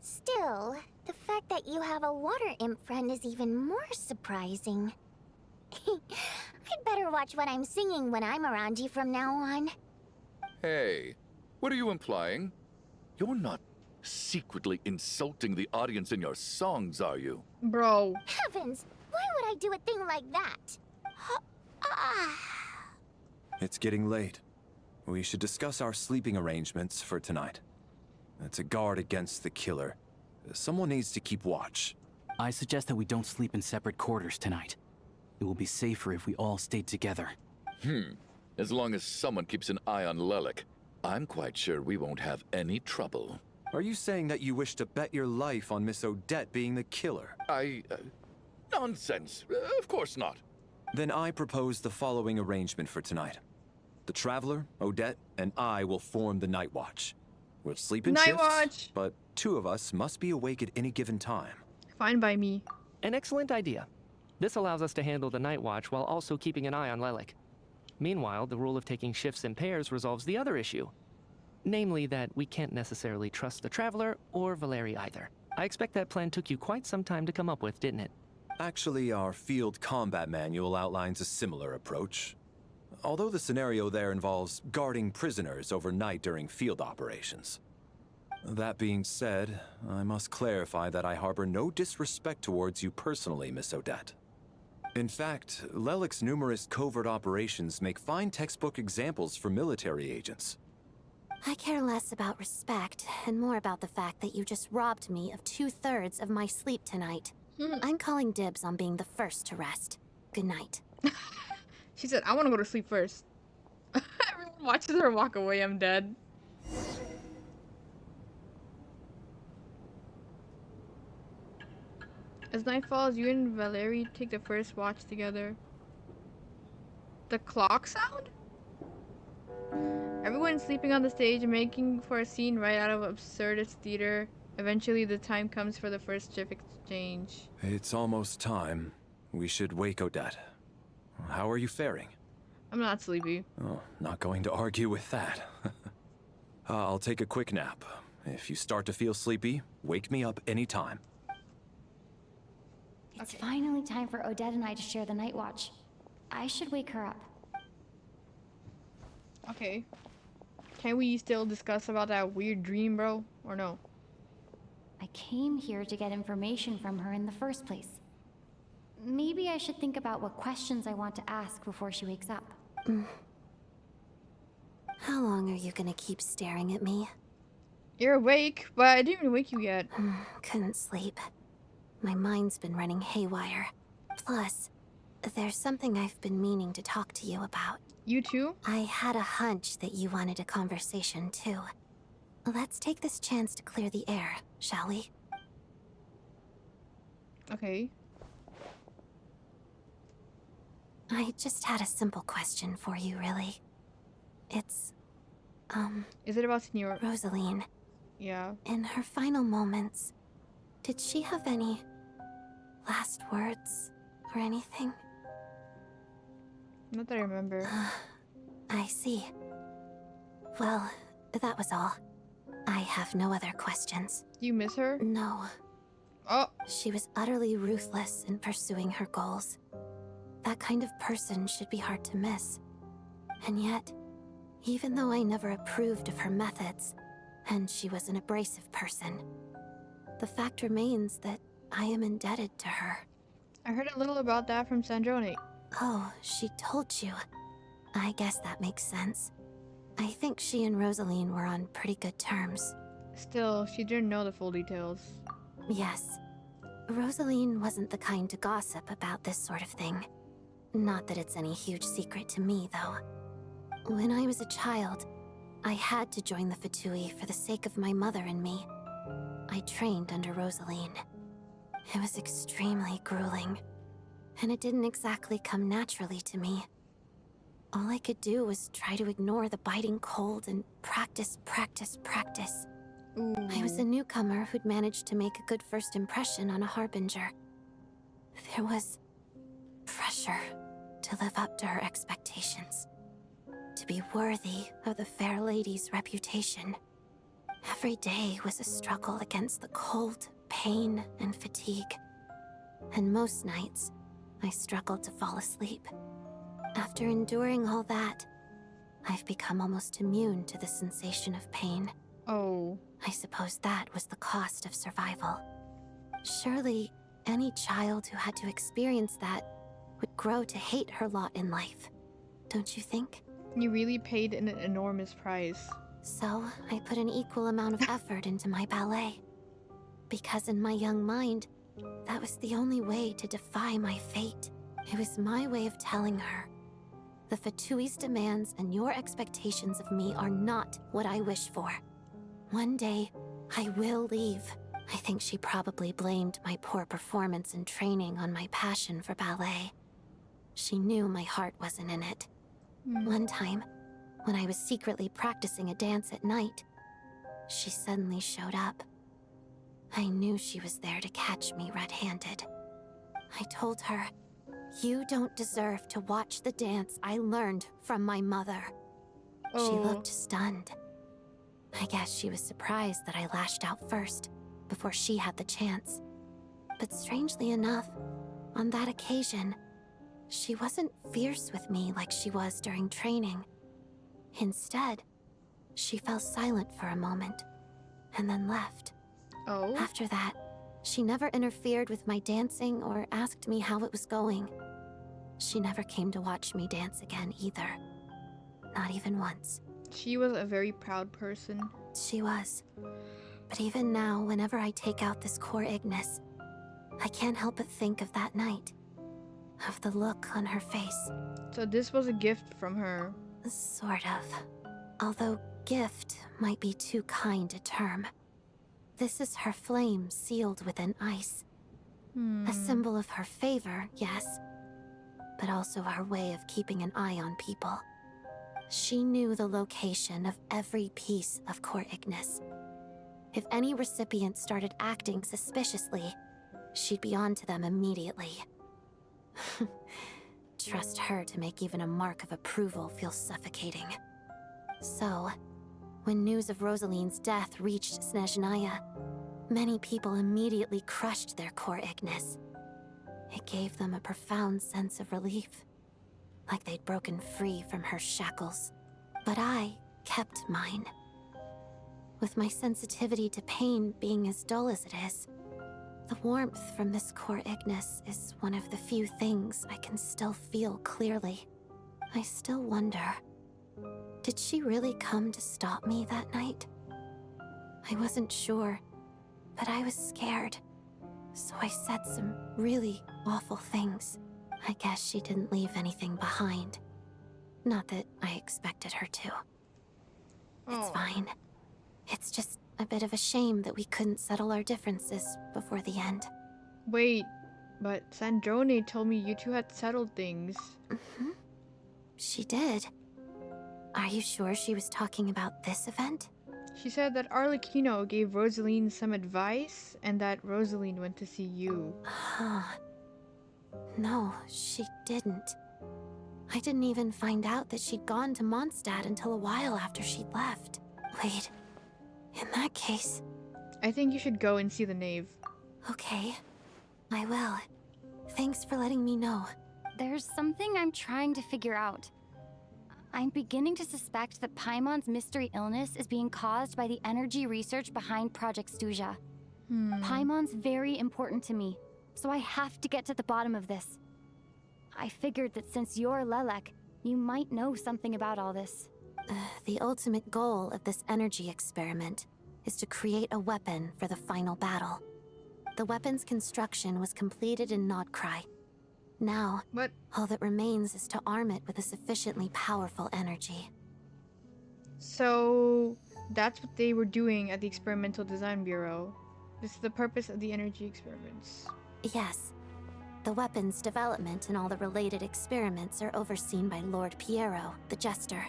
Still, the fact that you have a water imp friend is even more surprising. I'd better watch what I'm singing when I'm around you from now on. Hey, what are you implying? You're not secretly insulting the audience in your songs, are you? Bro. Heavens, why would I do a thing like that? It's getting late. We should discuss our sleeping arrangements for tonight. To guard against the killer, someone needs to keep watch. I suggest that we don't sleep in separate quarters tonight. It will be safer if we all stayed together. As long as someone keeps an eye on Lelik, I'm quite sure we won't have any trouble. Are you saying that you wish to bet your life on Miss Odette being the killer? Nonsense. Of course not. Then I propose the following arrangement for tonight. The Traveler, Odette, and I will form the Night Watch. We'll sleep in Night shifts, Watch! but 2 of us must be awake at any given time. Fine by me. An excellent idea. This allows us to handle the Night Watch while also keeping an eye on Lelik. Meanwhile, the rule of taking shifts in pairs resolves the other issue. Namely that we can't necessarily trust the Traveler or Valeri either. I expect that plan took you quite some time to come up with, didn't it? Actually, our field combat manual outlines a similar approach. Although the scenario there involves guarding prisoners overnight during field operations. That being said, I must clarify that I harbor no disrespect towards you personally, Miss Odette. In fact, Lelik's numerous covert operations make fine textbook examples for military agents. I care less about respect and more about the fact that you just robbed me of 2/3 of my sleep tonight. I'm calling dibs on being the first to rest. Good night. She said, I want to go to sleep first. Everyone watches her walk away, I'm dead. As night falls, you and Valeri take the first watch together. The clock sound? Everyone's sleeping on the stage and making for a scene right out of absurdist theater. Eventually, the time comes for the first shift exchange. It's almost time. We should wake Odette. How are you faring? I'm not sleepy. Oh, not going to argue with that. I'll take a quick nap. If you start to feel sleepy, wake me up anytime. It's finally time for Odette and I to share the Night Watch. I should wake her up. Okay. Can we still discuss about that weird dream, bro? Or no? I came here to get information from her in the first place. Maybe I should think about what questions I want to ask before she wakes up. How long are you gonna keep staring at me? You're awake, but I didn't even wake you yet. Couldn't sleep. My mind's been running haywire. Plus, there's something I've been meaning to talk to you about. You too? I had a hunch that you wanted a conversation too. Let's take this chance to clear the air, shall we? Okay. I just had a simple question for you, really. It's, Is it about Senior Rosaline? Yeah. In her final moments, did she have any last words or anything? Not that I remember. I see. Well, that was all. I have no other questions. Do you miss her? No. Oh. She was utterly ruthless in pursuing her goals. That kind of person should be hard to miss. And yet, even though I never approved of her methods, and she was an abrasive person, the fact remains that I am indebted to her. I heard a little about that from Snezhnaya. Oh, she told you. I guess that makes sense. I think she and Rosaline were on pretty good terms. Still, she didn't know the full details. Yes. Rosaline wasn't the kind to gossip about this sort of thing. Not that it's any huge secret to me, though. When I was a child, I had to join the Fatui for the sake of my mother and me. I trained under Rosaline. It was extremely grueling, and it didn't exactly come naturally to me. All I could do was try to ignore the biting cold and practice. I was a newcomer who'd managed to make a good first impression on a harbinger. There was pressure to live up to her expectations, to be worthy of the fair lady's reputation. Every day was a struggle against the cold, pain, and fatigue. And most nights, I struggled to fall asleep. After enduring all that, I've become almost immune to the sensation of pain. Oh. I suppose that was the cost of survival. Surely, any child who had to experience that would grow to hate her lot in life. Don't you think? You really paid an enormous price. So, I put an equal amount of effort into my ballet. Because in my young mind, that was the only way to defy my fate. It was my way of telling her, the Fatui's demands and your expectations of me are not what I wish for. One day, I will leave. I think she probably blamed my poor performance in training on my passion for ballet. She knew my heart wasn't in it. One time, when I was secretly practicing a dance at night, she suddenly showed up. I knew she was there to catch me red-handed. I told her, "You don't deserve to watch the dance I learned from my mother." She looked stunned. I guess she was surprised that I lashed out first, before she had the chance. But strangely enough, on that occasion, she wasn't fierce with me like she was during training. Instead, she fell silent for a moment, and then left. After that, she never interfered with my dancing or asked me how it was going. She never came to watch me dance again either. Not even once. She was a very proud person. She was. But even now, whenever I take out this core Ignis, I can't help but think of that night. Of the look on her face. So this was a gift from her. Sort of. Although gift might be too kind a term. This is her flame sealed within ice. A symbol of her favor, yes. But also our way of keeping an eye on people. She knew the location of every piece of core Ignis. If any recipient started acting suspiciously, she'd be on to them immediately. Trust her to make even a mark of approval feel suffocating. So, when news of Rosaline's death reached Snezhnaya, many people immediately crushed their core Ignis. It gave them a profound sense of relief, like they'd broken free from her shackles. But I kept mine. With my sensitivity to pain being as dull as it is, the warmth from this core Ignis is one of the few things I can still feel clearly. I still wonder, did she really come to stop me that night? I wasn't sure, but I was scared, so I said some really awful things. I guess she didn't leave anything behind. Not that I expected her to. It's fine. It's just a bit of a shame that we couldn't settle our differences before the end. Wait, but Sandrone told me you two had settled things. She did. Are you sure she was talking about this event? She said that Arlecchino gave Rosaline some advice, and that Rosaline went to see you. No, she didn't. I didn't even find out that she'd gone to Mondstadt until a while after she'd left. Wait, in that case... I think you should go and see the Knave. Okay, I will. Thanks for letting me know. There's something I'm trying to figure out. I'm beginning to suspect that Paimon's mystery illness is being caused by the energy research behind Project Stuja. Paimon's very important to me, so I have to get to the bottom of this. I figured that since you're Lelek, you might know something about all this. The ultimate goal of this energy experiment is to create a weapon for the final battle. The weapon's construction was completed in Nodcry. Now, all that remains is to arm it with a sufficiently powerful energy. So, that's what they were doing at the Experimental Design Bureau. This is the purpose of the energy experiments. Yes. The weapon's development and all the related experiments are overseen by Lord Piero, the Jester.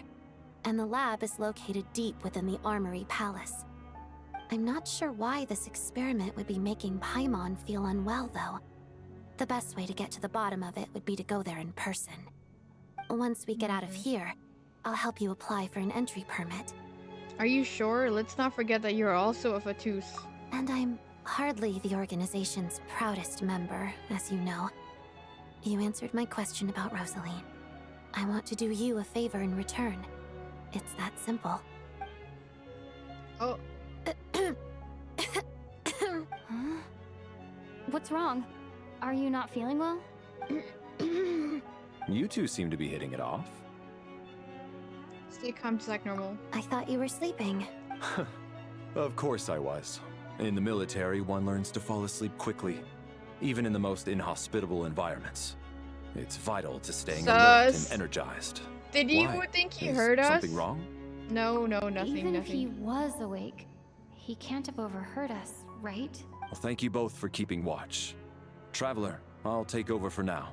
And the lab is located deep within the Armory Palace. I'm not sure why this experiment would be making Paimon feel unwell, though. The best way to get to the bottom of it would be to go there in person. Once we get out of here, I'll help you apply for an entry permit. Are you sure? Let's not forget that you're also a Fatus. And I'm hardly the organization's proudest member, as you know. You answered my question about Rosaline. I want to do you a favor in return. It's that simple. Oh. Huh? What's wrong? Are you not feeling well? You two seem to be hitting it off. Stay calm, just like normal. I thought you were sleeping. Of course I was. In the military, one learns to fall asleep quickly, even in the most inhospitable environments. It's vital to staying alert and energized. Did you think he heard us? Something wrong? No, nothing, Even nothing. if he was awake, he can't have overheard us, right? Well, thank you both for keeping watch. Traveler, I'll take over for now.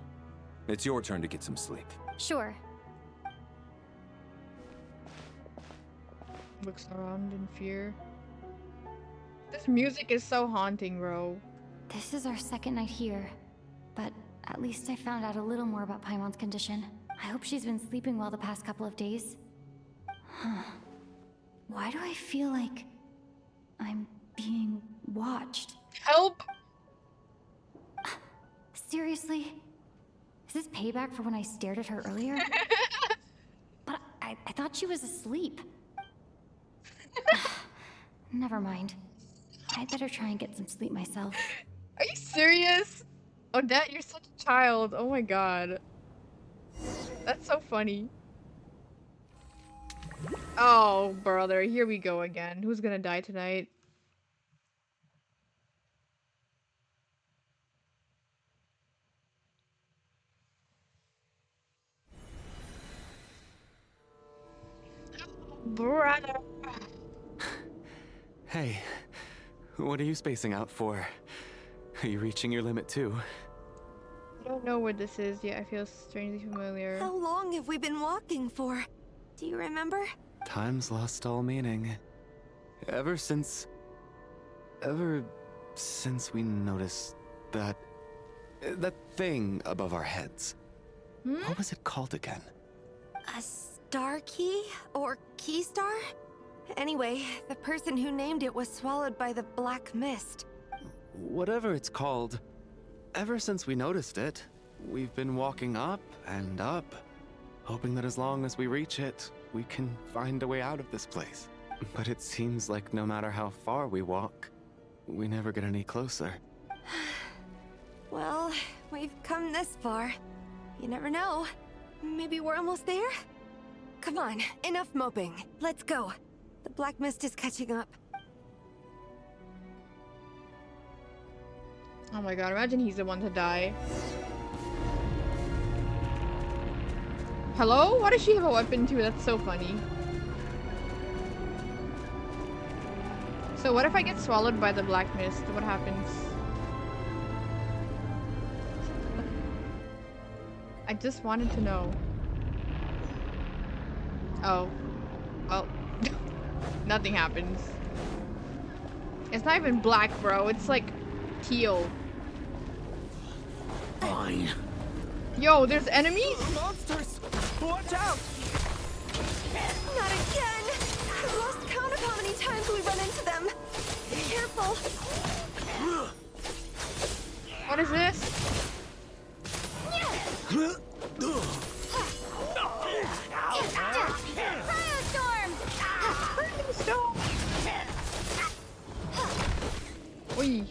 It's your turn to get some sleep. Sure. Looks around in fear. This music is so haunting, bro. This is our second night here, but at least I found out a little more about Paimon's condition. I hope she's been sleeping well the past couple of days. Huh. Why do I feel like I'm being watched? Help! Seriously? Is this payback for when I stared at her earlier? But I thought she was asleep. Never mind. I'd better try and get some sleep myself. Are you serious? Odette, you're such a child. Oh my god. That's so funny. Oh, brother. Here we go again. Who's gonna die tonight? Brother. Hey, what are you spacing out for? Are you reaching your limit too? I don't know what this is yet. I feel strangely familiar. How long have we been walking for? Do you remember? Time's lost all meaning. Ever since we noticed that thing above our heads. What was it called again? A star key? Or key star? Anyway, the person who named it was swallowed by the black mist. Whatever it's called, ever since we noticed it, we've been walking up and up, hoping that as long as we reach it, we can find a way out of this place. But it seems like no matter how far we walk, we never get any closer. Well, we've come this far. You never know. Maybe we're almost there? Come on, enough moping. Let's go. The black mist is catching up. Oh my god, imagine he's the one to die. Hello? Why does she have a weapon too? That's so funny. So what if I get swallowed by the black mist? What happens? I just wanted to know. Oh. Well. Nothing happens. It's not even black, bro. It's like teal. Fine. Yo, there's enemies? Monsters! Watch out! Not again! I've lost count of how many times we run into them. Be careful. What is this? Oi.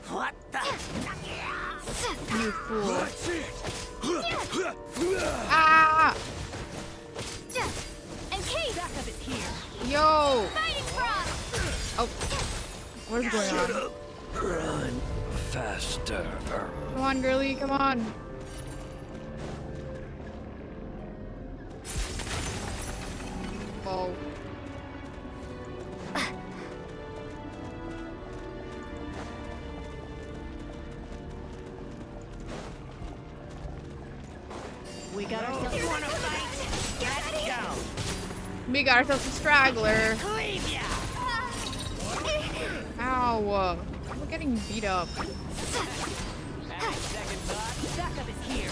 What the? You fool. Ah! And Kate! Backup is here. Yo! Fighting frog! Oh. What is going on? Run faster. Come on, girly, come on. Oh. We got ourselves a fight. Let's go. We got ourselves a straggler. Leave ya. Ow. We're getting beat up. Backup is here.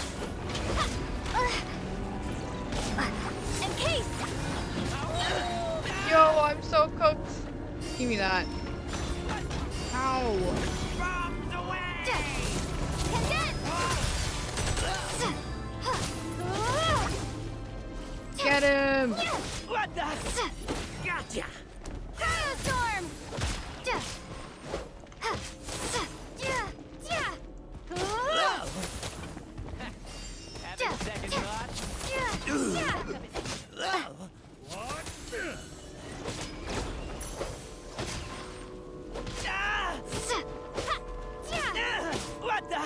And case. Yo, I'm so cooked. Give me that. Ow. Bombs away. Condense. Get him. What the? Gotcha. Firestorm. Having second thoughts? What the?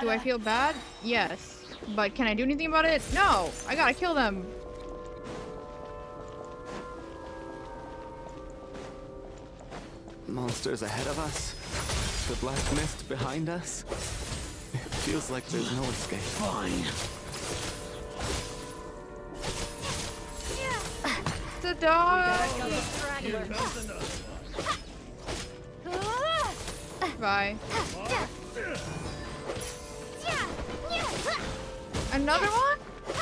Do I feel bad? Yes. But can I do anything about it? No. I gotta kill them. monsters ahead of us, the black mist behind us. It feels like there's no escape. Fine. The dog! Bye. Another one?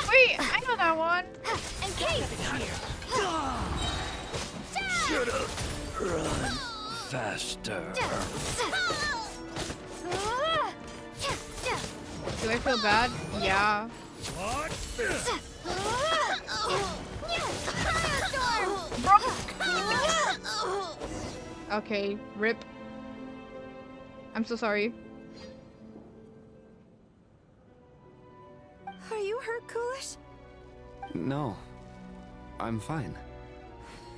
Wait, I know that one. Should've run faster. Do I feel bad? Yeah. Okay, rip. I'm so sorry. Are you hurt, Coolish? No, I'm fine.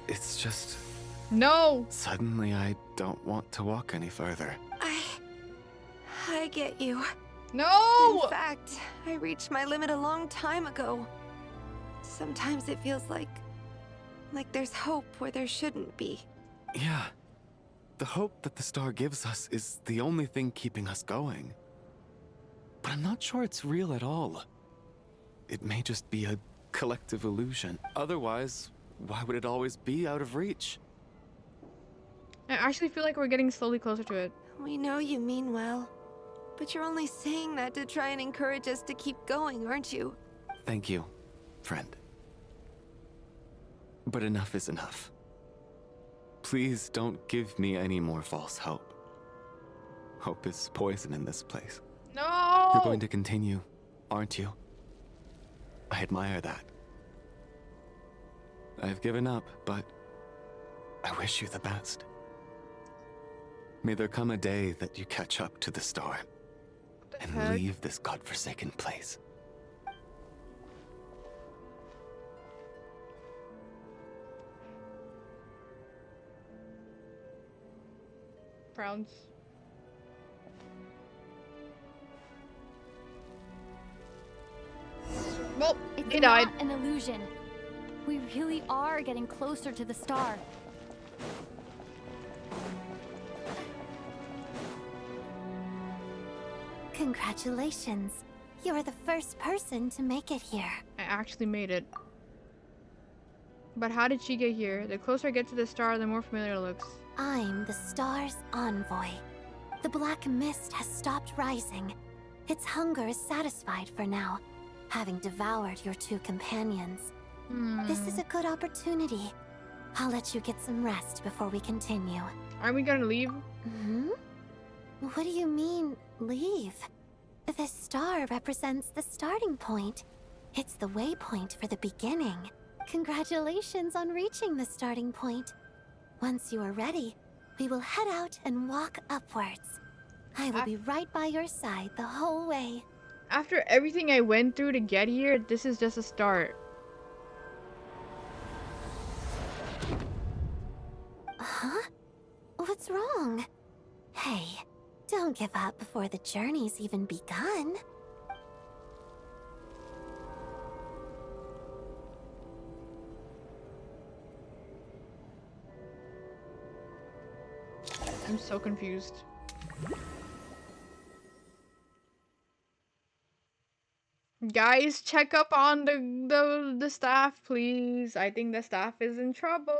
It's just... No! Suddenly I don't want to walk any further. I get you. No! In fact, I reached my limit a long time ago. Sometimes it feels like there's hope where there shouldn't be. Yeah. The hope that the star gives us is the only thing keeping us going. But I'm not sure it's real at all. It may just be a collective illusion. Otherwise, why would it always be out of reach? I actually feel like we're getting slowly closer to it. We know you mean well, but you're only saying that to try and encourage us to keep going, aren't you? Thank you, friend. But enough is enough. Please don't give me any more false hope. Hope is poison in this place. No! You're going to continue, aren't you? I admire that. I've given up, but I wish you the best. May there come a day that you catch up to the star and leave this godforsaken place. Frowns. Well, It's he died. not an illusion. We really are getting closer to the star. Congratulations. You're the first person to make it here. I actually made it. But how did she get here? The closer I get to the star, the more familiar it looks. I'm the star's envoy. The black mist has stopped rising. Its hunger is satisfied for now, having devoured your two companions. This is a good opportunity. I'll let you get some rest before we continue. Are we gonna leave? What do you mean, leave? The star represents the starting point. It's the waypoint for the beginning. Congratulations on reaching the starting point. Once you are ready, we will head out and walk upwards. I will be right by your side the whole way. After everything I went through to get here, this is just a start. Huh? What's wrong? Hey, don't give up before the journey's even begun. I'm so confused. Guys, check up on the staff, please. I think the staff is in trouble.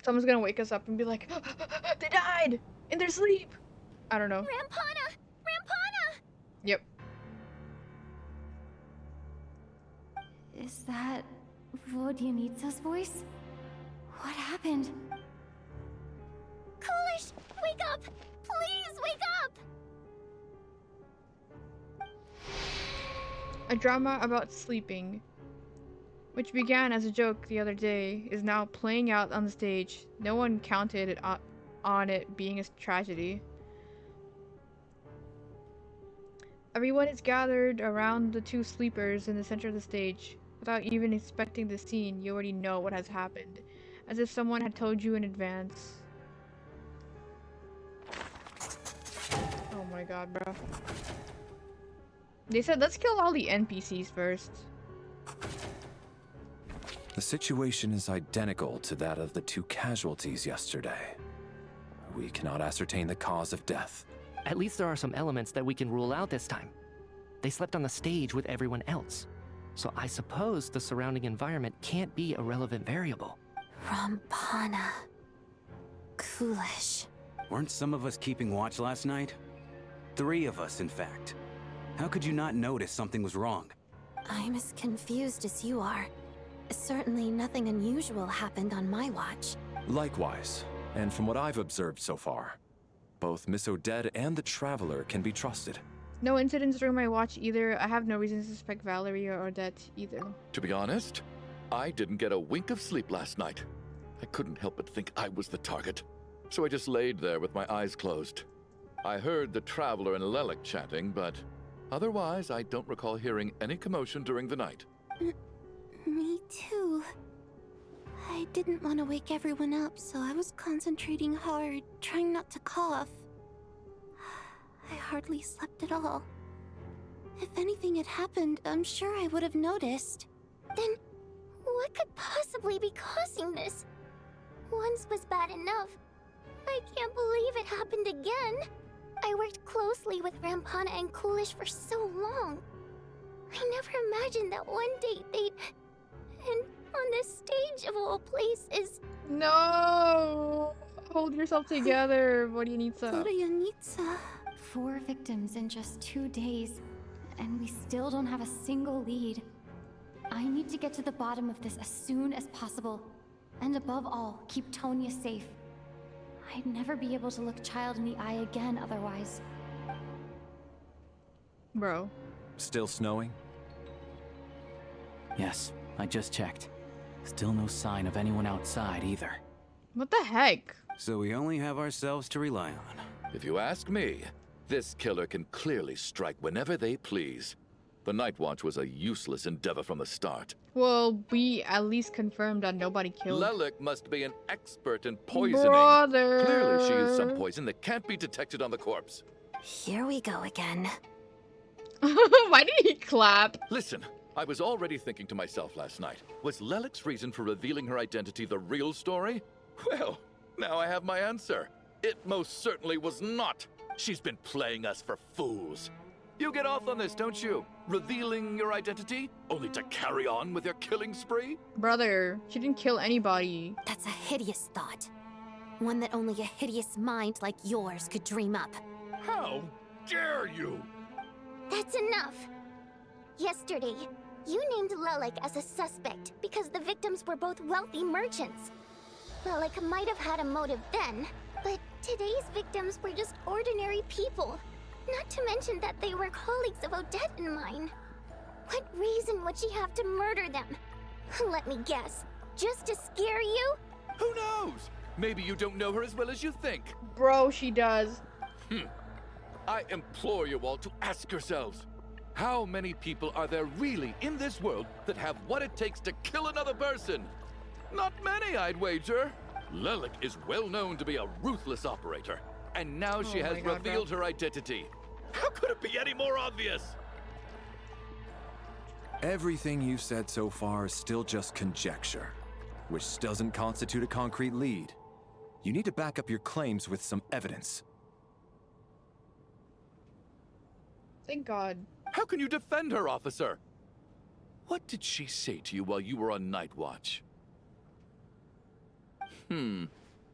Someone's gonna wake us up and be like, they died in their sleep. I don't know. Rampana! Rampana! Yep. Is that Vodyanitsa's voice? What happened? Coolish, wake up! Please wake up! A drama about sleeping, which began as a joke the other day, is now playing out on the stage. No one counted it on it being a tragedy. Everyone is gathered around the two sleepers in the center of the stage. Without even expecting the scene, you already know what has happened, as if someone had told you in advance. Oh my god, bro. They said, let's kill all the NPCs first. The situation is identical to that of the 2 casualties yesterday. We cannot ascertain the cause of death. At least there are some elements that we can rule out this time. They slept on the stage with everyone else. So I suppose the surrounding environment can't be a relevant variable. Rampana. Coolish. Weren't some of us keeping watch last night? 3 of us, in fact. How could you not notice something was wrong? I'm as confused as you are. Certainly nothing unusual happened on my watch. Likewise, and from what I've observed so far, both Miss Odette and the Traveler can be trusted. No incidents during my watch either. I have no reason to suspect Valerie or Odette either. To be honest, I didn't get a wink of sleep last night. I couldn't help but think I was the target. So I just laid there with my eyes closed. I heard the Traveler and Lelik chatting, but otherwise I don't recall hearing any commotion during the night. Me too. I didn't want to wake everyone up, so I was concentrating hard, trying not to cough. I hardly slept at all. If anything had happened, I'm sure I would have noticed. Then, what could possibly be causing this? Once was bad enough. I can't believe it happened again. I worked closely with Rampana and Coolish for so long. I never imagined that one day they'd... And on the stage of all places... No! Hold yourself together, Vodyanitsa. Vodyanitsa. 4 victims in just 2 days, and we still don't have a single lead. I need to get to the bottom of this as soon as possible. And above all, keep Tonya safe. I'd never be able to look Child in the eye again otherwise. Bro. Still snowing? Yes, I just checked. Still no sign of anyone outside either. What the heck? So we only have ourselves to rely on. If you ask me, this killer can clearly strike whenever they please. The Night Watch was a useless endeavor from the start. Well, we at least confirmed that nobody killed. Lelik must be an expert in poisoning. Brother. Clearly she used some poison that can't be detected on the corpse. Here we go again. Why did he clap? Listen, I was already thinking to myself last night, was Lelik's reason for revealing her identity the real story? Well, now I have my answer. It most certainly was not. She's been playing us for fools. You get off on this, don't you? Revealing your identity, only to carry on with your killing spree? Brother, she didn't kill anybody. That's a hideous thought. One that only a hideous mind like yours could dream up. How dare you? That's enough. Yesterday, you named Lelik as a suspect because the victims were both wealthy merchants. Lelik might have had a motive then, but today's victims were just ordinary people. Not to mention that they were colleagues of Odette and mine. What reason would she have to murder them? Let me guess. Just to scare you? Who knows? Maybe you don't know her as well as you think. Bro, she does. I implore you all to ask yourselves, how many people are there really in this world that have what it takes to kill another person? Not many, I'd wager. Lelik is well known to be a ruthless operator, and now she has revealed her identity. How could it be any more obvious? Everything you've said so far is still just conjecture, which doesn't constitute a concrete lead. You need to back up your claims with some evidence. Thank God. How can you defend her, officer? What did she say to you while you were on night watch?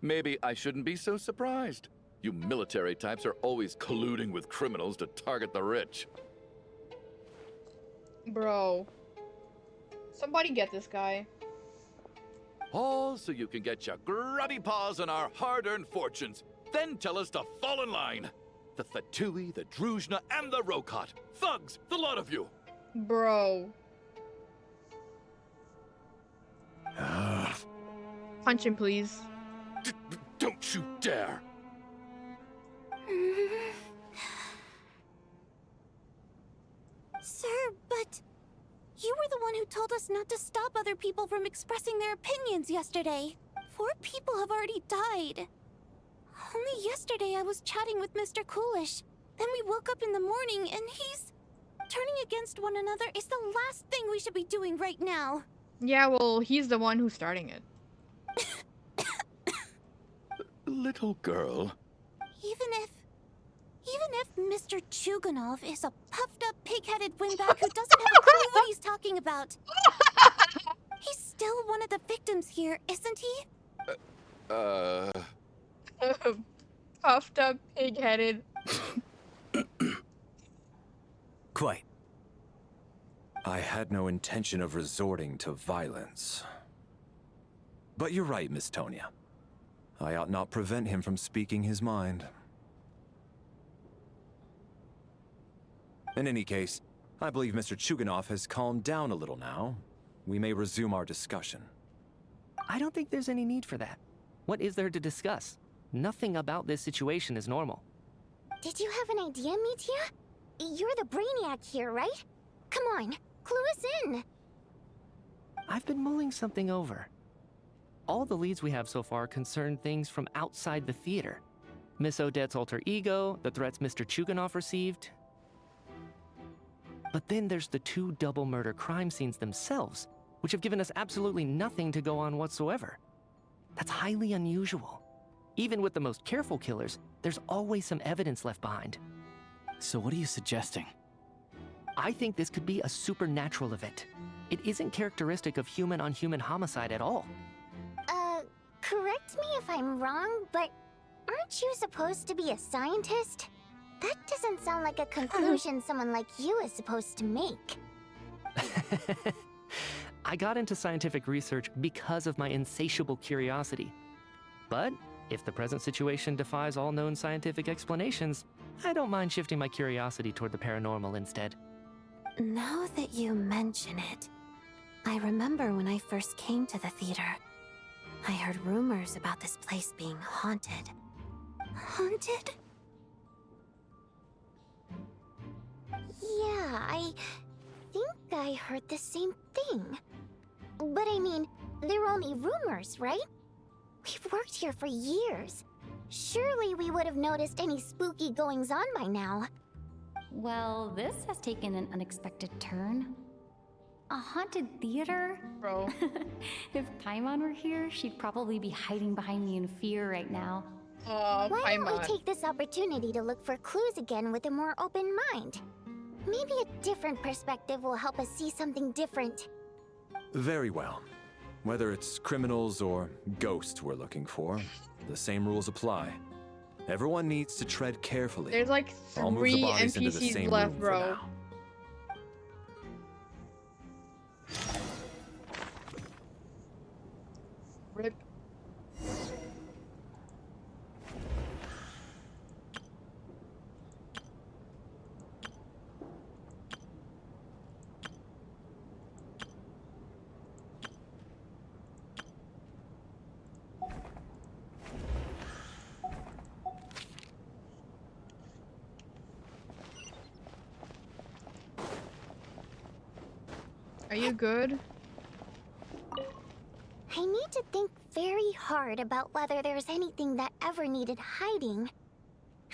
Maybe I shouldn't be so surprised. You military types are always colluding with criminals to target the rich. Bro. Somebody get this guy. All so you can get your grubby paws on our hard-earned fortunes. Then tell us to fall in line. The Fatui, the Druzhna, and the Rokot. Thugs, the lot of you. Bro. Punch him, please. Don't you dare. Sir, but you were the one who told us not to stop other people from expressing their opinions yesterday. 4 people have already died. Only yesterday I was chatting with Mr. Coolish. Then we woke up in the morning and he's... Turning against one another is the last thing we should be doing right now. Yeah, well, he's the one who's starting it. Little girl. Even if Mr. Chuganov is a puffed-up, pig-headed windbag who doesn't have a clue what he's talking about, he's still one of the victims here, isn't he? Puffed up, pig-headed. Quite. I had no intention of resorting to violence. But you're right, Miss Tonya. I ought not prevent him from speaking his mind. In any case, I believe Mr. Chuganov has calmed down a little now. We may resume our discussion. I don't think there's any need for that. What is there to discuss? Nothing about this situation is normal. Did you have an idea, Mitya? You're the brainiac here, right? Come on, clue us in. I've been mulling something over. All the leads we have so far concern things from outside the theater. Miss Odette's alter ego, the threats Mr. Chuganov received. But then there's the 2 double murder crime scenes themselves, which have given us absolutely nothing to go on whatsoever. That's highly unusual. Even with the most careful killers, there's always some evidence left behind. So what are you suggesting? I think this could be a supernatural event. It isn't characteristic of human-on-human homicide at all. Correct me if I'm wrong, but aren't you supposed to be a scientist? That doesn't sound like a conclusion someone like you is supposed to make. I got into scientific research because of my insatiable curiosity. But if the present situation defies all known scientific explanations, I don't mind shifting my curiosity toward the paranormal instead. Now that you mention it, I remember when I first came to the theater. I heard rumors about this place being haunted. Haunted? Yeah, I think I heard the same thing. But I mean, they're only rumors, right? We've worked here for years. Surely we would have noticed any spooky goings-on by now. Well, this has taken an unexpected turn. A haunted theater? Bro. If Paimon were here, she'd probably be hiding behind me in fear right now. Why don't we take this opportunity to look for clues again with a more open mind? Maybe a different perspective will help us see something different. Very well. Whether it's criminals or ghosts we're looking for, the same rules apply. Everyone needs to tread carefully. There's like I'll move the 3 bodies into the NPCs same left, room for bro. now. Rip. Are you good? I need to think very hard about whether there's anything that ever needed hiding.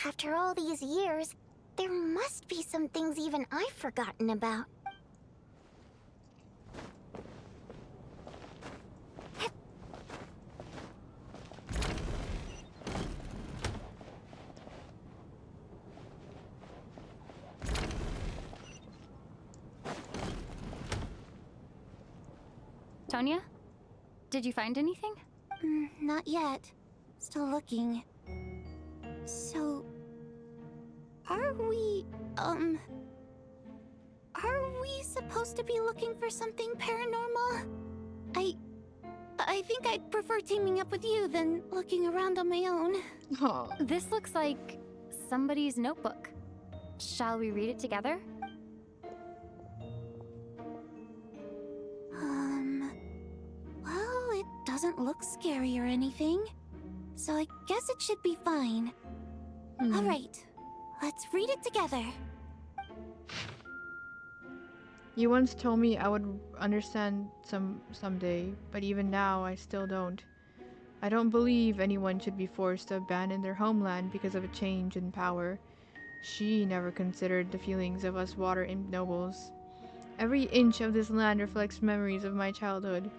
After all these years, there must be some things even I've forgotten about. Tonya? Did you find anything? Not yet. Still looking. So... Are we supposed to be looking for something paranormal? I think I'd prefer teaming up with you than looking around on my own. Oh. This looks like somebody's notebook. Shall we read it together? Well, it doesn't look scary or anything. So I guess it should be fine. All right, let's read it together. You once told me I would understand someday, but even now I still don't. I don't believe anyone should be forced to abandon their homeland because of a change in power. She never considered the feelings of us water imp nobles. Every inch of this land reflects memories of my childhood.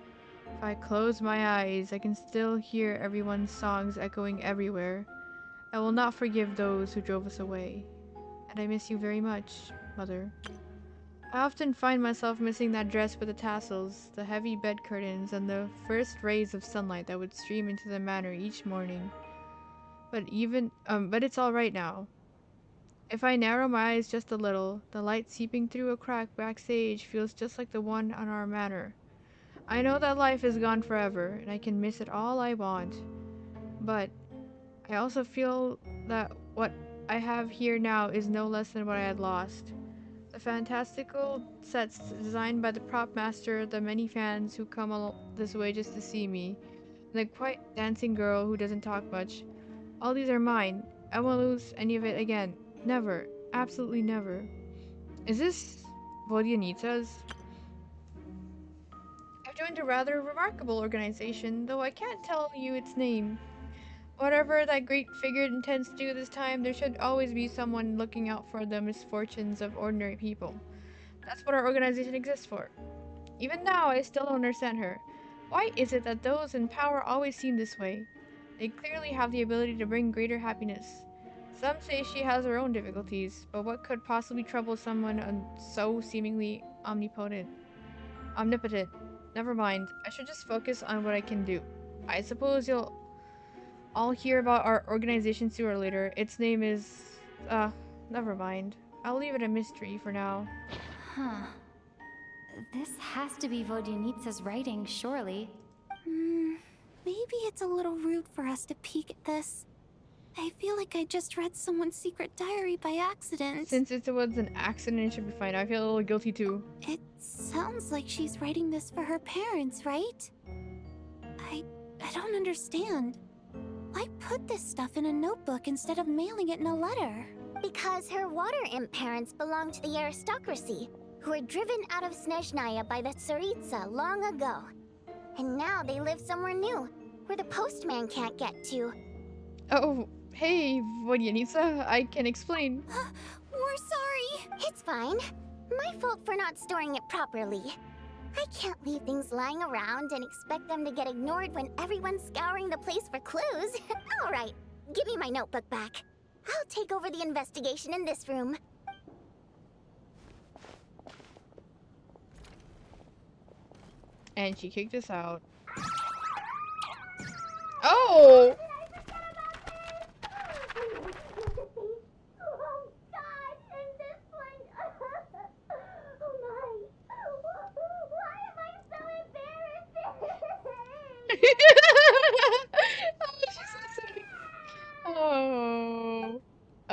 If I close my eyes, I can still hear everyone's songs echoing everywhere. I will not forgive those who drove us away. And I miss you very much, Mother. I often find myself missing that dress with the tassels, the heavy bed curtains, and the first rays of sunlight that would stream into the manor each morning. But it's all right now. If I narrow my eyes just a little, the light seeping through a crack backstage feels just like the one on our manor. I know that life is gone forever, and I can miss it all I want. But I also feel that what I have here now is no less than what I had lost. The fantastical sets designed by the prop master, the many fans who come this way just to see me, the quiet dancing girl who doesn't talk much. All these are mine. I won't lose any of it again. Never. Absolutely never. Is this Vodyanita's? I've joined a rather remarkable organization, though I can't tell you its name. Whatever that great figure intends to do this time, there should always be someone looking out for the misfortunes of ordinary people. That's what our organization exists for. Even now, I still don't understand her. Why is it that those in power always seem this way? They clearly have the ability to bring greater happiness. Some say she has her own difficulties, but what could possibly trouble someone so seemingly omnipotent? Never mind. I should just focus on what I can do. I suppose you'll all hear about our organization sooner or later. Its name is... never mind. I'll leave it a mystery for now. Huh. This has to be Vodyanitsa's writing, surely. Maybe it's a little rude for us to peek at this. I feel like I just read someone's secret diary by accident. Since it was an accident, it should be fine. I feel a little guilty too. It sounds like she's writing this for her parents, right? I don't understand. Why put this stuff in a notebook instead of mailing it in a letter? Because her water imp parents belong to the aristocracy, who were driven out of Snezhnaya by the Tsaritsa long ago. And now they live somewhere new, where the postman can't get to. Oh, hey, Vodyanitsa, I can explain. We're sorry. It's fine. My fault for not storing it properly. I can't leave things lying around and expect them to get ignored when everyone's scouring the place for clues. All right, give me my notebook back. I'll take over the investigation in this room. And she kicked us out. Oh!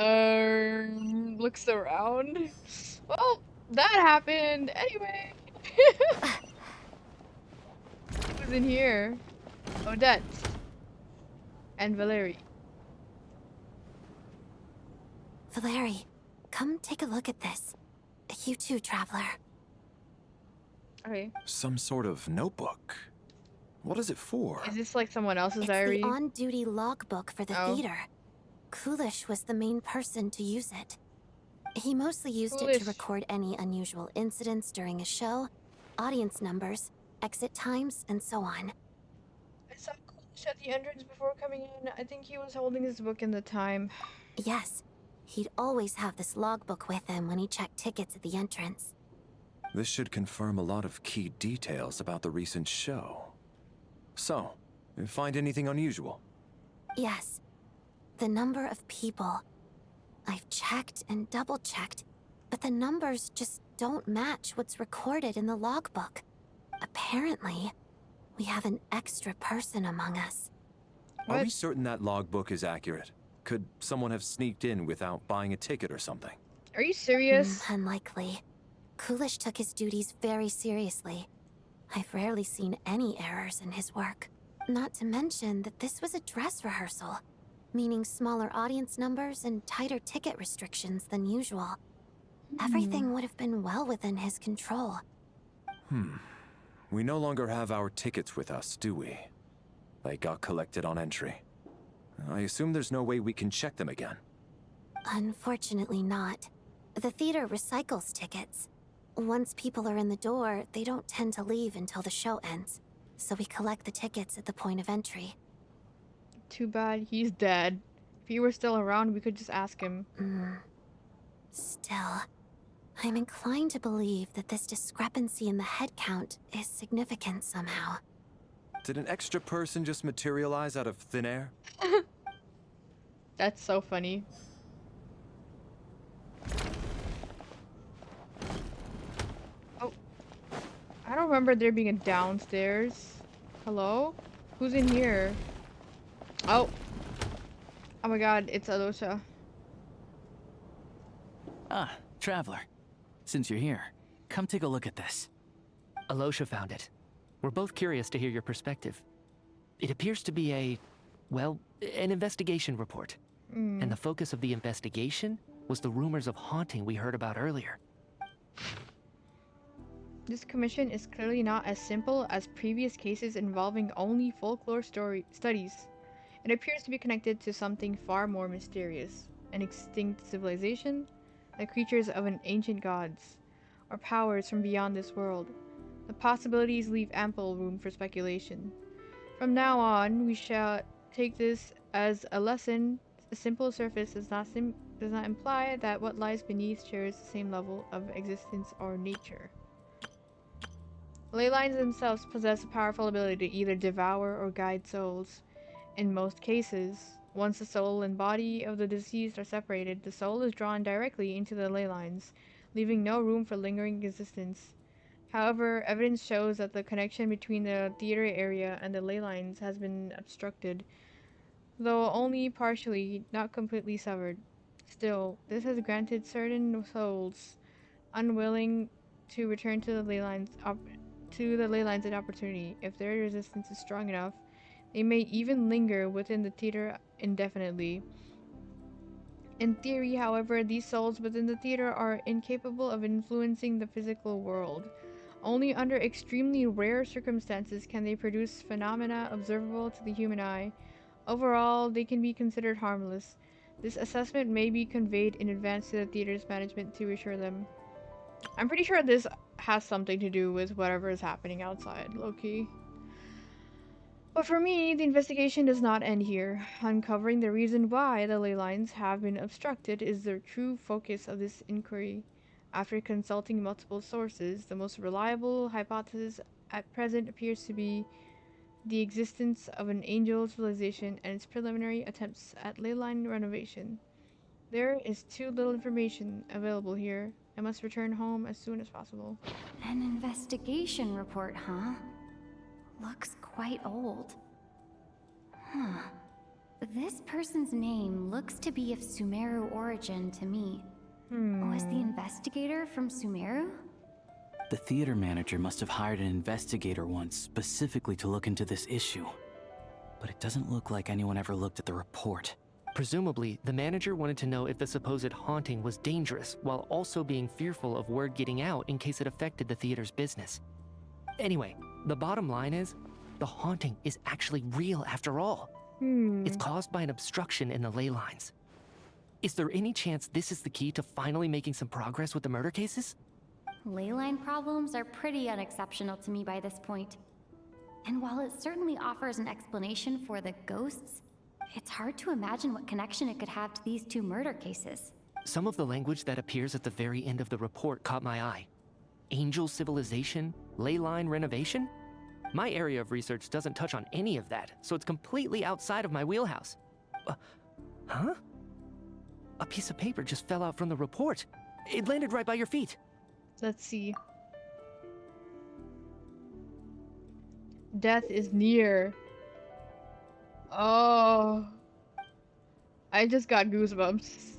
Oh, looks around. Well, that happened anyway. Who's in here? Odette and Valerie. Valerie, come take a look at this. You too, traveler. Okay. Some sort of notebook. What is it for? Is this like someone else's diary? It's the on-duty logbook for the theater. Kulish was the main person to use it. He mostly used it to record any unusual incidents during a show, audience numbers, exit times, and so on. I saw Kulish at the entrance before coming in. I think he was holding his book in the time. Yes. He'd always have this logbook with him when he checked tickets at the entrance. This should confirm a lot of key details about the recent show. So, you find anything unusual? Yes. The number of people. I've checked and double-checked, but the numbers just don't match what's recorded in the logbook. Apparently, we have an extra person among us. Are we certain that logbook is accurate? Could someone have sneaked in without buying a ticket or something? Are you serious? Unlikely. Kulish took his duties very seriously. I've rarely seen any errors in his work. Not to mention that this was a dress rehearsal, meaning smaller audience numbers and tighter ticket restrictions than usual. Everything would have been well within his control. We no longer have our tickets with us, do we? They got collected on entry. I assume there's no way we can check them again. Unfortunately not. The theater recycles tickets. Once people are in the door, they don't tend to leave until the show ends. So we collect the tickets at the point of entry. Too bad he's dead. If he were still around, we could just ask him. Still, I'm inclined to believe that this discrepancy in the head count is significant somehow. Did an extra person just materialize out of thin air? That's so funny. Oh. I don't remember there being a downstairs. Hello? Who's in here? Oh. Oh my god, it's Alosha. Ah, Traveler. Since you're here, come take a look at this. Alosha found it. We're both curious to hear your perspective. It appears to be an investigation report. And the focus of the investigation was the rumors of haunting we heard about earlier. This commission is clearly not as simple as previous cases involving only folklore studies. It appears to be connected to something far more mysterious. An extinct civilization, the creatures of an ancient gods, or powers from beyond this world. The possibilities leave ample room for speculation. From now on, we shall take this as a lesson. A simple surface does not imply that what lies beneath shares the same level of existence or nature. Ley lines themselves possess a powerful ability to either devour or guide souls. In most cases, once the soul and body of the deceased are separated, the soul is drawn directly into the ley lines, leaving no room for lingering existence. However, evidence shows that the connection between the theater area and the ley lines has been obstructed, though only partially, not completely severed. Still, this has granted certain souls unwilling to return to the ley lines an opportunity. If their resistance is strong enough, they may even linger within the theater indefinitely. In theory, however, these souls within the theater are incapable of influencing the physical world. Only under extremely rare circumstances can they produce phenomena observable to the human eye. Overall, they can be considered harmless. This assessment may be conveyed in advance to the theater's management to reassure them. I'm pretty sure this has something to do with whatever is happening outside, low-key. But for me, the investigation does not end here. Uncovering the reason why the ley lines have been obstructed is the true focus of this inquiry. After consulting multiple sources, the most reliable hypothesis at present appears to be the existence of an angel civilization and its preliminary attempts at ley line renovation. There is too little information available here. I must return home as soon as possible. An investigation report, huh? Looks quite old. Huh. This person's name looks to be of Sumeru origin to me. Was the investigator from Sumeru? The theater manager must have hired an investigator once specifically to look into this issue. But it doesn't look like anyone ever looked at the report. Presumably, the manager wanted to know if the supposed haunting was dangerous, while also being fearful of word getting out in case it affected the theater's business. Anyway, the bottom line is, the haunting is actually real after all. It's caused by an obstruction in the ley lines. Is there any chance this is the key to finally making some progress with the murder cases? Ley line problems are pretty unexceptional to me by this point. And while it certainly offers an explanation for the ghosts, it's hard to imagine what connection it could have to these two murder cases. Some of the language that appears at the very end of the report caught my eye. Angel civilization, ley line renovation? My area of research doesn't touch on any of that, so it's completely outside of my wheelhouse. Huh? A piece of paper just fell out from the report. It landed right by your feet. Let's see. Death is near. Oh. I just got goosebumps.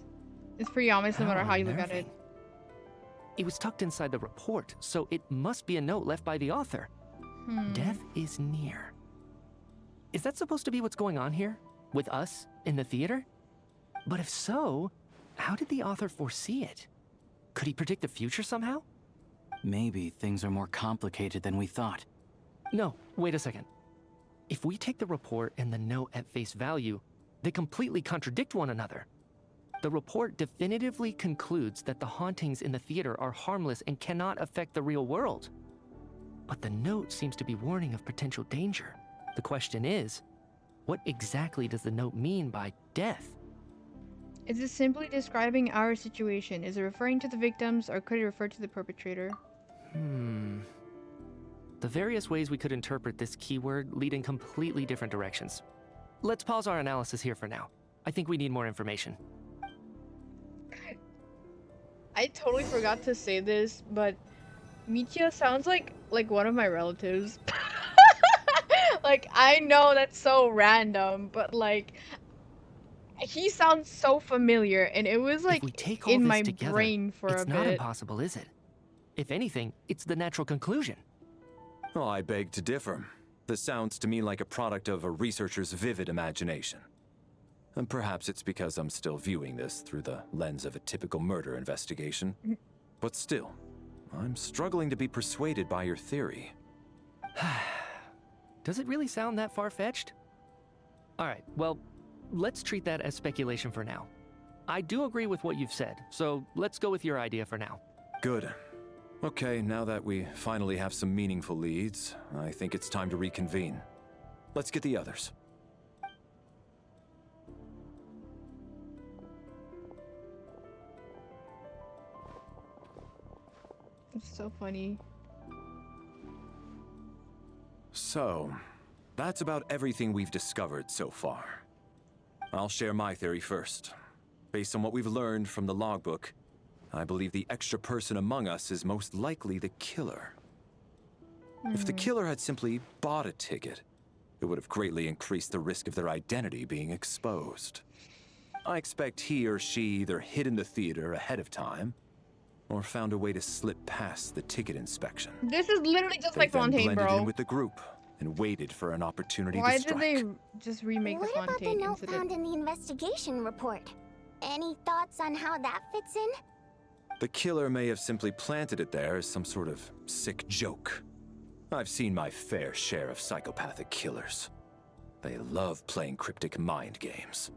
It's pretty ominous no matter how you look at it. It was tucked inside the report, so it must be a note left by the author. Death is near. Is that supposed to be what's going on here? With us, in the theater? But if so, how did the author foresee it? Could he predict the future somehow? Maybe things are more complicated than we thought. No, wait a second. If we take the report and the note at face value, they completely contradict one another. The report definitively concludes that the hauntings in the theater are harmless and cannot affect the real world. But the note seems to be warning of potential danger. The question is, what exactly does the note mean by death? Is it simply describing our situation? Is it referring to the victims, or could it refer to the perpetrator? The various ways we could interpret this keyword lead in completely different directions. Let's pause our analysis here for now. I think we need more information. I totally forgot to say this, but Michia sounds like one of my relatives. Like, I know that's so random, but like, he sounds so familiar, and it was like If we take all in this my together, brain for it's a not bit. impossible, is it? If anything, it's the natural conclusion. Well, I beg to differ. This sounds to me like a product of a researcher's vivid imagination. And perhaps it's because I'm still viewing this through the lens of a typical murder investigation. But still, I'm struggling to be persuaded by your theory. Does it really sound that far-fetched? Alright, well, let's treat that as speculation for now. I do agree with what you've said, so let's go with your idea for now. Good. Okay, now that we finally have some meaningful leads, I think it's time to reconvene. Let's get the others. It's so funny. So, that's about everything we've discovered so far. I'll share my theory first. Based on what we've learned from the logbook, I believe the extra person among us is most likely the killer. If the killer had simply bought a ticket, it would have greatly increased the risk of their identity being exposed. I expect he or she either hid in the theater ahead of time, or found a way to slip past the ticket inspection. This is literally just like Then Fontaine, blended bro. in with the group and waited for an opportunity Why to did strike. they just remake the What about the Fontaine note incident? found in the investigation report? Any thoughts on how that fits in? The killer may have simply planted it there as some sort of sick joke. I've seen my fair share of psychopathic killers. They love playing cryptic mind games.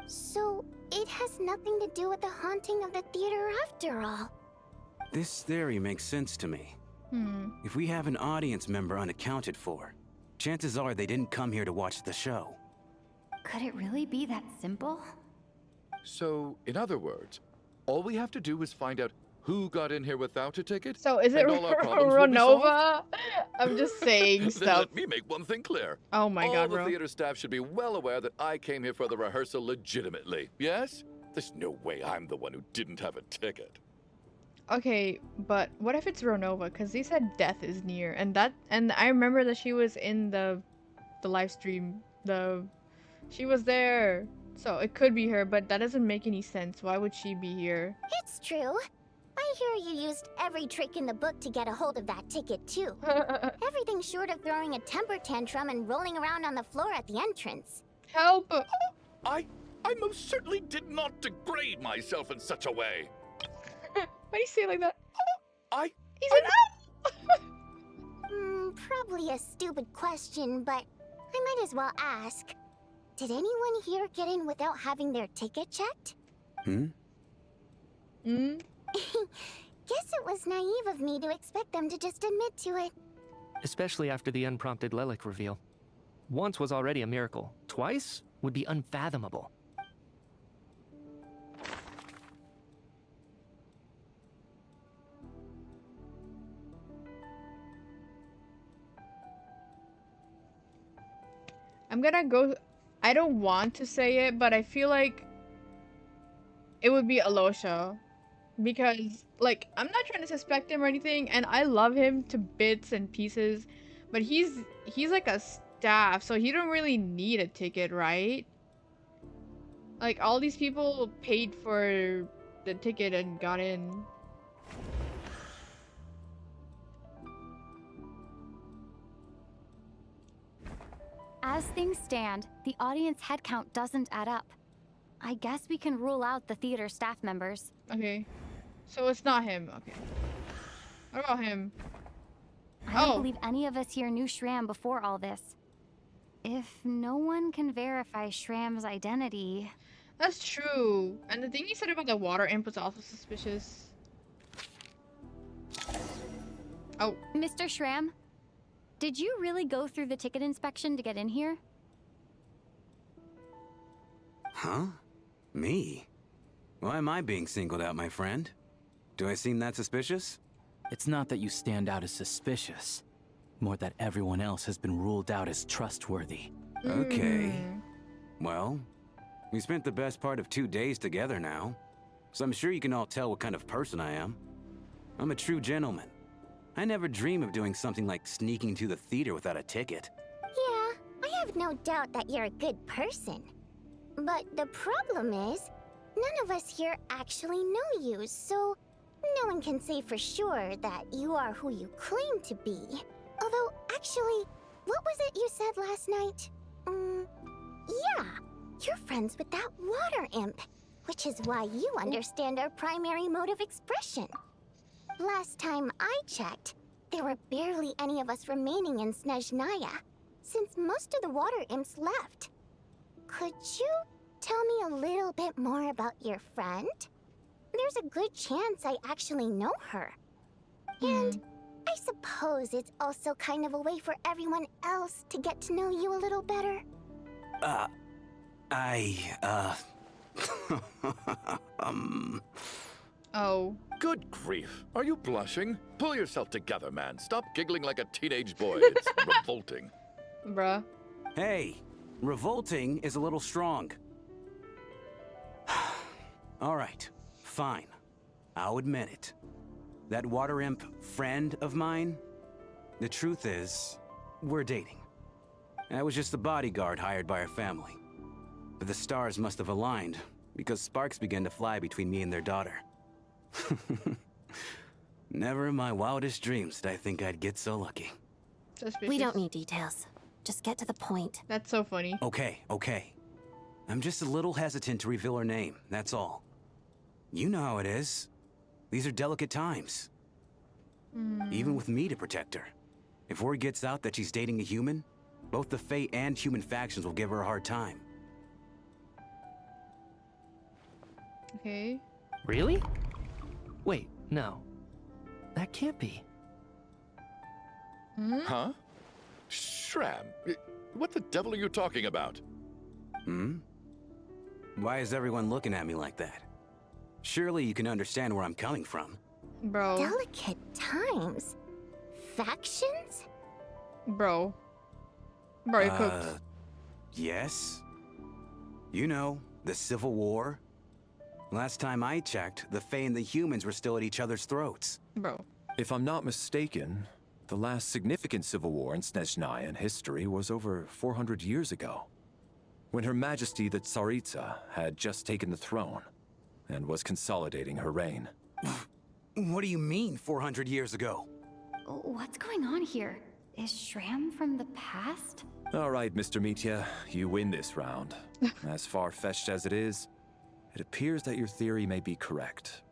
So, it has nothing to do with the haunting of the theater after all. This theory makes sense to me. If we have an audience member unaccounted for, chances are they didn't come here to watch the show. Could it really be that simple? So, in other words, all we have to do is find out who got in here without a ticket. So is it and all our problems will be solved? Renova? I'm just saying Then stuff. let me make one thing clear. Oh my all god, the bro. theater staff should be well aware that I came here for the rehearsal legitimately. Yes? There's no way I'm the one who didn't have a ticket. Okay, but what if it's Renova? Because they said death is near, and I remember that she was in the live stream. She was there, so it could be her. But that doesn't make any sense. Why would she be here? It's true. I hear you used every trick in the book to get a hold of that ticket, too. Everything short of throwing a temper tantrum and rolling around on the floor at the entrance. Help! I most certainly did not degrade myself in such a way. Why do you say it like that? He said, probably a stupid question, but I might as well ask. Did anyone here get in without having their ticket checked? Guess it was naive of me to expect them to just admit to it. Especially after the unprompted Lelic reveal. Once was already a miracle. Twice would be unfathomable. I'm gonna go. I don't want to say it, but I feel like it would be Alosha. Because, like, I'm not trying to suspect him or anything, and I love him to bits and pieces, but he's like a staff, so he don't really need a ticket, right? Like, all these people paid for the ticket and got in. As things stand, the audience headcount doesn't add up. I guess we can rule out the theater staff members. Okay. So it's not him. Okay. What about him? I don't believe any of us here knew Shram before all this. If no one can verify Shram's identity... That's true. And the thing he said about the water imp was also suspicious. Oh. Mr. Shram, did you really go through the ticket inspection to get in here? Huh? Me? Why am I being singled out, my friend? Do I seem that suspicious? It's not that you stand out as suspicious, more that everyone else has been ruled out as trustworthy. Okay. Well, we spent the best part of 2 days together now, so I'm sure you can all tell what kind of person I am. I'm a true gentleman. I never dream of doing something like sneaking to the theater without a ticket. Yeah, I have no doubt that you're a good person. But the problem is, none of us here actually know you, so no one can say for sure that you are who you claim to be. Although, actually, what was it you said last night? Yeah, you're friends with that water imp, which is why you understand our primary mode of expression. Last time I checked, there were barely any of us remaining in Snezhnaya, since most of the water imps left. Could you tell me a little bit more about your friend? There's a good chance I actually know her. And I suppose it's also kind of a way for everyone else to get to know you a little better. Oh. Good grief. Are you blushing? Pull yourself together, man. Stop giggling like a teenage boy. It's revolting. Bruh. Hey, revolting is a little strong. All right, fine. I'll admit it. That water imp friend of mine, the truth is, we're dating. I was just the bodyguard hired by our family. But the stars must have aligned, because sparks began to fly between me and their daughter. Never in my wildest dreams did I think I'd get so lucky. Suspicious. We don't need details. Just get to the point. That's so funny. Okay. I'm just a little hesitant to reveal her name, that's all. You know how it is. These are delicate times. Even with me to protect her. If word gets out that she's dating a human, both the Fae and human factions will give her a hard time. Okay. Really? Wait, no. That can't be. Huh? Shram, what the devil are you talking about? Why is everyone looking at me like that? Surely you can understand where I'm coming from. Bro. Delicate times? Factions? Bro, you're cooked. Yes. You know, the Civil War. Last time I checked, the Fae and the humans were still at each other's throats. Bro. If I'm not mistaken, the last significant civil war in Snezhnayan history was over 400 years ago, when Her Majesty the Tsaritsa had just taken the throne and was consolidating her reign. What do you mean, 400 years ago? What's going on here? Is Shram from the past? All right, Mr. Mitya, you win this round. As far-fetched as it is, it appears that your theory may be correct.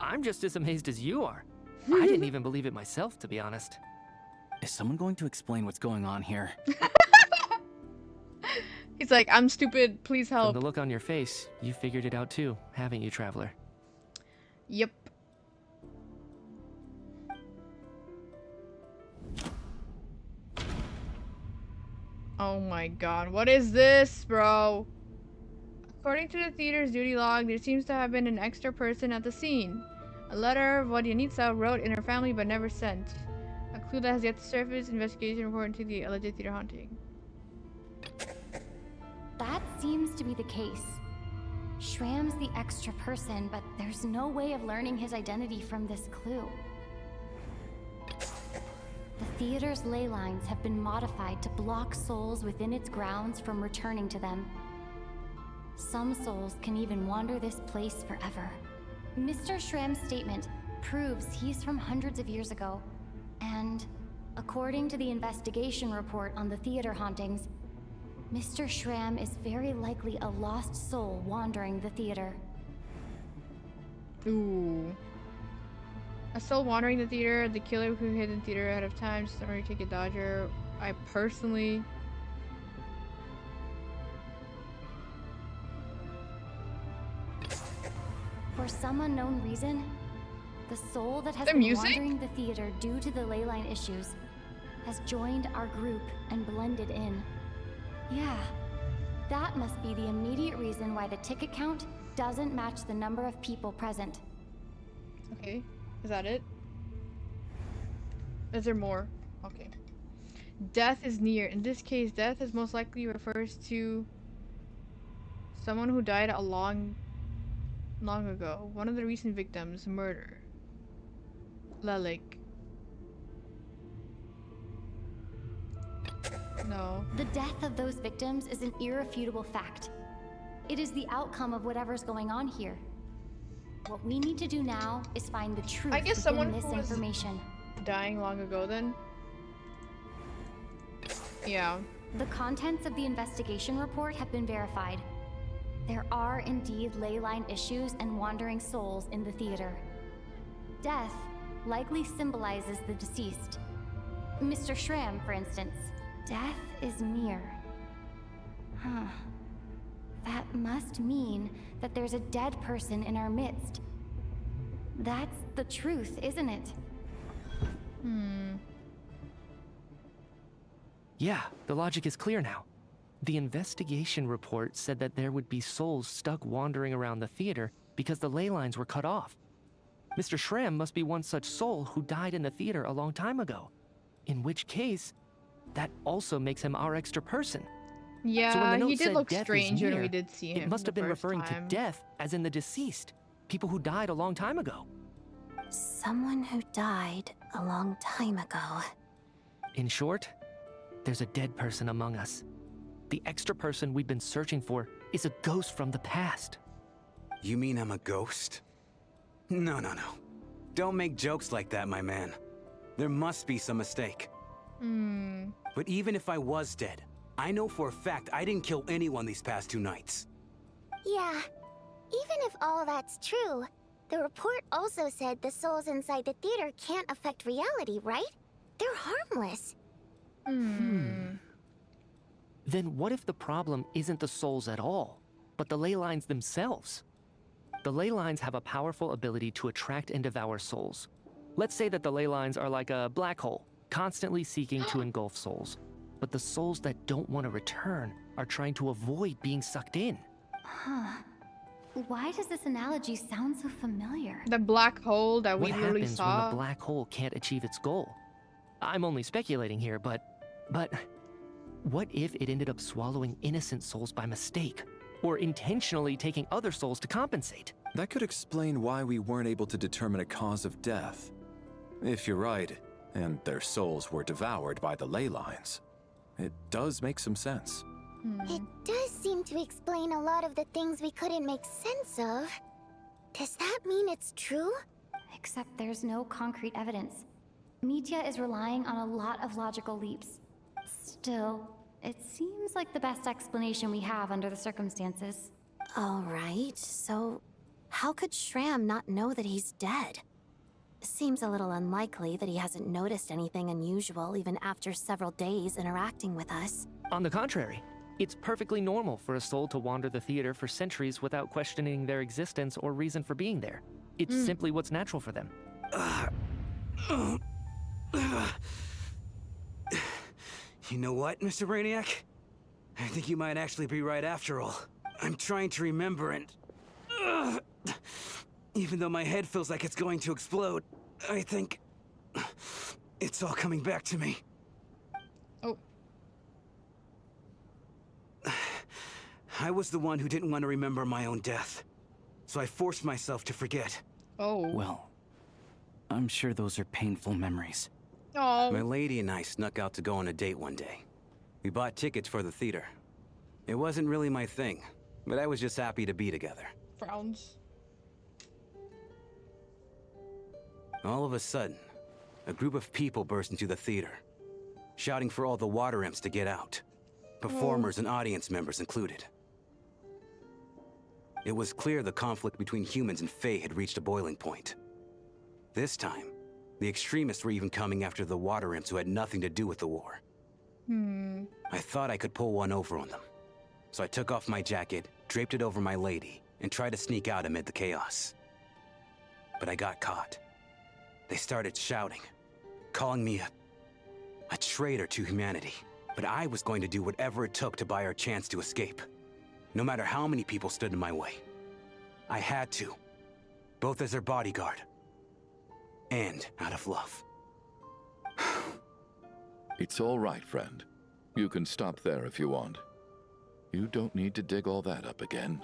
I'm just as amazed as you are. I didn't even believe it myself, to be honest. Is someone going to explain what's going on here? He's like, I'm stupid, please help. From the look on your face, you figured it out too, haven't you, Traveler? Yep. Oh my god, what is this, bro? According to the theater's duty log, there seems to have been an extra person at the scene. A letter Vodyanitsa wrote in her family but never sent. A clue that has yet to surface. Investigation report into the alleged theater haunting. That seems to be the case. Shram's the extra person, but there's no way of learning his identity from this clue. The theater's ley lines have been modified to block souls within its grounds from returning to them. Some souls can even wander this place forever. Mr. Shram's statement proves he's from hundreds of years ago, and according to the investigation report on the theater hauntings, Mr. Shram is very likely a lost soul wandering the theater. Ooh. A soul wandering the theater, the killer who hid in the theater ahead of time, summary ticket dodger. I personally... For some unknown reason, the soul that has The been music? wandering the theater due to the ley line issues has joined our group and blended in. Yeah, that must be the immediate reason why the ticket count doesn't match the number of people present. Okay, is that it? Is there more? Okay. Death is near. In this case, death is most likely refers to someone who died a long ago. One of the recent victims, murder. Lelik. No. The death of those victims is an irrefutable fact. It is the outcome of whatever's going on here. What we need to do now is find the truth I guess within someone this who was information. dying long ago then? Yeah. The contents of the investigation report have been verified. There are indeed ley line issues and wandering souls in the theater. Death likely symbolizes the deceased. Mr. Schramm, for instance. Death is near. Huh. That must mean that there's a dead person in our midst. That's the truth, isn't it? Yeah, the logic is clear now. The investigation report said that there would be souls stuck wandering around the theater because the ley lines were cut off. Mr. Schramm must be one such soul who died in the theater a long time ago. In which case, that also makes him our extra person. Yeah, so when the note he did said look death is strange when near, we did see him. it must have the been first referring time. to death as in the deceased. People who died a long time ago. Someone who died a long time ago. In short, there's a dead person among us. The extra person we've been searching for is a ghost from the past. You mean I'm a ghost? No. Don't make jokes like that, my man. There must be some mistake. But even if I was dead, I know for a fact I didn't kill anyone these past 2 nights. Yeah, even if all that's true, the report also said the souls inside the theater can't affect reality, right? They're harmless. Then what if the problem isn't the souls at all, but the ley lines themselves? The ley lines have a powerful ability to attract and devour souls. Let's say that the ley lines are like a black hole, constantly seeking to engulf souls. But the souls that don't want to return are trying to avoid being sucked in. Huh. Why does this analogy sound so familiar? The black hole that we What literally happens saw. when the black hole can't achieve its goal? I'm only speculating here, but what if it ended up swallowing innocent souls by mistake? Or intentionally taking other souls to compensate? That could explain why we weren't able to determine a cause of death. If you're right, and their souls were devoured by the ley lines, it does make some sense. It does seem to explain a lot of the things we couldn't make sense of. Does that mean it's true? Except there's no concrete evidence. Mitya is relying on a lot of logical leaps. Still, it seems like the best explanation we have under the circumstances. All right, so how could Schramm not know that he's dead? Seems a little unlikely that he hasn't noticed anything unusual even after several days interacting with us. On the contrary, it's perfectly normal for a soul to wander the theater for centuries without questioning their existence or reason for being there. It's simply what's natural for them. You know what, Mr. Brainiac? I think you might actually be right after all. I'm trying to remember and... even though my head feels like it's going to explode, I think... it's all coming back to me. Oh. I was the one who didn't want to remember my own death. So I forced myself to forget. Oh. Well, I'm sure those are painful memories. Oh. My lady and I snuck out to go on a date one day. We bought tickets for the theater. It wasn't really my thing, but I was just happy to be together. Frowns. All of a sudden, a group of people burst into the theater, shouting for all the water imps to get out. Performers and audience members included. It was clear the conflict between humans and Fae had reached a boiling point. This time, the extremists were even coming after the water imps who had nothing to do with the war. Hmm. I thought I could pull one over on them. So I took off my jacket, draped it over my lady, and tried to sneak out amid the chaos. But I got caught. They started shouting, calling me a traitor to humanity. But I was going to do whatever it took to buy her a chance to escape, no matter how many people stood in my way. I had to, both as her bodyguard and out of love. It's all right, friend. You can stop there if you want. You don't need to dig all that up again.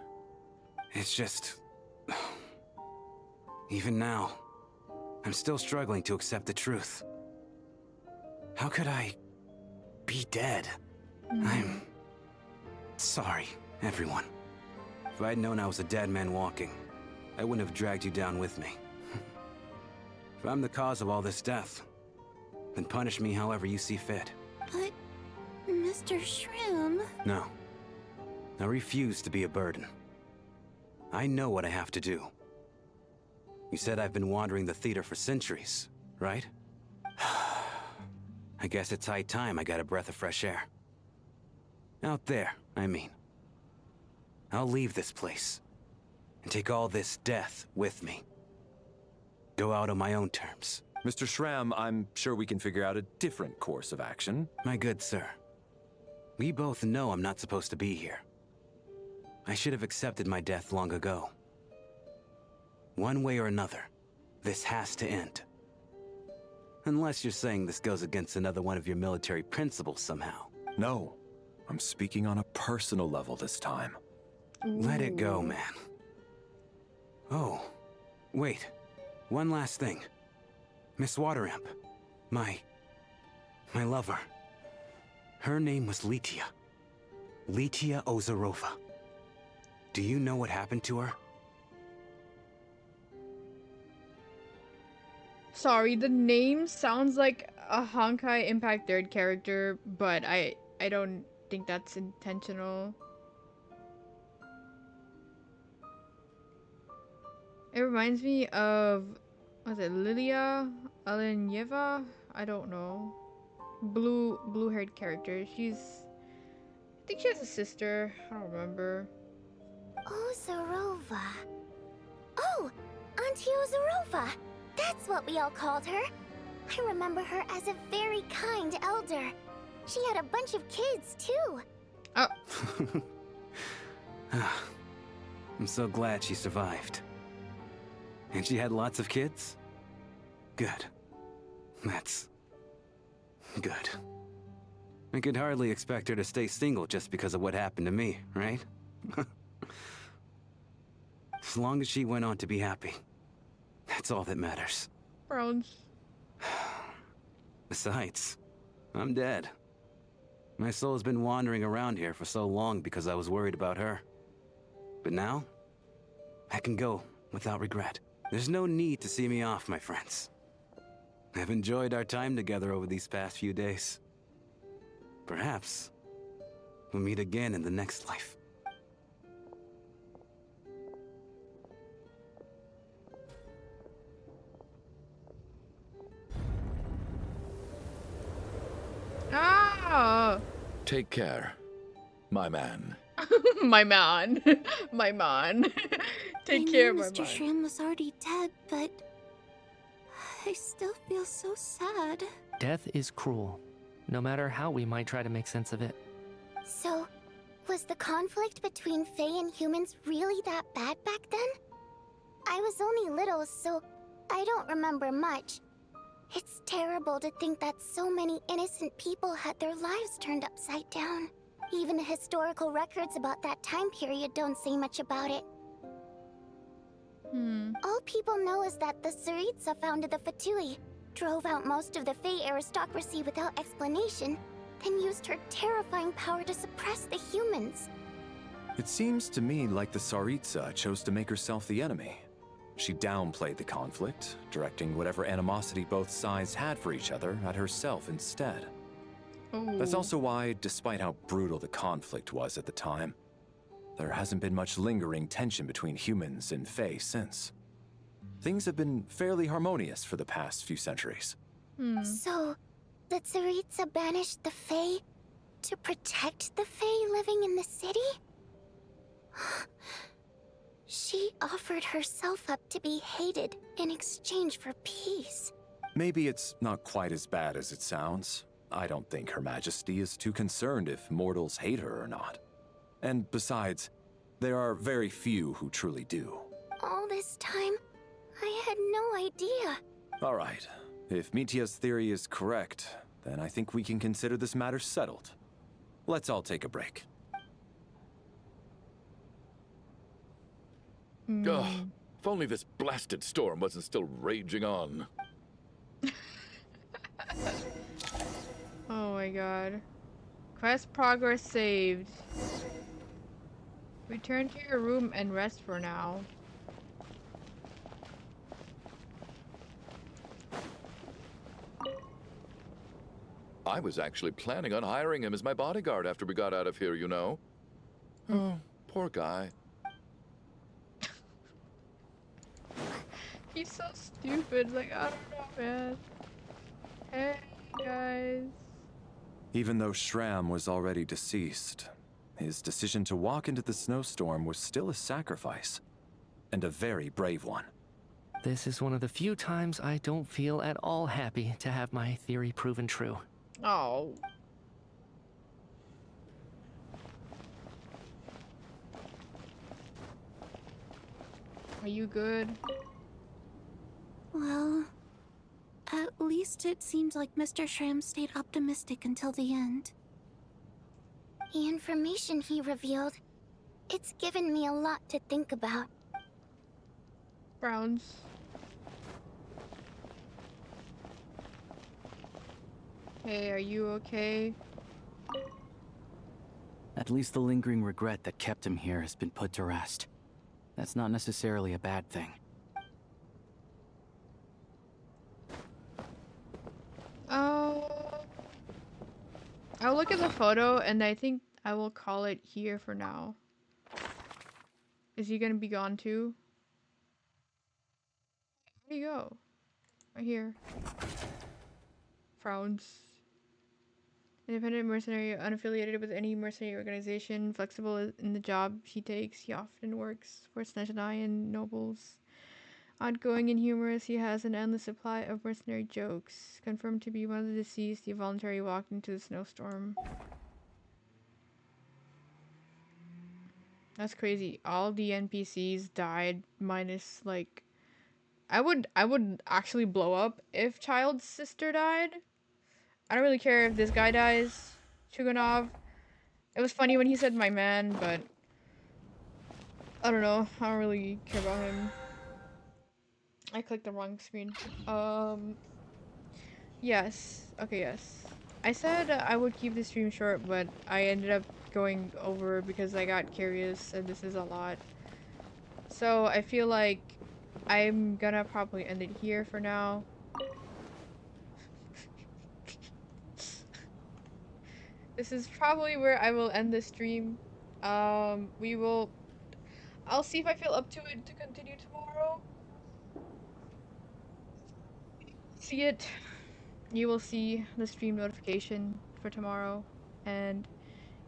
It's just... Even now, I'm still struggling to accept the truth. How could I be dead? I'm sorry, everyone. If I'd known I was a dead man walking, I wouldn't have dragged you down with me. If I'm the cause of all this death, then punish me however you see fit. But, Mr. Shroom... No. I refuse to be a burden. I know what I have to do. You said I've been wandering the theater for centuries, right? I guess it's high time I got a breath of fresh air. Out there, I mean. I'll leave this place and take all this death with me. Go out on my own terms. Mr. Shram, I'm sure we can figure out a different course of action. My good sir, we both know I'm not supposed to be here. I should have accepted my death long ago. One way or another, this has to end. Unless you're saying this goes against another one of your military principles somehow. No, I'm speaking on a personal level this time. Let it go, man. Oh, wait. One last thing. Miss Wateramp. My lover. Her name was Litia. Litia Ozarova. Do you know what happened to her? Sorry, the name sounds like a Honkai Impact 3rd character, but I don't think that's intentional. It reminds me of, was it Lilia Alenyeva? I don't know. Blue-haired character. I think she has a sister. I don't remember. Ozarova. Oh, Auntie Ozarova. That's what we all called her. I remember her as a very kind elder. She had a bunch of kids, too. Oh. I'm so glad she survived. And she had lots of kids? Good. That's... good. I could hardly expect her to stay single just because of what happened to me, right? As long as she went on to be happy. That's all that matters. Browns. Besides, I'm dead. My soul's been wandering around here for so long because I was worried about her. But now, I can go without regret. There's no need to see me off, my friends. I've enjoyed our time together over these past few days. Perhaps we'll meet again in the next life. Ah! Take care, my man. My man. My man. Take care, my Mr. man. Shroom was already dead, but... I still feel so sad. Death is cruel, no matter how we might try to make sense of it. So, was the conflict between Fae and humans really that bad back then? I was only little, so I don't remember much. It's terrible to think that so many innocent people had their lives turned upside down. Even the historical records about that time period don't say much about it. All people know is that the Tsaritsa founded the Fatui, drove out most of the Fae aristocracy without explanation, then used her terrifying power to suppress the humans. It seems to me like the Tsaritsa chose to make herself the enemy. She downplayed the conflict, directing whatever animosity both sides had for each other at herself instead. That's also why, despite how brutal the conflict was at the time, there hasn't been much lingering tension between humans and Fae since. Things have been fairly harmonious for the past few centuries. So, the Tsaritsa banished the Fae to protect the Fae living in the city? offered herself up to be hated in exchange for peace. Maybe it's not quite as bad as it sounds. I don't think Her Majesty is too concerned if mortals hate her or not. And besides, there are very few who truly do. All this time, I had no idea. All right. If Mitya's theory is correct, then I think we can consider this matter settled. Let's all take a break. Ugh, if only this blasted storm wasn't still raging on. Oh my god. Quest progress saved. Return to your room and rest for now. I was actually planning on hiring him as my bodyguard after we got out of here, you know. Oh, poor guy. He's so stupid, like, I don't know, man. Hey, guys. Even though Shram was already deceased, his decision to walk into the snowstorm was still a sacrifice, and a very brave one. This is one of the few times I don't feel at all happy to have my theory proven true. Oh. Are you good? Well, at least it seems like Mr. Shram stayed optimistic until the end. The information he revealed, it's given me a lot to think about. Browns. Hey, are you okay? At least the lingering regret that kept him here has been put to rest. That's not necessarily a bad thing. I'll look at the photo and I think I will call it here for now. Is he gonna be gone too? Where'd he go? Right here. Frowns. Independent mercenary, unaffiliated with any mercenary organization, flexible in the job he takes. He often works for Snezhnaya nobles. Outgoing and humorous, he has an endless supply of mercenary jokes. Confirmed to be one of the deceased, he voluntarily walked into the snowstorm. That's crazy. All the NPCs died minus like... I would actually blow up if Child's sister died. I don't really care if this guy dies. Chuganov. It was funny when he said my man, but... I don't know. I don't really care about him. I clicked the wrong screen. Yes. Okay, yes. I said I would keep the stream short, but I ended up going over because I got curious and this is a lot. So I feel like I'm gonna probably end it here for now. This is probably where I will end the stream. I'll see if I feel up to it to continue tomorrow. See it. You will see the stream notification for tomorrow. And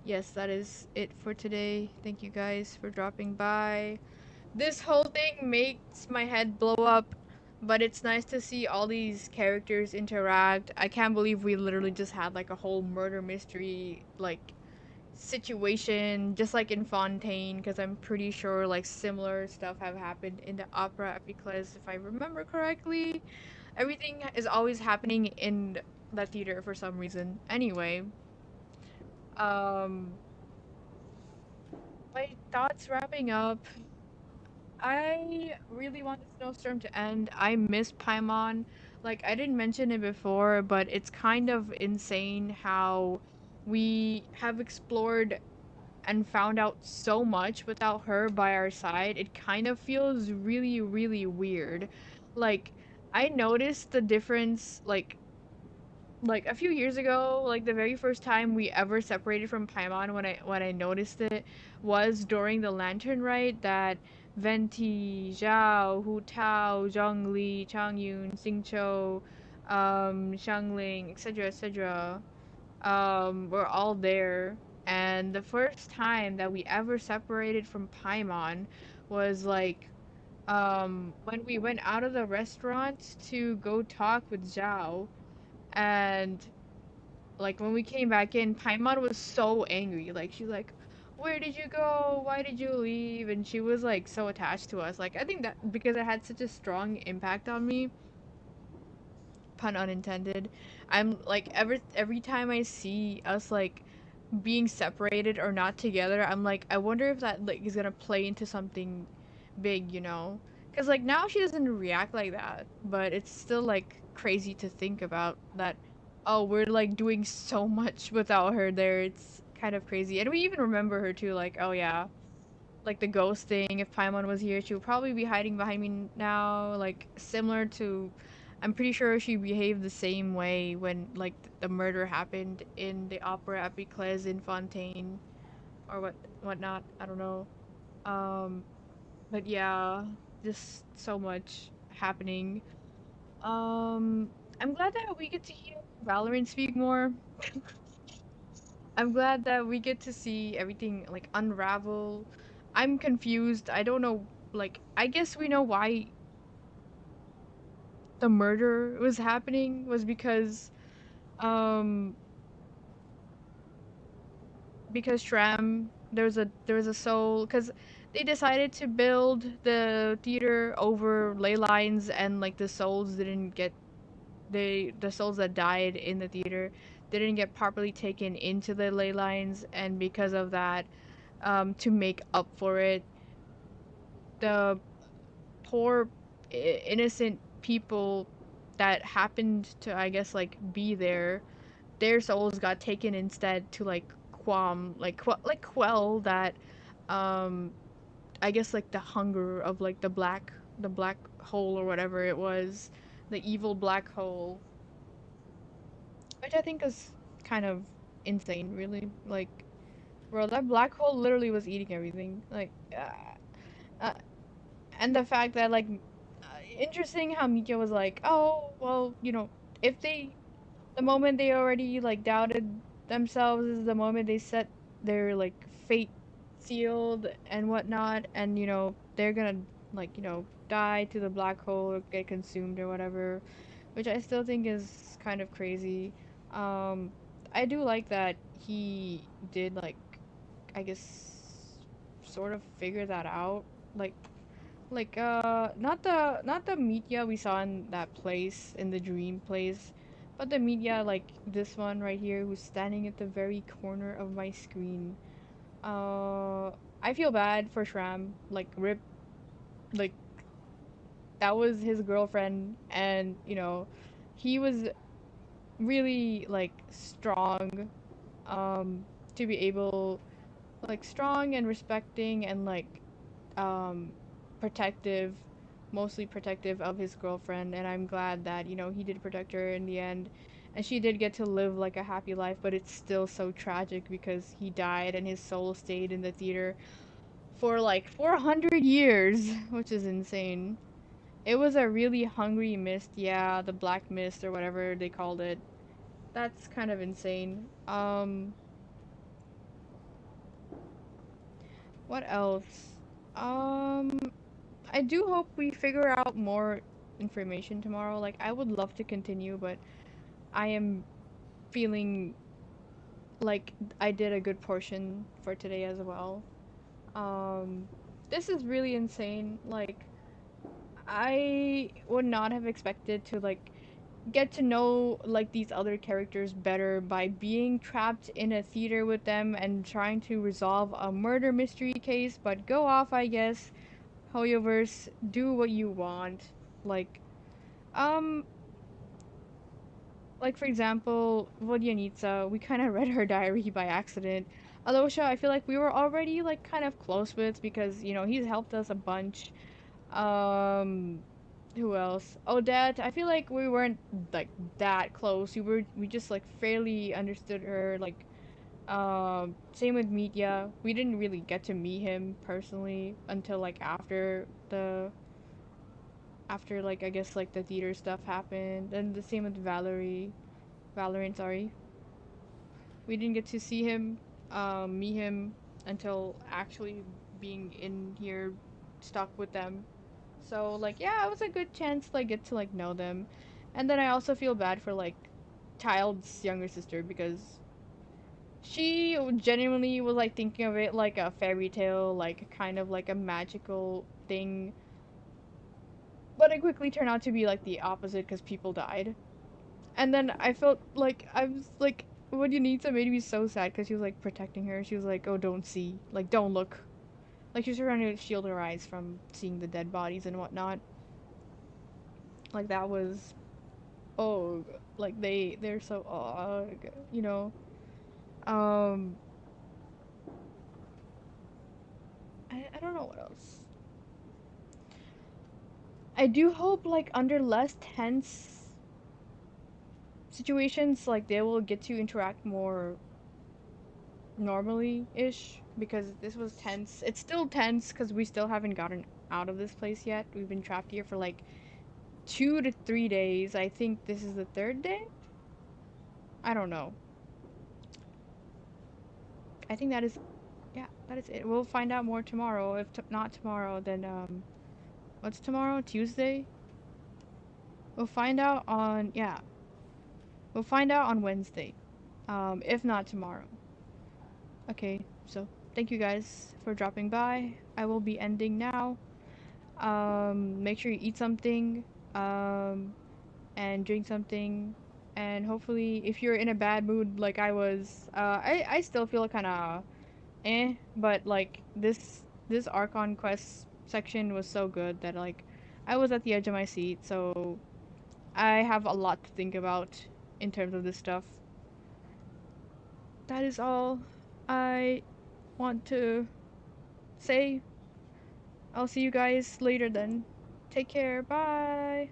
yes, that is it for today. Thank you guys for dropping by. This whole thing makes my head blow up, but it's nice to see all these characters interact. I can't believe we literally just had like a whole murder mystery like situation, just like in Fontaine, because I'm pretty sure like similar stuff have happened in the Opera Epiclese if I remember correctly. Everything is always happening in the theater for some reason. Anyway, my thoughts wrapping up. I really want the snowstorm to end. I miss Paimon. Like, I didn't mention it before, but it's kind of insane how we have explored and found out so much without her by our side. It kind of feels really, really weird. Like, I noticed the difference, like a few years ago, like the very first time we ever separated from Paimon, when I noticed it was during the lantern rite that Venti, Zhao, Hu Tao, Zhongli, Changyun, Xingqiu, Xiangling, etc., were all there. And the first time that we ever separated from Paimon was like when we went out of the restaurant to go talk with Zhao, and like when we came back in, Paimon was so angry. Like she's like, "Where did you go? Why did you leave?" And she was like so attached to us. Like I think that because it had such a strong impact on me, pun unintended. I'm like every time I see us like being separated or not together, I'm like, I wonder if that like is gonna play into something big, you know? Because like now she doesn't react like that, but it's still like crazy to think about that. Oh, we're like doing so much without her there. It's kind of crazy, and we even remember her too. Like, oh yeah, like the ghost thing. If Paimon was here, she would probably be hiding behind me now. Like similar to, I'm pretty sure she behaved the same way when like the murder happened in the opera Epicles in Fontaine, or whatnot. I don't know. But yeah, just so much happening. I'm glad that we get to hear Valorant speak more. I'm glad that we get to see everything like unravel. I'm confused. I don't know. Like, I guess we know why the murder was happening was um, because Shram there was a soul because they decided to build the theater over ley lines and like the souls didn't get the souls that died in the theater didn't get properly taken into the ley lines, and because of that, to make up for it, the poor innocent people that happened to, I guess, like be there, their souls got taken instead to like quell that, um I guess like the hunger of like the black hole or whatever it was, the evil black hole, which I think is kind of insane, really. Like, bro, that black hole literally was eating everything. Like, uh, and the fact that like, interesting how Mika was like, oh, well, if the moment they already like doubted themselves is the moment they set their like fate sealed and whatnot, and they're gonna like die to the black hole or get consumed or whatever, which I still think is kind of crazy. Um, I do like that he did like, I guess, sort of figure that out. Not the media we saw in that place, in the dream place, but the media like this one right here who's standing at the very corner of my screen. Uh, I feel bad for Shram. Like Rip, like that was his girlfriend, and he was really like strong, to be able, like strong and respecting and like um protective, mostly protective of his girlfriend, and I'm glad that he did protect her in the end, and she did get to live like a happy life, but it's still so tragic because he died and his soul stayed in the theater for like 400 years, which is insane. It was a really hungry mist, yeah, the black mist or whatever they called it. That's kind of insane. What else? Um, I do hope we figure out more information tomorrow. Like, I would love to continue, but I am feeling like I did a good portion for today as well. Um, this is really insane. Like, I would not have expected to, like, get to know, like, these other characters better by being trapped in a theater with them and trying to resolve a murder mystery case, but go off, I guess. Hoyoverse, do what you want. Like, um, like for example, Vodyanitsa, we kind of read her diary by accident. Alosha, I feel like we were already like kind of close with because he's helped us a bunch. Um, who else? Odette, I feel like we weren't like that close. We just like fairly understood her. Like, same with Media. We didn't really get to meet him personally until like after like I guess like the theater stuff happened, and the same with Valorant, sorry. We didn't get to see him, meet him until actually being in here stuck with them. So like, yeah, it was a good chance to like get to like know them. And then I also feel bad for like Child's younger sister because she genuinely was like thinking of it like a fairy tale, like kind of like a magical thing. But it quickly turned out to be like the opposite because people died. And then I felt like I was like, when Unita made me so sad because she was like protecting her. She was like, oh, don't see, like don't look. Like she was trying to shield her eyes from seeing the dead bodies and whatnot. Like that was, oh, like they're so, you know. I don't know what else. I do hope like under less tense situations, like they will get to interact more normally-ish, because this was tense. It's still tense because we still haven't gotten out of this place yet. We've been trapped here for like 2 to 3 days. I think this is the 3rd day? I don't know. I think that is, yeah, that is it. We'll find out more tomorrow. If not tomorrow, then what's tomorrow? Tuesday? We'll find out on, yeah. We'll find out on Wednesday. If not tomorrow. Okay, so thank you guys for dropping by. I will be ending now. Make sure you eat something, and drink something, and hopefully if you're in a bad mood like I was, I still feel kind of but like this Archon quest section was so good that like I was at the edge of my seat, so I have a lot to think about in terms of this stuff. That is all I want to say. I'll see you guys later then. Take care. Bye.